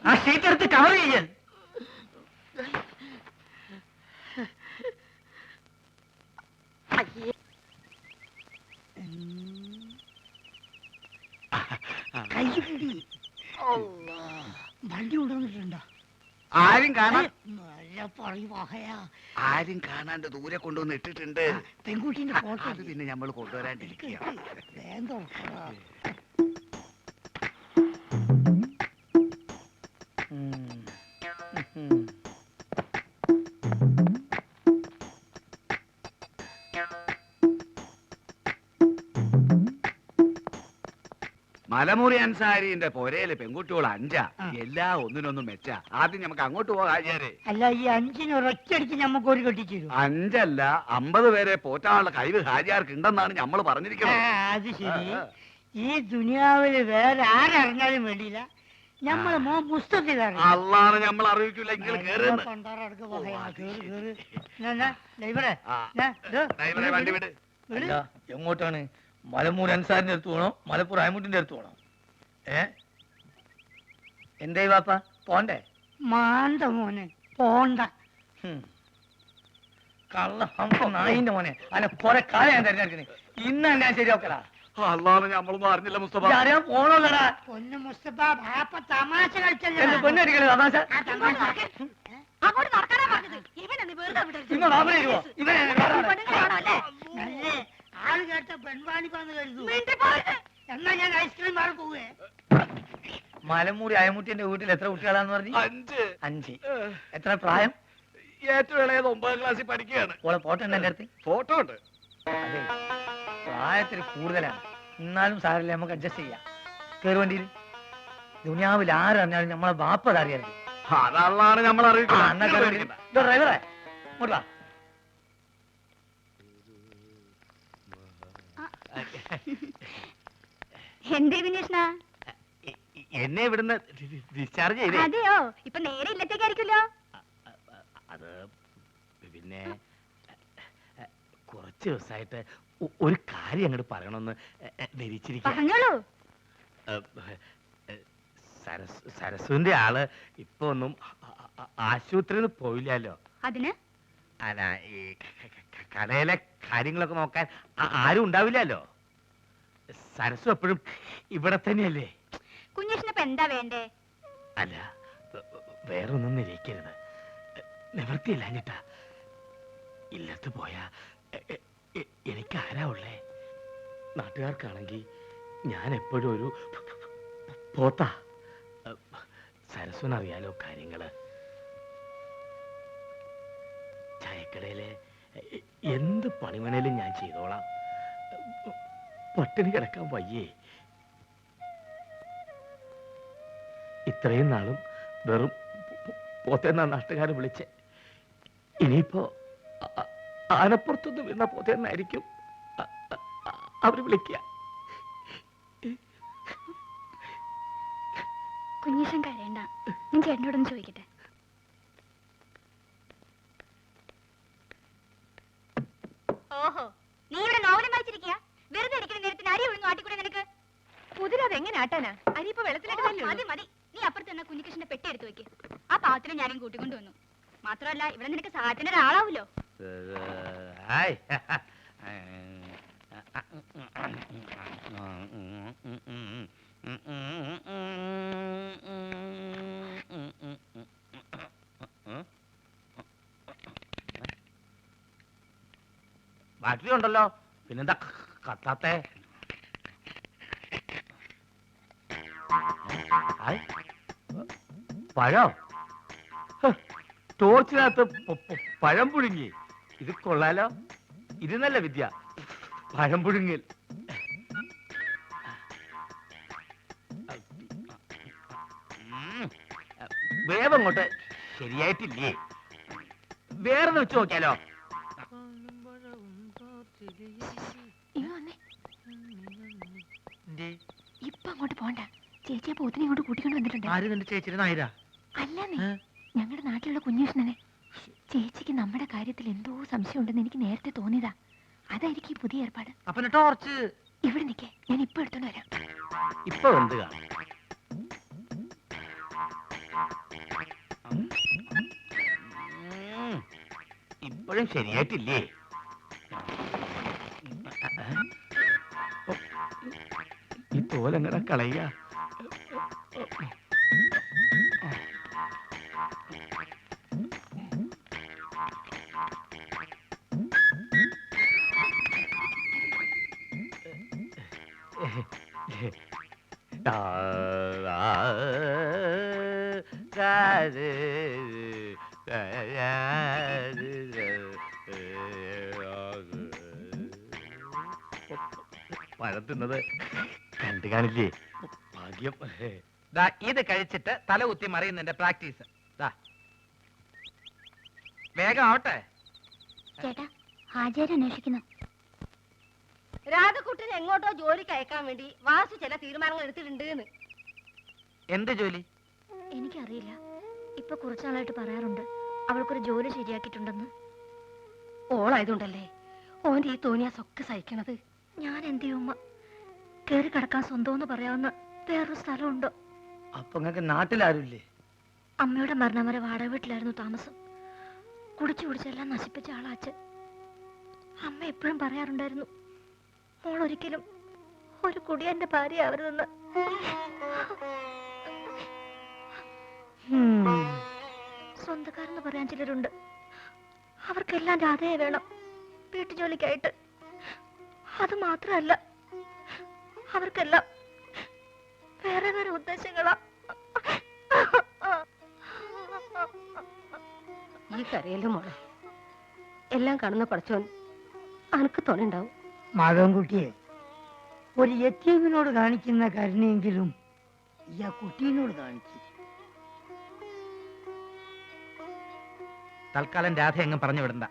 ആ ഷീറ്റ് എടുത്ത് കവർ ചെയ്യാൻ. വണ്ടി കൊണ്ടുവന്നിട്ടുണ്ടോ? ആരും കാണാൻ നല്ല പറയും വഹയാ. ആരും കാണാണ്ട് ദൂരെ കൊണ്ടുവന്ന് ഇട്ടിട്ടുണ്ട്. പെൺകുട്ടീന്റെ ഫോട്ടോ അത് പിന്നെ നമ്മൾ കൊണ്ടുവരാണ്ടിരിക്കുക. വേഗം തുറക്കടാ. മലമുറി അൻസാരിന്റെ പൊരയില് പെൺകുട്ടികൾ 5 എല്ലാ ഒന്നിനൊന്നും മെച്ച. ആദ്യം നമുക്ക് അങ്ങോട്ട് പോകാം ആചാരെ. അല്ല, ഈ 5 ഒരൊറ്റടിക്ക് ഞമ്മക്ക് ഒരു കെട്ടിച്ചു തരും. 5 അല്ല 50 പേരെ പോറ്റാനുള്ള കഴിവ് ഹാജിയാർക്ക് ഉണ്ടെന്നാണ് നമ്മൾ പറഞ്ഞിരിക്കുന്നത്. അത് ശരി. ഈ ദുനിയാവില് വേറെ ആരറിഞ്ഞാലും വേണ്ടിയില്ല, ഞമ്മളെ മോ പുസ്തകത്തിലാണ്. അള്ളാണ് നമ്മൾ അറിയിക്കില്ല. ഇങ്ങൾ കേറുന്നു. വണ്ടി വിട്. എങ്ങോട്ടാണ്? മലമൂർ അൻസാരിന്റെ അടുത്ത് പോണോ മലപ്പുറം അയമുട്ടിന്റെ അടുത്ത് പോണോ? എന്തേ വാപ്പ പോണ്ടേ? മാണ്ട മോനെ പോണ്ട. കള്ള നായിന്റെ മോനെ അല്ല കൊറേ കാലം ഞാൻ തെരഞ്ഞെടുക്കണേ. ഇന്ന് ഞാൻ ശരിയാക്കടാ. അള്ളാണ് നമ്മളൊന്നും അറിഞ്ഞില്ല മുസ്തഫ. പോണോല്ലടാ. പൊന്നു മുസ്തഫ, ബാപ്പ തമാശ കളിച്ചല്ലോ. എന്റെ പൊന്നടിക്കണേ തമാശ. അങ്ങോട്ട് നടക്കാനാ പറഞ്ഞത്. ഇവനെന്ന് വെറുതെ വിടരുത്. ഇങ്ങോട്ട് അവനെ ഇരുവോ? ഇവനെ പെണ്ണുങ്ങളാണോ അല്ലേ? നല്ലേ ആള് കേട്ട പെൺവാണിപ്പാന്ന് കരുതു. മിണ്ടി പോരുത്. എന്നാ ഞാൻ ഐസ്ക്രീം വാങ്ങാൻ പോവേ. മലമൂരി അയമുട്ടിന്റെ വീട്ടിൽ എത്ര കുട്ടികളാന്ന് പറഞ്ഞു? 5. 5. എത്ര പ്രായം? ഏറ്റവും ഇളയത് 9ാം ക്ലാസ്സിൽ പഠിക്കുകയാണ്. ഓളെ ഫോട്ടോ ഉണ്ട് എന്റെ അടുത്ത്. ഫോട്ടോ ഉണ്ട്. അതെ, പ്രായത്തിൽ കൂടുതലാണ്. എന്നാലും സാരല്ലേ, നമുക്ക് അഡ്ജസ്റ്റ് ചെയ്യാം. കയറി വണ്ടിയിൽ. ദുനിയാവിൽ ആരറിഞ്ഞാലും നമ്മളെ ബാപ്പത് അറിയരുത്. അതള്ളാണ് നമ്മൾ അറിയിക്കുന്നത്. ഡ്രൈവറെ ഇങ്ങോട്ട് വാ. എന്തേ വിനീഷ്ണ? എന്നെ ഇവിടുന്ന് ഡിസ്ചാർജ് ചെയ്തേ. അതെയോ? ഇപ്പൊ നേരെ ഇല്ലത്തേക്കായിരിക്കുമല്ലോ. അത് പിന്നെ കുറച്ച് ദിവസമായിട്ട് ഒരു കാര്യം അങ്ങോട്ട് പറയണമെന്ന് ധരിച്ചിരിക്കുക. പറഞ്ഞോളൂ. സരസുവിന്റെ ആള് ഇപ്പൊ ഒന്നും ആശുപത്രിയിൽ നിന്ന് പോയില്ലല്ലോ. അതിന് അല്ല, ഈ കടയിലെ കാര്യങ്ങളൊക്കെ നോക്കാൻ ആരും ഉണ്ടാവില്ലല്ലോ. സരസു എപ്പോഴും ഇവിടെ തന്നെയല്ലേ. കുഞ്ഞേഷിനിപ്പോ എന്താ വേണ്ടേ? അല്ല, വേറൊന്നും നിരീക്കരുത്. നിവൃത്തിയില്ലാഞ്ഞിട്ടാ. ഇല്ലത്ത് പോയാ എനിക്ക് ആരാ ഉള്ളേ? നാട്ടുകാർക്കാണെങ്കിൽ ഞാൻ എപ്പോഴും ഒരു പോത്താ. സരസ്വനറിയാലോ കാര്യങ്ങള്. ചായക്കടയിലെ എന്ത് പണിമണേലും ഞാൻ ചെയ്തോളാം. പട്ടിണി കിടക്കാൻ വയ്യേ. ഇത്രയും നാളും വെറും പോത്തേന്നാ നാട്ടുകാർ വിളിച്ചേ. ഇനിയിപ്പോ ആനപ്പുറത്തുനിന്ന് വീണ പോത്തേന്നായിരിക്കും അവര് വിളിക്കുക. കുഞ്ഞീഷൻ കരയണ്ട. ഞാൻ ചേട്ടനോടൊന്ന് ചോദിക്കട്ടെ. ഓഹോ, നീ ഇവിടെ നോവലും വായിച്ചിരിക്കുക? വെറുതെ ഇരിക്കുന്ന നേരത്തിന് അരി ഒഴിഞ്ഞു ആട്ടിക്കൂടെ നിനക്ക്? കുതിരത് എങ്ങനെ ആട്ടാനാ? അരി ഇപ്പൊ വെള്ളത്തിലിട്ട് മതി മതി. നീ അപ്പുറത്ത് തന്നെ കുഞ്ഞികൃഷ്ണന്റെ പെട്ടി എടുത്തു വെക്ക്. ആ പാവത്തിന് ഞാനും കൂട്ടിക്കൊണ്ടു വന്നു. മാത്രമല്ല ഇവിടെ നിനക്ക് സഹായത്തിന് ഒരാളാവൂലോ. ബാറ്ററി ഉണ്ടല്ലോ, പിന്നെന്താ കത്താത്തെ? പഴം ടോർച്ചിനകത്ത് പഴം പുഴുങ്ങി. ഇത് കൊള്ളാലോ. ഇത് നല്ല വിദ്യ, പഴം പുഴുങ്ങൽ. വേവങ്ങോട്ട് ശരിയായിട്ടില്ലേ? വേറെ വെച്ച് നോക്കിയാലോ? ഇപ്പൊ അങ്ങോട്ട് പോണ്ട. ചേച്ചിയെ പോത്തിനെ ഇങ്ങോട്ട് കൂട്ടിക്കൊണ്ട് വന്നിട്ടുണ്ട്. ആര് നിന്റെ ചേച്ചിയുടെ നായരാ? അല്ലെന്നേ, ഞങ്ങളുടെ നാട്ടിലുള്ള കുഞ്ഞുഷ്ണനെ. ചേച്ചിക്ക് നമ്മുടെ കാര്യത്തിൽ എന്തോ സംശയം ഉണ്ടെന്ന് എനിക്ക് നേരത്തെ തോന്നിയതാ. അതായിരിക്കും ഈ പുതിയ ഏർപ്പാട്. അപ്പൊ ടോർച്ച് ഇവിടെ നിൽക്കേ, ഞാൻ ഇപ്പൊ എടുത്തോണ്ട് വരാം. ഇപ്പൊ എന്ത് കാണും? ഇപ്പോഴും ശരിയായിട്ടില്ലേ? ഈ തോലെങ്ങനെ കളയ? പഴം തിന്നത് കണ്ടു കാണില്ലേ? ഭാഗ്യം. ഇത് കഴിച്ചിട്ട് തല കുത്തി മറിയുന്നതിന്റെ പ്രാക്ടീസ്. വേഗം ആവട്ടെ. ചേട്ടാ, ഹാജര് അന്വേഷിക്കുന്നു. രാധക്കുട്ടിനെ എങ്ങോട്ടോ ജോലിക്ക് അയക്കാൻ വേണ്ടി വാസു ചില തീരുമാനങ്ങൾ എടുത്തിട്ടുണ്ട്. എന്ത് ജോലി? എനിക്കറിയില്ല. ഇപ്പൊ കുറച്ചാളായിട്ട് പറയാറുണ്ട് അവൾക്കൊരു ജോലി ശരിയാക്കിയിട്ടുണ്ടെന്ന്. ഓളായതുകൊണ്ടല്ലേ ഓന്റെ ഈ തോന്നിയാസൊക്കെ സഹിക്കണത്. ഞാൻ എന്ത് ചെയ്യുമ്മ? കേറി കിടക്കാൻ സ്വന്തമെന്ന് പറയാവുന്ന വേറൊരു സ്ഥലമുണ്ടോ? അപ്പൊ നിങ്ങൾക്ക് നാട്ടിലാരുമില്ലേ? അമ്മയുടെ മരണം വരെ വാടക വീട്ടിലായിരുന്നു താമസം. കുടിച്ചു കുടിച്ചെല്ലാം നശിപ്പിച്ച ആളാ അച്ഛൻ. അമ്മ എപ്പോഴും പറയാറുണ്ടായിരുന്നു, മോൾ ഒരിക്കലും ഒരു കുടിയന്റെ ഭാര്യ ആവരുതെന്ന്. സ്വന്തക്കാരെന്ന് പറയാൻ ചിലരുണ്ട്. അവർക്കെല്ലാം രാധയെ വേണം വീട്ടു ജോലിക്കായിട്ട്. അത് മാത്രമല്ല, അവർക്കെല്ലാം വേറെ വേറെ ഉദ്ദേശങ്ങളാ. ഈ കരയല്ലേ മോളെ, എല്ലാം കാണുന്ന പഠിച്ചോൻ അനക്ക് തുണയുണ്ടാവും. മകൻകുട്ടിയെ ഒരു യത്തീമിനോട് കാണിക്കുന്ന കരുണയെങ്കിലും ഈ ആ കുട്ടീനോട് കാണിച്ചു. തൽക്കാലം രാധ എങ്ങും പറഞ്ഞു വിടണ്ട.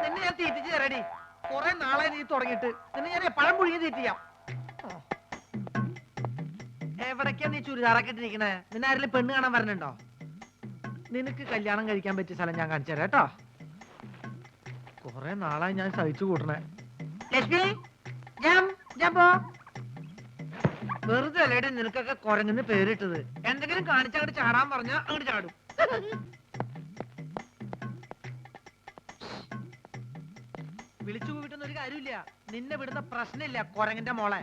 നിന്നെ ഞാൻ തീറ്റിച്ച് തരടി. കുറെ നാളെ നീ തുടങ്ങിയിട്ട് നിന്നെ ഞാൻ പഴം പുഴുങ്ങി തീറ്റിയാം. എവിടേക്കാ നീ ചുരിദാറൊക്കെ ഇട്ടിരിക്കണേ? നിന്നെ ആരെങ്കിലും പെണ്ണ് കാണാൻ വരണുണ്ടോ? നിനക്ക് കല്യാണം കഴിക്കാൻ പറ്റിയ സ്ഥലം ഞാൻ കാണിച്ചു തരാം കേട്ടോ. കുറെ നാളായി ഞാൻ സഹിച്ചു കൂട്ടണേ. ലക്ഷ്മി, വെറുതെ അല്ലേടി നിനക്കൊക്കെ കുരങ്ങുന്ന പേരിട്ടത്. എന്തെങ്കിലും കാണിച്ചങ്ങോട്ട് ചാടാൻ പറഞ്ഞാ അങ്ങോട്ട് ചാടും. വിളിച്ചു കൂട്ടുന്ന ഒരു കാര്യമില്ല. നിന്നെ വിടുന്ന പ്രശ്നമില്ല കുരങ്ങിന്റെ മോളെ.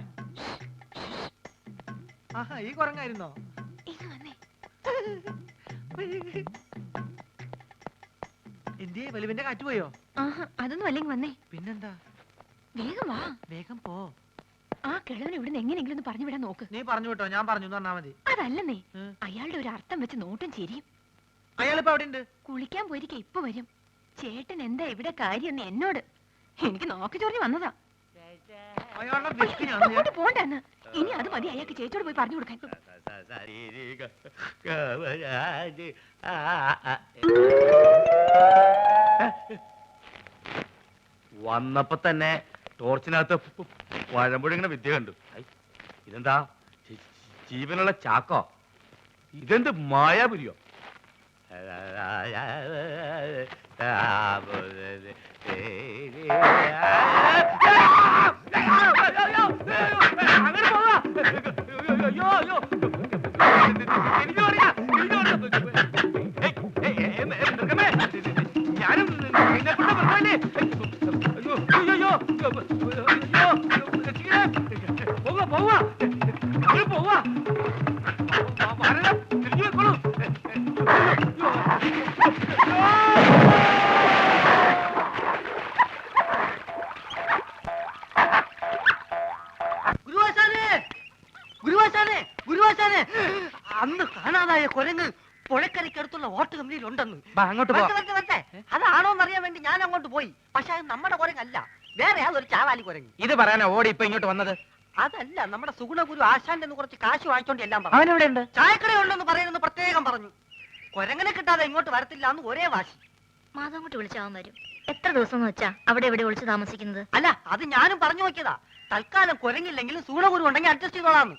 ആഹാ, ഈ കുരങ്ങായിരുന്നോ? എന്തിയെ വലുവിന്റെ കാറ്റ് പോയോ? അതൊന്നും അല്ലെങ്കിൽ വന്നേ. പിന്നെന്താ? വേഗം വാ. വേഗം പോ. ആ കിഴവനെ ഇവിടുന്ന് എങ്ങനെയെങ്കിലും ഒന്ന് പറഞ്ഞു വിടാൻ നോക്ക്. നീ പറഞ്ഞു കേട്ടോ, ഞാൻ പറഞ്ഞു പറഞ്ഞാ മതി. അതല്ലെന്നേ, അയാളുടെ ഒരു അർത്ഥം വെച്ച് നോട്ടും ചിരിയും. അയാളിപ്പോ അവിടെ ഉണ്ട്. കുളിക്കാൻ പോയിരിക്കെ ഇപ്പൊ വരും. ചേട്ടൻ എന്താ ഇവിടെ കാര്യം എന്നോട് എനിക്ക് നോക്കി ചൊറിഞ്ഞു വന്നതാ. അയാളുടെ വിഷ്കിനാണ് പോണ്ടെന്ന്. ഇനി അത് മതി അയാൾക്ക് ചേച്ചിയോട് പോയി പറഞ്ഞു കൊടുക്കാൻ. വന്നപ്പോ തന്നെ ടോർച്ചിനകത്ത് പഴമ്പുഴങ്ങനെ വിദ്യ കണ്ടു. ഇതെന്താ ജീവനുള്ള ചാക്കോ? ഇതെന്ത് മായാപുരിയോ? ഞാനും നിന്നെ കൊണ്ട് പറഞ്ഞല്ലേ. പോവാ പോവാ പോവാ തിരിഞ്ഞു വെക്കോളൂ. കുരങ്ങ് പുഴക്കരയ്ക്കടുത്തുള്ള ഓട്ട് കമ്പനിയിലുണ്ടെന്ന്. അങ്ങോട്ട് പോ. അതാണോന്ന് അറിയാൻ വേണ്ടി ഞാൻ അങ്ങോട്ട് പോയി. പക്ഷെ അത് നമ്മുടെ കുരങ്ങല്ല, വേറെ അതൊരു ചാവാലി കുരങ്ങ്. ഇത് പറയാനാ ഓടി ഇപ്പൊ ഇങ്ങോട്ട് വന്നത്? അതല്ല, നമ്മുടെ സുഗുണഗുരു ആശാന്റെ കുറച്ച് കാശ് വാങ്ങിച്ചോണ്ട് എല്ലാം പറഞ്ഞു. അവനെവിടെ ഉണ്ട്? ചായക്കടയുണ്ടെന്ന് പറയുന്നത് പ്രത്യേകം പറഞ്ഞു. കുരങ്ങനെ കിട്ടാതെ ഇങ്ങോട്ട് വരത്തില്ല എന്ന് ഒരേ വാശി. മാധവൻകുട്ടി വിളിച്ചാവാൻ വരും. എത്ര ദിവസം വെച്ചാ അവിടെ എവിടെ വിളിച്ച് താമസിക്കുന്നത്? അല്ല, അത് ഞാനും പറഞ്ഞു നോക്കിയതാ. തൽക്കാലം കുരങ്ങില്ലെങ്കിലും സുഗുണഗുരു ഉണ്ടെങ്കിൽ അഡ്ജസ്റ്റ് ചെയ്തോളാന്ന്.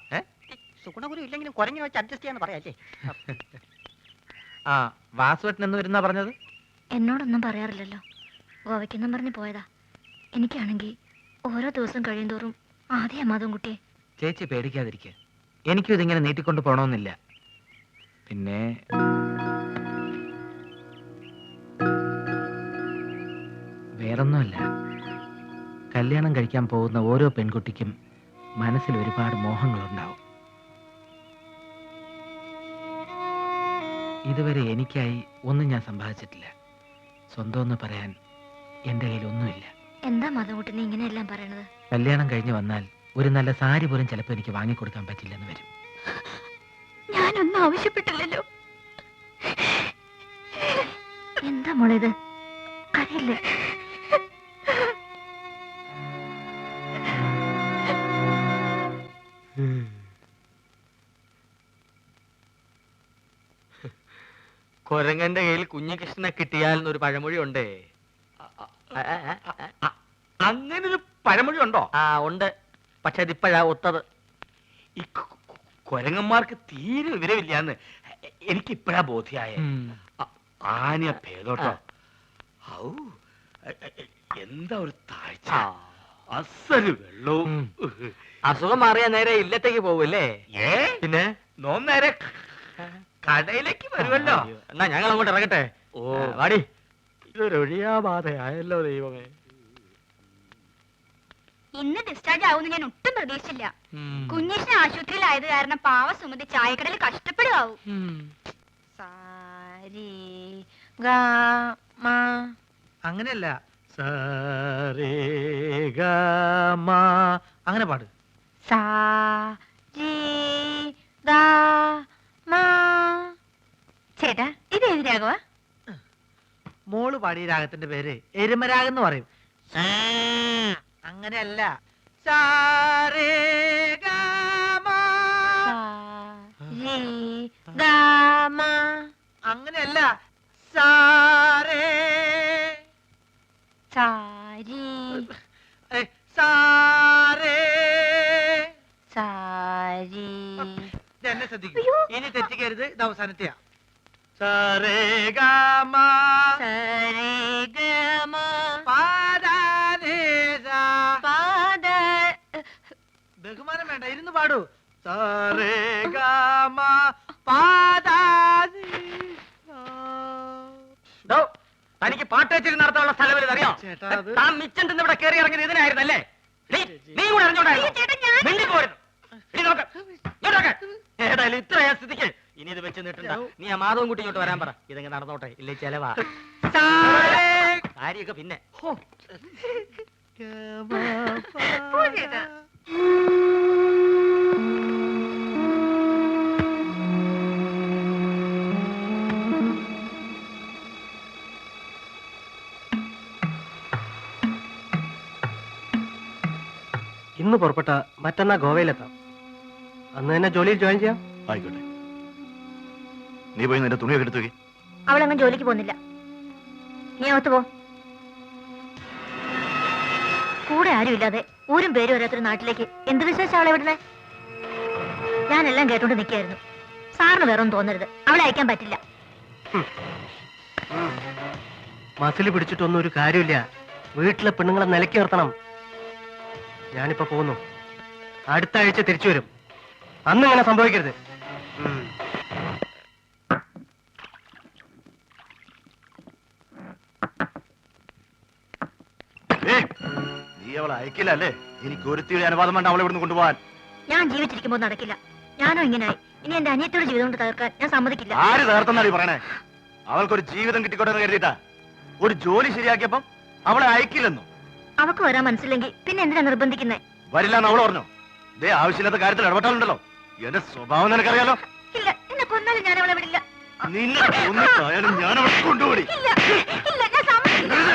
സുഗുണഗുരു ഇല്ലെങ്കിലും കുരങ്ങിനെ വെച്ച് അഡ്ജസ്റ്റ് ചെയ്യാന്ന് പറയാല്ലേ. ആ വാസുവേട്ടൻ എന്ന് വരുന്നാ പറഞ്ഞത്? എന്നോടൊന്നും പറയാറില്ലല്ലോ. ഗോവയ്ക്കെന്നും പറഞ്ഞ് പോയതാ. എനിക്കാണെങ്കിൽ ഓരോ ദിവസം കഴിയുന്തോറും ആദ്യം മാധവൻകുട്ടിയെ. ചേച്ചി പേടിക്കാതിരിക്കുക. എനിക്കും ഇതിങ്ങനെ നീട്ടിക്കൊണ്ട് പോണമെന്നില്ല. പിന്നെ വേറൊന്നുമല്ല, കല്യാണം കഴിക്കാൻ പോകുന്ന ഓരോ പെൺകുട്ടിക്കും മനസ്സിൽ ഒരുപാട് മോഹങ്ങളുണ്ടാവും. ഇതുവരെ എനിക്കായി ഒന്നും ഞാൻ സമ്പാദിച്ചിട്ടില്ല. സ്വന്തം എന്ന് പറയാൻ എൻ്റെ കയ്യിൽ ഒന്നുമില്ല. എന്താ മാധവൻകുട്ടി നീ ഇങ്ങനെയെല്ലാം പറയണത്? കല്യാണം കഴിഞ്ഞ് വന്നാൽ ഒരു നല്ല സാരി പോലും ചിലപ്പോൾ എനിക്ക് വാങ്ങിക്കൊടുക്കാൻ പറ്റില്ലെന്ന് വരും. ഞാനൊന്നും ആവശ്യപ്പെട്ടില്ലല്ലോ. എന്താ മോളേത്? കരയില്ലേ? കൊരങ്ങന്റെ കയ്യിൽ കുഞ്ഞികൃഷ്ണനെ കിട്ടിയാൽ എന്നൊരു പഴമൊഴി ഉണ്ടേ. അങ്ങനെ ഒരു പഴമൊഴി ഉണ്ടോ? ആ ഉണ്ട്, പക്ഷെ അതിപ്പോഴാ ഒത്തത്. ഈ കൊരങ്ങന്മാർക്ക് തീരെ വിവരമില്ലാന്ന് എനിക്കിപ്പോഴാ ബോധ്യായ. ആന ഭേദോട്ടോ. ഔ, എന്താ ഒരു താഴ്ച, അസല് വെള്ളവും. അസുഖം മാറിയ നേരെ ഇല്ലത്തേക്ക് പോവല്ലേ? പിന്നെ നോം നേരെ കടയിലേക്ക് വരുമല്ലോ. എന്നാ ഞങ്ങൾ അങ്ങോട്ട് ഇറങ്ങട്ടെ. ഓ വാടി. ഇതൊരു ഒഴിയാബാധയായല്ലോ ദൈവമേ. ഇന്ന് ഡിസ്ചാർജ് ആവുമെന്ന് ഞാൻ ഒട്ടും പ്രതീക്ഷിച്ചില്ല. കുഞ്ഞേഷിന് ആശുപത്രിയിലായത് കാരണം പാവ സുമതി ചായക്കടയിൽ കഷ്ടപ്പെടുവാവും. അങ്ങനെയല്ല, അങ്ങനെ പാട്. ചേട്ടാ ഇത് ഏത് രാഘവ? മോള് പാടിയ രാഗത്തിന്റെ പേര് എരുമരാഗം എന്ന് പറയും. അങ്ങനെയല്ല, അങ്ങനെയല്ല, എന്നെ ശ്രദ്ധിക്കൂ, ഇനി തെറ്റിക്കരുത്. ഇത് അവസാനത്തെയാ. ബഹുമാനം വേണ്ട, ഇരുന്ന് പാടൂ. തനിക്ക് പാട്ട് വെച്ചിട്ട് നടത്താനുള്ള സ്ഥലം അറിയാം. ചേട്ടാ, അത് താൻ മിച്ചം തിന്ന് ഇവിടെ കയറി ഇറങ്ങിയത് ഇതിനായിരുന്നല്ലേ? നീ കൂടെ അറിഞ്ഞോണ്ടായിരുന്നു. ഏതായാലും ഇത്രയാ സ്ഥിതിക്ക് ഇനി ഇത് വെച്ച് നീട്ടണ്ട. നീ ആ മാധവൻകുട്ടി ഇങ്ങോട്ട് വരാൻ പറ. ഇതെങ്ങനെ നടന്നോട്ടെ, ഇല്ലേ ചെലവാ. കാര്യമൊക്കെ പിന്നെ. ഇന്ന് പുറപ്പെട്ട മറ്റന്നാ ഗോവയിലെത്താം. അന്ന് തന്നെ ജോലിയിൽ ജോയിൻ ചെയ്യാം. ആയിക്കോട്ടെ, നീ പോയി നിന്റെ തുണിയൊക്കെ എടുത്തു. അവളങ്ങ് ജോലിക്ക് പോകുന്നില്ല. നീ അകത്ത് പോ. കൂടെ ആരുമില്ലാതെ ഊരും പേരും വരാത്തൊരു നാട്ടിലേക്ക് എന്ത് വിശേഷം അവളെ വിടുന്നേ? ഞാനെല്ലാം കേട്ടോണ്ട് നിൽക്കായിരുന്നു. സാറിന് വേറൊന്നും തോന്നരുത്, അവളെ അയക്കാൻ പറ്റില്ല. മസിൽ പിടിച്ചിട്ടൊന്നും ഒരു കാര്യമില്ല. വീട്ടിലെ പെണ്ണുങ്ങളെ നിലയ്ക്ക് നിർത്തണം. ഞാനിപ്പോ പോകുന്നു. അടുത്ത ആഴ്ച തിരിച്ചു വരും. അന്ന് ഇങ്ങനെ സംഭവിക്കരുത്. നീ അവളെ അയക്കില്ല അല്ലേ? എനിക്ക് ഒരുത്തിയുടെ അനുവാദം വേണ്ട അവളെ ഇവിടുന്ന് കൊണ്ടുപോകാൻ. ഞാൻ ജീവിച്ചിരിക്കുമ്പോൾ നടക്കില്ല. ഞാനോ ഇങ്ങനായി. ഇനി എന്റെ അനിയത്തോട് ജീവിതം കൊണ്ട് തകർക്കാൻ ഞാൻ സമ്മതിക്കില്ല. ആര് തകർത്തെന്നാണ് പറയണേ? അവൾക്കൊരു ജീവിതം കിട്ടിക്കോട്ടെ എന്ന് കരുതിയിട്ടാ. ഒരു ജോലി ശരിയാക്കിയപ്പം അവളെ അയക്കില്ലെന്നു. അവക്ക് വരാൻ മനസ്സില്ലെങ്കിൽ പിന്നെ എന്തിനാ നിർബന്ധിക്കുന്നേ? വരില്ല എന്ന് അവള് പറഞ്ഞു. ഇതേ ആവശ്യമില്ലാത്ത കാര്യത്തിൽ ഇടപെട്ടാലുണ്ടല്ലോ, എന്റെ സ്വഭാവം നിനക്കറിയാലോ. ഇല്ല, എന്നെ കൊന്നാലും ഞാൻ അവളെ വിടില്ല. നിന്നെ കൊന്നിട്ടായാലും ഞാൻ അവളെ കൊണ്ടുപോയി. ഇല്ല, ഇല്ല, ഞാൻ സമ്മതിക്കില്ല.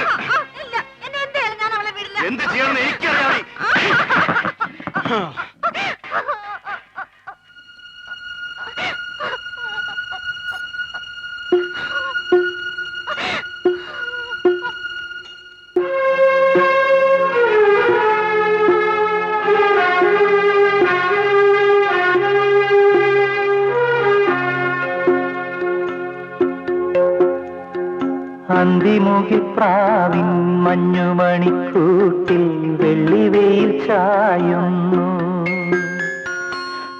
ഇല്ല, എന്നെ എന്തായാലും ഞാൻ അവളെ വിടില്ല. എന്ത് ചെയ്യണമെന്ന് എനിക്കറിയാം. അന്തിമുകിൽപ്രാവിൻ മഞ്ഞുമണിക്കൂട്ടിൽ വെള്ളിവെയിൽ ചായുന്നു.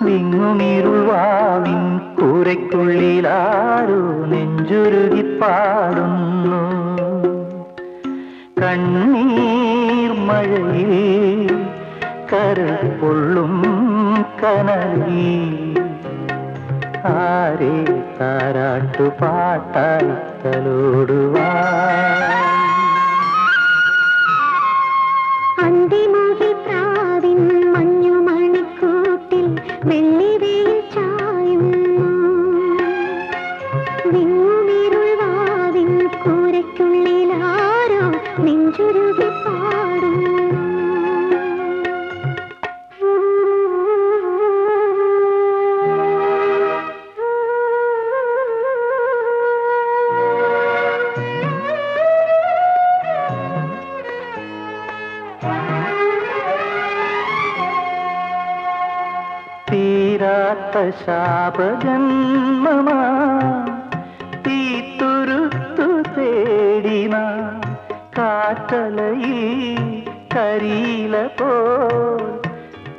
വിങ്ങുമിരുൾവാവിൻ കൂരയ്ക്കുള്ളിലാരോ നെഞ്ചുരുകിപ്പാടുന്നു. കണ്ണീർ മഴയിൽ കരൾ പൊള്ളും കനലിൽ ആരെ താരാട്ടുപാട്ടായി തലോടുവാൻ. അന്തിമുകിൽപ്രാവിൻ മഞ്ഞുമണിക്കൂട്ടിൽ വെള്ളിവെയിൽ ചായുന്നു. വിങ്ങുമിരുൾവാവിൻ കൂരയ്ക്കുള്ളിലാരോ നെഞ്ചുരുകി പാടുന്നു. തീരാത്ത ശാപജന്മമാ തീത്തുരുത്തു തേടിന കാറ്റലയിൽ കരിയില പോൽ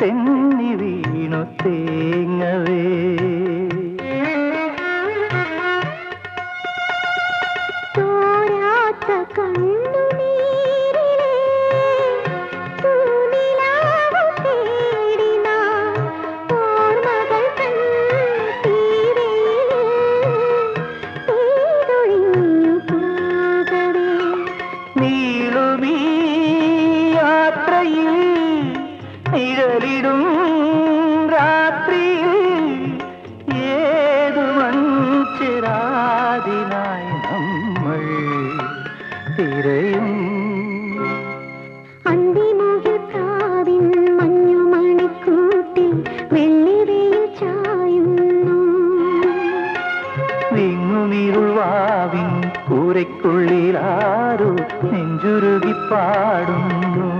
തെന്നി വീണു തേങ്ങവേ. തോരാത്ത കണ്ണുനീരിലെ തൂനിലാവ് തേടിന ഓർമ്മകൾ തൻ തീരയിൽ പെയ്തൊഴിഞ്ഞു പോകവേ. നീളുമീ യാത്രയിൽ നിഴലിടും രാത്രിയിൽ ഏതു മൺചിരാതിനായി നമ്മൾ തിരയും. അന്തിമുകിൽപ്രാവിൻ മഞ്ഞുമണിക്കൂട്ടിൽ വെള്ളിവെയിൽ ചായുന്നു. വിങ്ങുമിരുൾവാവിൻ കൂരയ്ക്കുള്ളിലാരോ നെഞ്ചുരുകിപ്പാടുന്നു.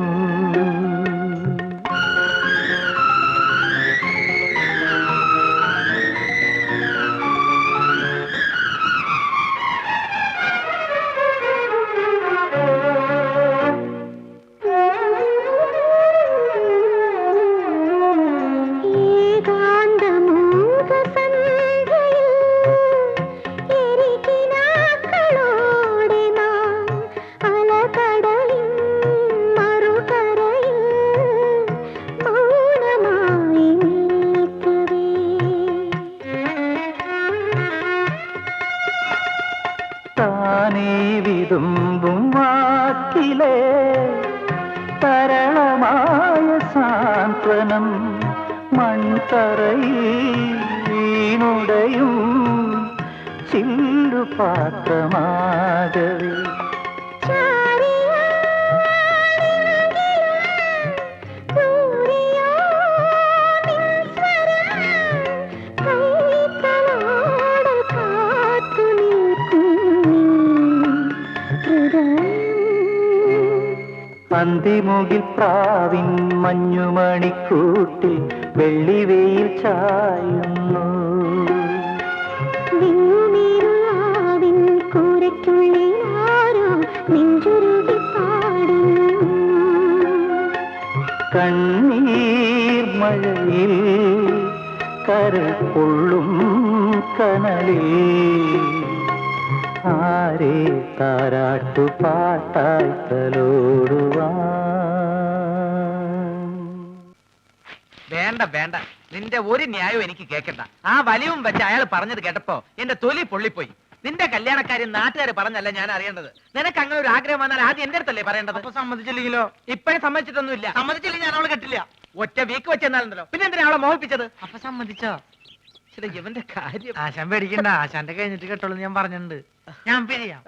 ഏകാന്തമൂകസന്ധ്യയിൽ നാം അലകടലിൻ മറുകരയിൽ മൗനമായി നിൽക്കവേ. താനേ വിതുമ്പും വാക്കിലെ തരളമായ സാന്ത്വനം മൺതറയിൽ വീണുടയും ചില്ലുപാത്രമാകവേ. അന്തിമുകിൽപ്രാവിൻ മഞ്ഞുമണിക്കൂട്ടിൽ വെള്ളിവെയിൽ ചായുന്നു. വിങ്ങുമിരുളാവിൻ കൂരയ്ക്കുള്ളിലാരോ നെഞ്ചുരുകി പാടുന്നു. കണ്ണീർ മഴയിൽ കരൾ പൊള്ളും കനലിൽ ആരെ താരാട്ടുപാട്ടായി തലോടുവാൻ. വേണ്ട വേണ്ട, നിന്റെ ഒരു ന്യായവും എനിക്ക് കേൾക്കണ്ട. ആ വലിവും വെച്ച് അയാൾ പറഞ്ഞത് കേട്ടപ്പോ എന്റെ തൊലി പൊള്ളിപ്പോയി. നിന്റെ കല്യാണക്കാരി നാട്ടുകാർ പറഞ്ഞല്ല ഞാൻ അറിയേണ്ടത്. നിനക്ക് അങ്ങനെ ഒരു ആഗ്രഹം വന്നാൽ ആദ്യം എന്റെ അടുത്തല്ലേ പറയേണ്ടത്? അപ്പൊ സമ്മതിച്ചില്ലെങ്കിലോ? ഇപ്പഴും സമ്മതിച്ചിട്ടൊന്നുമില്ല. സമ്മതിച്ചില്ലെങ്കിൽ ഞാൻ അവളെ കെട്ടില്ല. ഒറ്റ വീക്ക് വെച്ചെന്നാലുണ്ടല്ലോ, പിന്നെ എന്തിനാ അവളെ മോഹിപ്പിച്ചത്? അപ്പൊ സമ്മതിച്ചോ? ഇവന്റെ കാര്യം ആശാൻ പേടിക്കണ്ട, ആശാന്റെ കഴിഞ്ഞിട്ട് കേട്ടോളൂ ഞാൻ പറഞ്ഞിട്ടുണ്ട്. ഞാൻ പിരിയാം.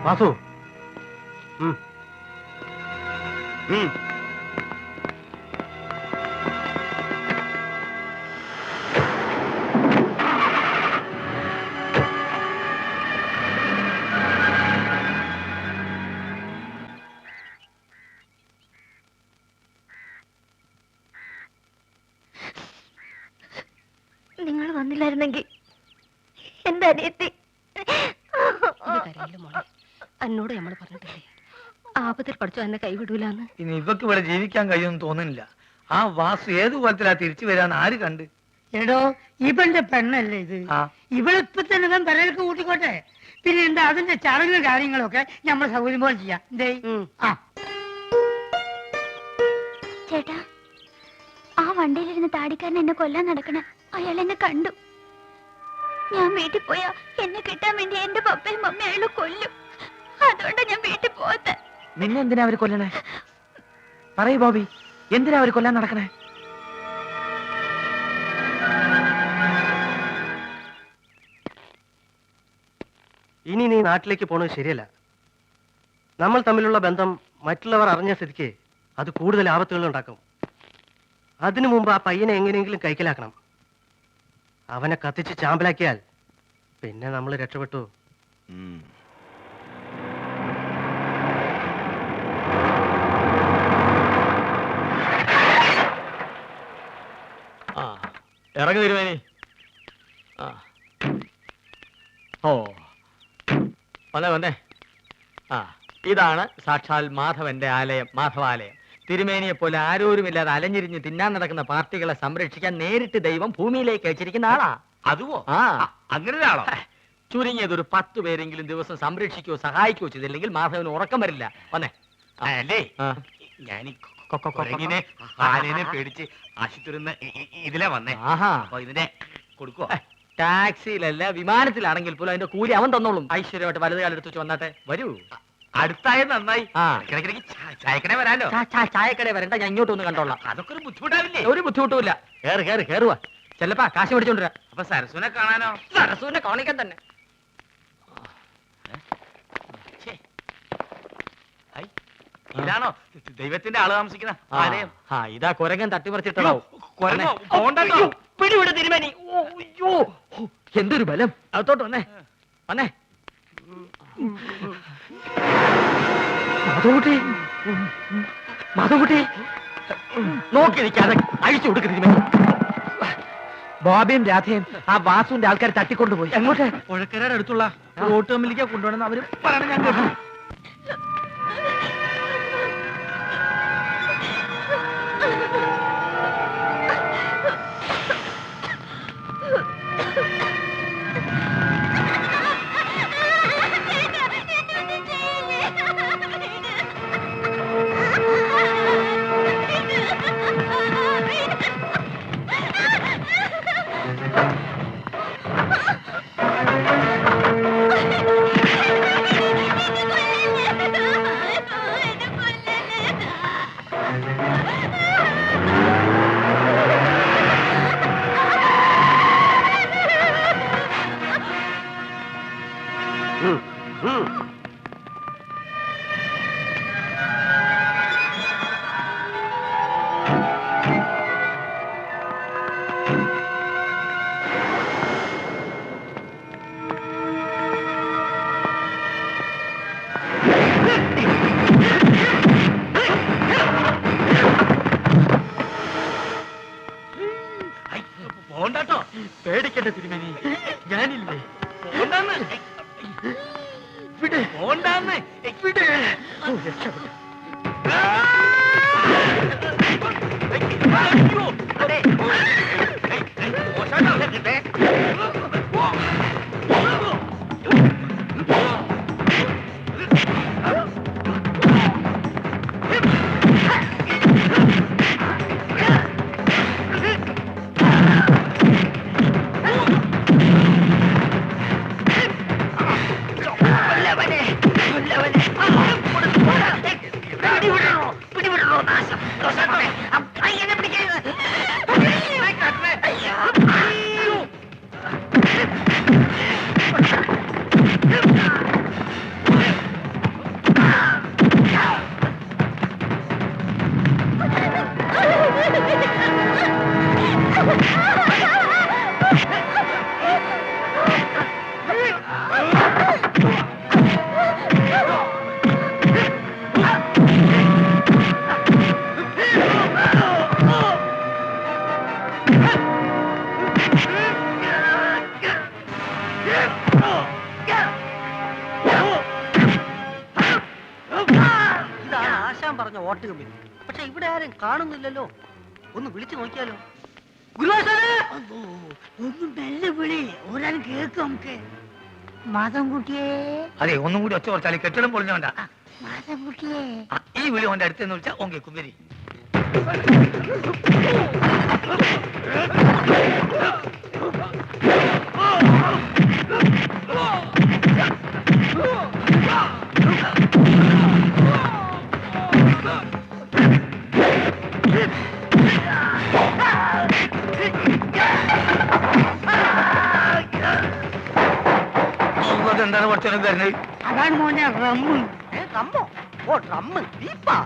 വാസു നിങ്ങൾ വന്നില്ലായിരുന്നെങ്കിൽ എന്റെ അനിയത്തി എന്നോട് നമ്മൾ പറഞ്ഞിട്ടില്ലേ ആപത്തിൽ പഠിച്ചു എന്നെ കൈവിടൂലെന്ന്. ഇനി ഇവക്ക് ഇവിടെ ജീവിക്കാൻ കഴിയുമെന്ന് തോന്നുന്നില്ല. ആ വാസു ഏത് കോലത്തിലാ തിരിച്ചു വരാന്ന് ആര് കണ്ട്? എടോ ഇവന്റെ പെണ്ണല്ലേ ഇത്? ഇവളിപ്പൊ തന്നെ ഞാൻ തലയിലേക്ക് കൂട്ടിക്കോട്ടെ. പിന്നെ എന്താ അതിന്റെ ചടങ്ങ് കാര്യങ്ങളൊക്കെ നമ്മൾ സൗകര്യം പോലെ ചെയ്യാം. എന്തേ? ആ ചേട്ടാ, ആ വണ്ടിയിലിരുന്ന് താടിക്കാരൻ എന്നെ കൊല്ലാൻ നടക്കണേ. അയാൾ എന്നെ കണ്ടു. ഞാൻ വീട്ടിൽ പോയാ എന്നെ കിട്ടാൻ വേണ്ടി എന്റെ പപ്പയും മമ്മയും അയാൾ കൊല്ലും. അതുകൊണ്ടാ ഞാൻ വീട്ടിൽ പോകാത്ത. നിന്നെന്തിനാ അവര് കൊല്ലണേ? പറയൂ ബോബി, എന്തിനാ അവര് കൊല്ലാൻ നടക്കണേ? ഇനി നീ നാട്ടിലേക്ക് പോണത് ശരിയല്ല. നമ്മൾ തമ്മിലുള്ള ബന്ധം മറ്റുള്ളവർ അറിഞ്ഞ സ്ഥിതിക്ക് അത് കൂടുതൽ ആപത്തുകൾ ഉണ്ടാക്കും. അതിനു മുമ്പ് ആ പയ്യനെ എങ്ങനെയെങ്കിലും കൈക്കലാക്കണം. അവനെ കത്തിച്ച് ചാമ്പലാക്കിയാൽ പിന്നെ നമ്മൾ രക്ഷപ്പെട്ടു. ഇറങ്ങി തിരുമേനി. ഓ വന്നേ. ഇതാണ് സാക്ഷാൽ മാധവന്റെ ആലയം, മാധവാലയം. തിരുമേനിയെ പോലെ ആരോരുമില്ലാതെ അലഞ്ഞിരിഞ്ഞ് തിന്നാൻ നടക്കുന്ന പാർട്ടികളെ സംരക്ഷിക്കാൻ നേരിട്ട് ദൈവം ഭൂമിയിലേക്ക് അയച്ചിരിക്കുന്ന ആളാ. അതുവോ? അങ്ങനെ ഒരാളോ? ചുരുങ്ങിയത് ഒരു 10 പേരെങ്കിലും ദിവസം സംരക്ഷിക്കുകയോ സഹായിക്കുകയോ ചെയ്തില്ലെങ്കിൽ മാധവന് ഉറക്കം വരില്ല. വന്നേ. അല്ലേ ഞാൻ ആനേനെ പേടിച്ച് ആശുപത്രി ഇതിലെ വന്നേ. അപ്പൊ ഇതിനെ കൊടുക്കോ? ടാക്സിയിലല്ല വിമാനത്തിലാണെങ്കിൽ പോലും അതിന്റെ കൂലി അവൻ തന്നോളും. ഐശ്വര്യമായിട്ട് വലത് കാലം എടുത്ത് വെച്ച് വന്നാട്ടെ. വരൂ. അടുത്തായ നന്നായി. ചായക്കട വരാലോ? ചായക്കട വരണ്ട, ഞാൻ ഇങ്ങോട്ട് ഒന്ന് കണ്ടോളാം. അതൊക്കെ ഒരു ബുദ്ധിമുട്ടാവില്ലേ? ഒരു ബുദ്ധിമുട്ടുമില്ല. കേറുവാ. ചെല്ലപ്പാ കാശ് മേടിച്ചോണ്ടിരാ. അപ്പൊ സരസുനെ കാണാനോ? സരസുവിനെ കാണിക്കാൻ തന്നെ. ഇതാണോ ദൈവത്തിന്റെ ആള് താമസിക്കുന്ന ആലയം? ഇതാ കുരങ്ങൻ തട്ടിമറിച്ചിട്ടുണ്ടാവും. പിടിവിടെ തിരുമേനി. എന്തൊരു ബലം. അകത്തോട്ട് വന്നേ. മാധവകുട്ടി നോക്കി നിൽക്കാതെ അഴിച്ചു കൊടുക്കുന്നതിന്. ബോബിയും രാധയും ആ വാസുവിന്റെ ആൾക്കാർ തട്ടിക്കൊണ്ടുപോയി. എങ്ങോട്ട്? പുഴക്കരയുടെ അടുത്തുള്ള റോട്ട് കമ്മിലേക്ക് കൊണ്ടുപോകണമെന്ന് അവര് പറയണ ഞാൻ കേട്ടു. രക്ഷപ്പെട്ടു. ഇതാണ് ആശാൻ പറഞ്ഞ വോട്ട് കമ്പനി. പക്ഷെ ഇവിടെ ആരും കാണുന്നില്ലല്ലോ. ഒന്ന് വിളിച്ചു നോക്കിയാലോ? ഒന്നും മെല്ലെ വിളി, ഒരാളും കേൾക്കും നമുക്ക്. മാധവൻകുട്ടിയെ, അതെ, ഒന്നും കൂടി ഒച്ച കുറച്ചാൽ കെട്ടിടം പൊളിഞ്ഞോണ്ട. മാധവൻകുട്ടിയെ. ഈ വിളി ഓന്റെ അടുത്തെന്ന് വിളിച്ചാൽ ഓൻ കേൾക്കും. വരി. എന്താണ് കുറച്ചൊന്നും തരുന്നത്? അതാണ് മോനെ റമ്മ്. റമ്മോ? ഓ റമ്മ് ദീപ്പാ.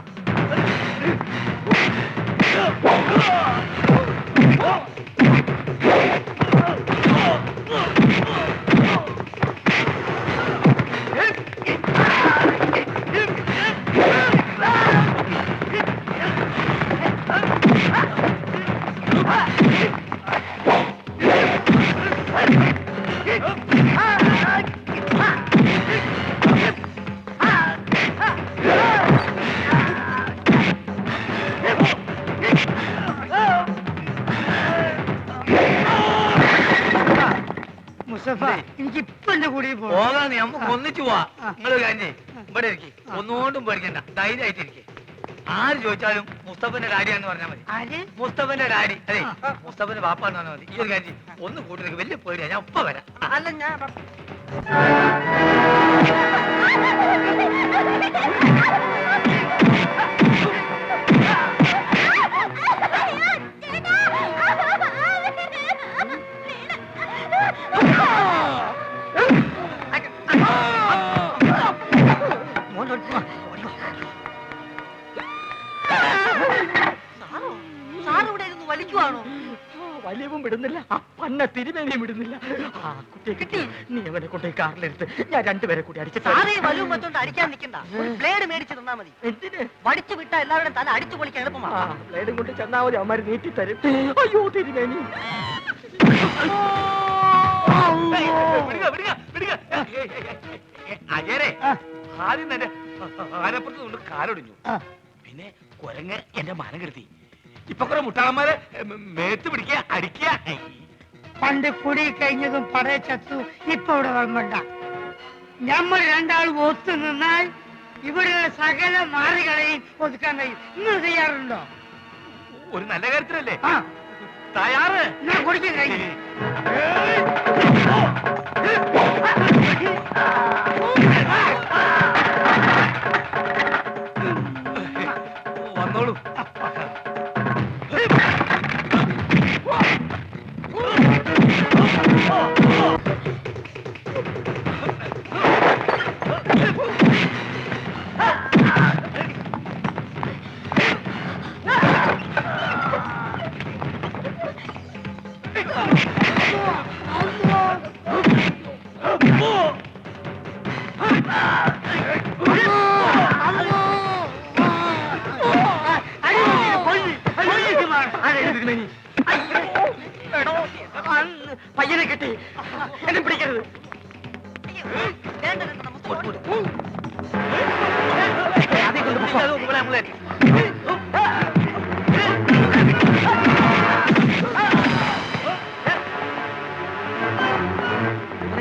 മുസ്തഫ, എനിക്ക് ഇപ്പൊ എന്റെ കൂടെ പോകാം. പോകാൻ നമുക്ക് ഒന്നിച്ചു പോവാ. നിങ്ങള് കഴിഞ്ഞേ ഇവിടെ ഇരിക്കും. ഒന്നുകൊണ്ടും പേടിക്കണ്ട, ധൈര്യമായിട്ടിരിക്കെ. ആര് ചോദിച്ചാലും മുസ്തഫന്റെ ഡാഡിയാന്ന് പറഞ്ഞാൽ മതി. ആര്? മുസ്തഫന്റെ ഡാഡി. അതെ, മുസ്തഫന്റെ വാപ്പാന്ന് പറഞ്ഞാൽ മതി. ഈ ഒരു കാര്യം ഒന്ന് കൂട്ടിലേക്ക് വലിയ പേടിയാ. ഞാൻ ഒപ്പം വരാം. അല്ല ഞാൻ സാറിവിടെ ഇരുന്ന് വലിക്കുവാണോ? വലിയവും വിടുന്നില്ല, പന്ന തിരുമേനിയും വിടുന്നില്ല. ആ കുട്ടിയെ കിട്ടി. നീ അവനെ കൊണ്ട് കാറിലെടുത്ത് ഞാൻ രണ്ടുപേരെ കൂടി അടിച്ചു. സാറേ വലുവും വെച്ചോണ്ട് അടിക്കാൻ നിൽക്കണ്ട. ഒരു ബ്ലേഡ് മേടിച്ച് തന്നാ മതി. എന്തിന്? വടിച്ചു വിട്ടാ എല്ലാവരുടെയും തല അടിച്ചു പൊളിക്കാൻ എളുപ്പമാണ്. ബ്ലേഡും കൊണ്ട് ചെന്നാ മതി, അവന്മാര് നീട്ടി തരും. അയ്യോ തിരുമേനി. അജയരെ ആദ്യം തന്നെ ആനപ്പുറത്ത് കൊണ്ട് കാലൊടിഞ്ഞു. പിന്നെ കുരങ്ങ് എന്റെ മാനം കെടുത്തി. ഇപ്പൊ കുറെ മുട്ടാളന്മാരെ മേത്ത് പിടിക്കുക, അടിക്കുക. പണ്ട് കുടി കഴിഞ്ഞതും പടയ ചത്തു. ഇപ്പൊ ഇവിടെ വളമ്പണ്ട. നമ്മൾ രണ്ടാളും ഒത്തു നിന്നാൽ ഇവിടെയുള്ള സകല മാറികളെയും ഒതുക്കാൻ കഴിയും. നിങ്ങൾ തയ്യാറുണ്ടോ? ഒരു നല്ല കാര്യത്തിനല്ലേ? ആ, തയ്യാറ്. ഞാൻ കുടിക്കാൻ കഴിയും. വന്നോളൂ.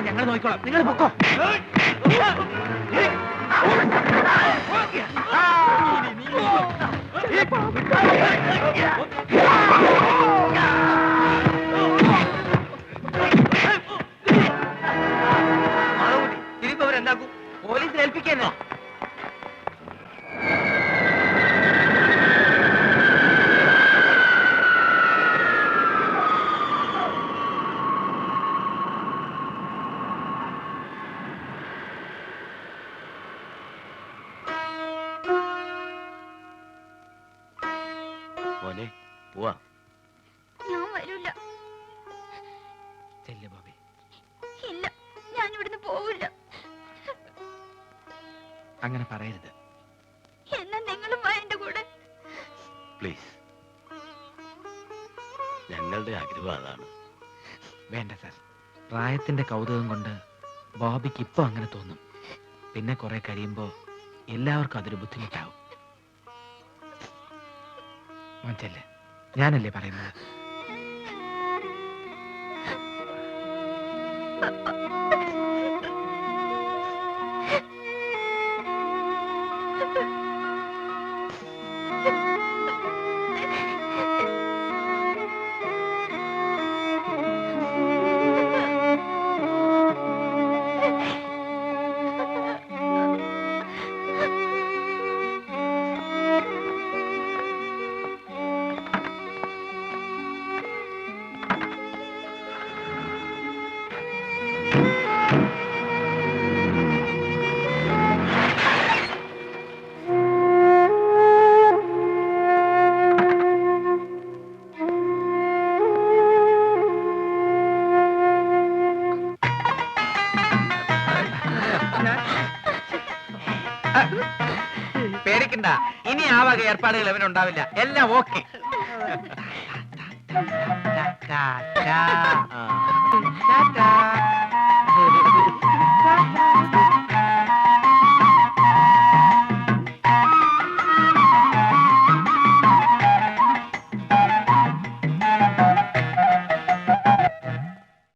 ഞങ്ങൾ നോക്കിക്കോളാം, നിങ്ങൾ പൊക്കോ. ഇനിയിപ്പോ അവരെന്താക്കും? പോലീസിൽ ഏൽപ്പിക്കാനോ? മോനെ പോവാ. ഞാൻ വരൂല. ചെല്ല് ബോബി. ഇല്ല, ഞാൻ ഇവിടുന്ന് പോവില്ല. അങ്ങനെ പറയരുത്. എന്നാ നിങ്ങളും വാ എന്റെ കൂടെ. പ്ലീസ്, ഞങ്ങളുടെ ആഗ്രഹം അതാണ്. വേണ്ട സാർ, പ്രായത്തിന്റെ കൗതുകം കൊണ്ട് ബോബിക്ക് ഇപ്പൊ അങ്ങനെ തോന്നും. പിന്നെ കുറെ കഴിയുമ്പോ എല്ലാവർക്കും അതൊരു ബുദ്ധിമുട്ടാവും. മനസ്സില്ലേ, ഞാനല്ലേ പറയുന്നത്. പേടിക്കണ്ട, ഇനി ആ വക ഏർപ്പാടുകൾ അവനുണ്ടാവില്ല. എല്ലാം ഓക്കെ. ആ.